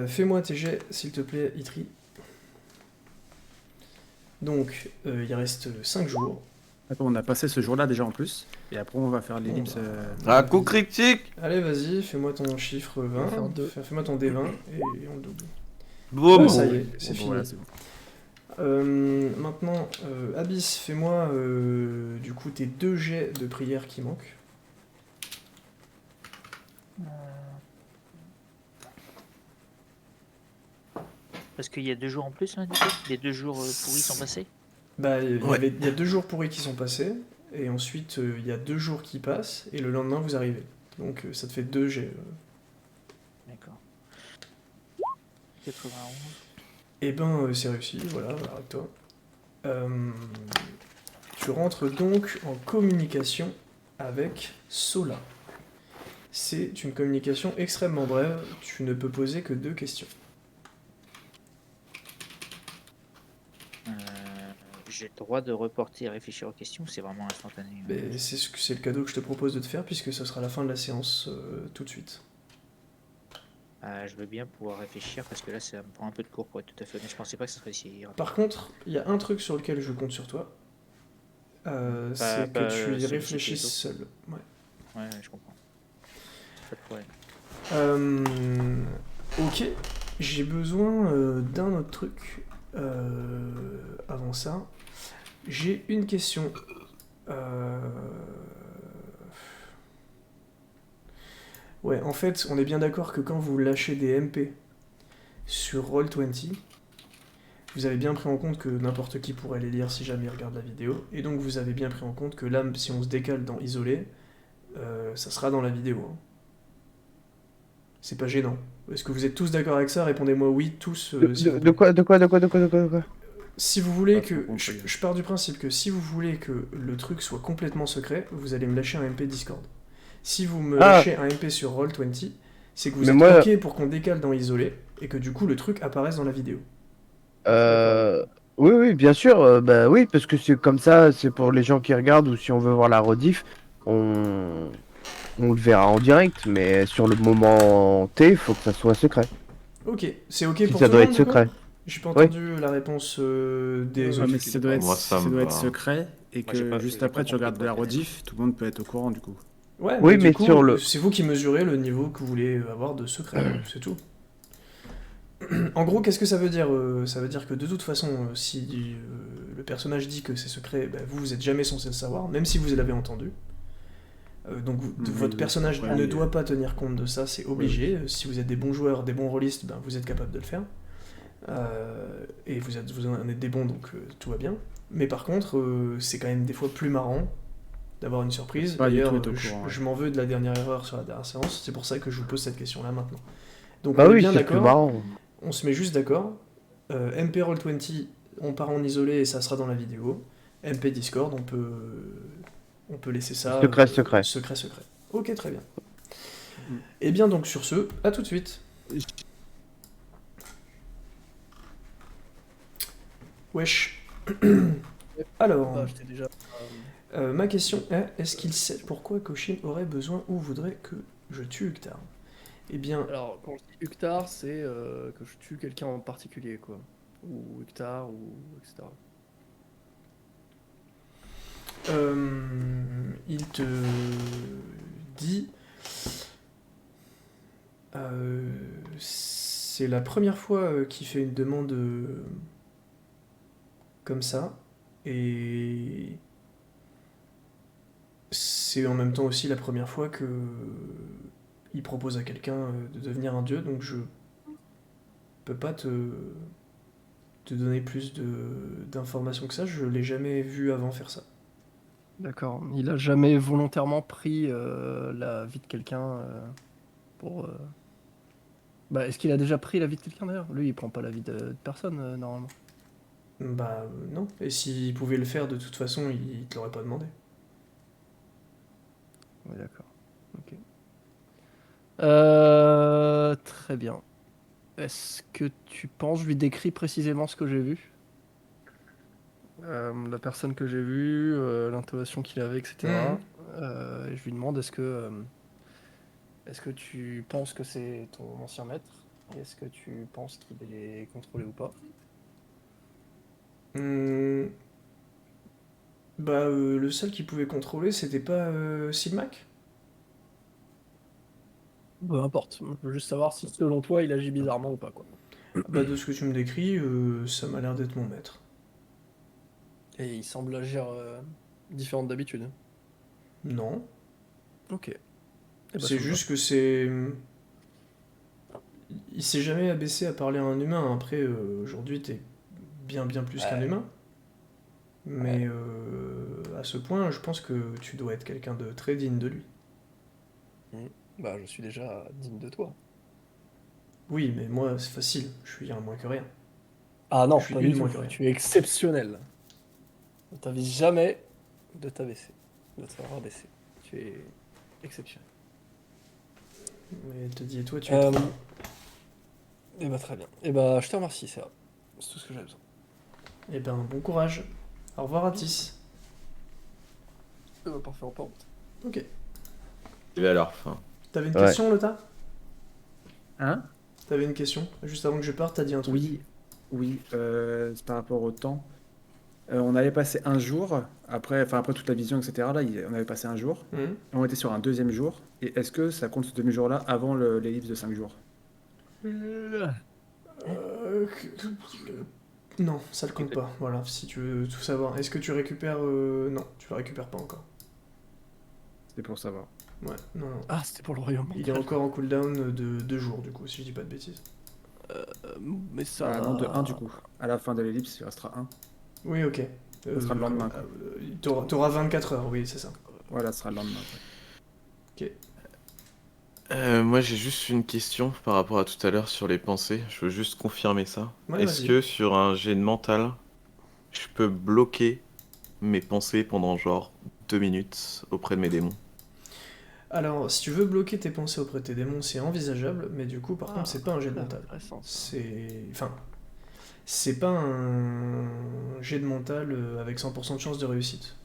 fais-moi tes jets, s'il te plaît, Itri. Donc, il reste 5 jours. Attends, on a passé ce jour-là déjà en plus. Et après, on va faire l'ellipse. Un coup critique. Allez, vas-y, fais-moi ton chiffre 20. va faire deux. Fais-moi ton D20 et on le double. Boum. Ça y est, c'est Bon, fini. voilà, c'est bon. Maintenant, Abyss, fais-moi du coup tes 2 jets de prière qui manquent. Parce qu'il y a 2 jours en plus, là, du coup. Les 2 jours pourris sont passés. Bah, Ouais. il y a 2 jours pourris qui sont passés, et ensuite il y a 2 jours qui passent, et le lendemain vous arrivez. Donc ça te fait 2 jets. D'accord. 91. Et ben c'est réussi, voilà, arrête-toi. Tu rentres donc en communication avec Sola. C'est une communication extrêmement brève, tu ne peux poser que 2 questions. J'ai le droit de reporter et réfléchir aux questions, c'est vraiment instantané. Mais c'est le cadeau que je te propose de te faire, puisque ce sera la fin de la séance tout de suite. Je veux bien pouvoir réfléchir parce que là ça me prend un peu de cours pour être tout à fait honnête. Je pensais pas que ça serait si rapide. Par contre, il y a un truc sur lequel je compte sur toi, c'est que tu y solliciter réfléchisses les seul. Ouais. Ouais, je comprends. Pas de problème. Ok, j'ai besoin d'un autre truc. Avant ça, j'ai une question. Ouais, en fait, on est bien d'accord que quand vous lâchez des MP sur Roll20, vous avez bien pris en compte que n'importe qui pourrait les lire si jamais il regarde la vidéo, et donc vous avez bien pris en compte que là, si on se décale dans Isolé, ça sera dans la vidéo. Hein. C'est pas gênant. Est-ce que vous êtes tous d'accord avec ça? Répondez-moi oui, tous. s'il vous De plaît. quoi? Si vous voulez Ah, que... faut qu'on Je, paye. je pars du principe que si vous voulez que le truc soit complètement secret, vous allez me lâcher un MP Discord. Si vous me Ah. lâchez un MP sur Roll20, c'est que vous Mais êtes moi- ok pour qu'on décale dans Isolé, et que du coup le truc apparaisse dans la vidéo. Euh, oui, oui, bien sûr. Bah oui, parce que c'est comme ça, c'est pour les gens qui regardent ou si on veut voir la rediff, on, on le verra en direct. Mais sur le moment T, il faut que ça soit secret. Ok, c'est ok Si pour ça tout le doit monde être du coup? secret. J'ai pas Oui. entendu la réponse des Ouais, Ouais, autres. mais si ça doit être, Moi, si ça ça me doit être va. secret et Moi, j'ai que pas- juste j'ai après pas tu compris regardes pour la être honnête. rediff, tout le monde peut être au courant du coup. Ouais, Oui, du mais coup, sur le- c'est vous qui mesurez le niveau que vous voulez avoir de secret, c'est tout. En gros, qu'est-ce que ça veut dire? Ça veut dire que de toute façon, si le personnage dit que c'est secret, bah, vous êtes jamais censé le savoir, même si vous l'avez entendu. Donc Oui, votre personnage après, ne oui. doit pas tenir compte de ça, c'est obligé. Si vous êtes des bons joueurs, des bons rôlistes, ben, vous êtes capable de le faire. Et vous en êtes des bons, donc tout va bien. Mais par contre, c'est quand même des fois plus marrant d'avoir une surprise. Pas du D'ailleurs, tout être au courant, ouais. je m'en veux de la dernière erreur sur la dernière séance, c'est pour ça que je vous pose cette question-là maintenant. Donc Bah on est oui, bien c'est plus d'accord, marrant. on se met juste d'accord. MP Roll20, on part en isolé et ça sera dans la vidéo. MP Discord, on peut laisser ça Secret, secret. secret. Ok, très bien. Mm. Et bien donc sur ce, à tout de suite. Wesh. Alors, Bah, j'étais déjà. ma question est, est-ce qu'il sait pourquoi Koshin aurait besoin ou voudrait que je tue Uktar? Eh bien, Alors, quand je dis Uktar, c'est que je tue quelqu'un en particulier, quoi. Ou Uktar, ou etc. Il te dit... c'est la première fois qu'il fait une demande comme ça, et c'est en même temps aussi la première fois que il propose à quelqu'un de devenir un dieu, donc je peux pas te donner plus d'informations que ça, je l'ai jamais vu avant faire ça. D'accord. Il a jamais volontairement pris la vie de quelqu'un pour. Bah, est-ce qu'il a déjà pris la vie de quelqu'un d'ailleurs? Lui, il prend pas la vie de personne normalement. Bah non, et s'il pouvait le faire de toute façon, il te l'aurait pas demandé. Oui, d'accord. Ok. Très bien. Est-ce que tu penses, je lui décris précisément ce que j'ai vu? La personne que j'ai vue, l'intonation qu'il avait, etc. Et je lui demande est-ce que tu penses que c'est ton ancien maître? Et est-ce que tu penses qu'il est contrôlé ou pas? Hum, Bah, le seul qui pouvait contrôler, c'était pas Silmac? Peu importe, je veux juste savoir si selon toi il agit bizarrement ou pas, quoi. Bah, de ce que tu me décris, ça m'a l'air d'être mon maître. Et il semble agir différent d'habitude. Non. Ok. Eh ben, C'est ça me juste que c'est. Il s'est jamais abaissé à parler à un humain. Après, aujourd'hui, t'es bien plus qu'un Ouais. humain. Mais à ce point, je pense que tu dois être quelqu'un de très digne de lui. va. Bah, je suis déjà digne de toi. Oui, mais moi, c'est facile. Je suis un moins que rien. Ah non, Je suis pas une du tout. moins que rien. Tu es exceptionnel. On t'avise jamais de t'abaisser, de te faire rabaisser. Tu es exceptionnel. Mais te dis, et toi, tu es Euh, trop. Et bah très bien. Et bah je te remercie, c'est tout ce que j'avais besoin. Eh ben, bon courage. Au revoir, Atis. Et bah parfait, on part. Ok. Et à leur fin. T'avais une Ouais. question, Lota? Hein? T'avais une question? Juste avant que je parte, t'as dit un truc. Oui, c'est par rapport au temps. On avait passé un jour, après toute la vision, etc. Là, on avait passé un jour. Mhm. On était sur un deuxième jour. Et est-ce que ça compte ce demi-jour-là avant l'ellipse de 5 jours? Euh, Non, ça le compte pas. Voilà, si tu veux tout savoir. Est-ce que tu récupères... Non, tu le récupères pas encore. C'était pour savoir. Ouais, non, non. Ah, c'était pour le royaume. Il est encore en cooldown de 2 jours, du coup, si je dis pas de bêtises. Mais ça. Ah non, de 1 du coup. À la fin de l'ellipse, il restera 1. Oui, ok. Ça sera le lendemain, quoi. T'auras 24 heures, oui, c'est ça. Voilà, ce sera le lendemain. Ouais. Moi, j'ai juste une question par rapport à tout à l'heure sur les pensées. Je veux juste confirmer ça. Ouais, Est-ce vas-y. que sur un jet de mental, je peux bloquer mes pensées pendant genre 2 minutes auprès de mes démons? Alors, si tu veux bloquer tes pensées auprès de tes démons, c'est envisageable, mais du coup, par Ah, contre, c'est pas un jet de très mental. intéressant, ça. C'est... Enfin... C'est pas un jet de mental avec 100% de chance de réussite.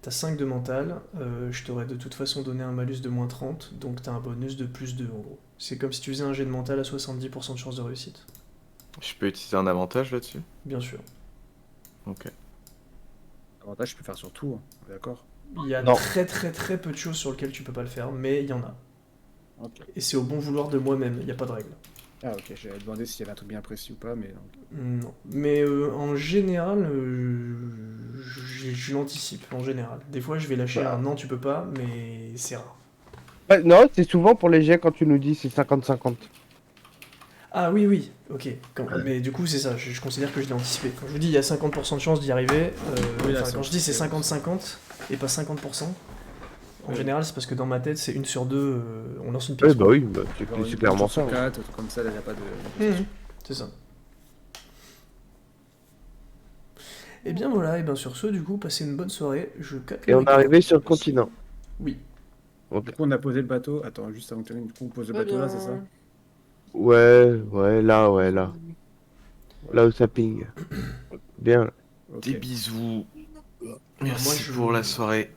T'as 5 de mental, je t'aurais de toute façon donné un malus de moins 30, donc t'as un bonus de plus 2 en gros. C'est comme si tu faisais un jet de mental à 70% de chance de réussite. Je peux utiliser un avantage là-dessus? Bien sûr. Ok. Avantage, je peux faire sur tout, hein. D'accord. Il y a Non. très peu de choses sur lesquelles tu peux pas le faire, mais il y en a. Ok. Et c'est au bon vouloir de moi-même, il n'y a pas de règle. Ah ok, j'avais demandé s'il y avait un truc bien précis ou pas, mais donc. Non. Mais en général, je l'anticipe, en général. Des fois, je vais lâcher Bah. un non, tu peux pas, mais c'est rare. Ouais, non, c'est souvent pour les jets quand tu nous dis c'est 50-50. Ah oui, ok. Mais du coup, c'est ça, je considère que je l'ai anticipé. Quand je vous dis il y a 50% de chance d'y arriver, Oui, là, enfin, c'est quand je dis c'est anticipé. 50-50 et pas 50%, en Oui. général, c'est parce que dans ma tête, c'est 1 sur 2, on lance une pièce. Oui, bah quoi. oui, bah, Genre, c'est une clairement chance ça. sur Ouais. 4, un truc comme ça, là, il n'y a pas de. Mhm, c'est ça. Et bien voilà, et bien sur ce, du coup, passez une bonne soirée. Je capte Et le on est record. arrivé sur le continent. Oui. Ok. Du coup, on a posé le bateau. Attends, juste avant que tu termines, du coup, on pose le Très bateau là, bien. c'est ça? Ouais, là. Là où ça ping. Bien. Ok. Des bisous. Moi, Merci je- pour la soirée.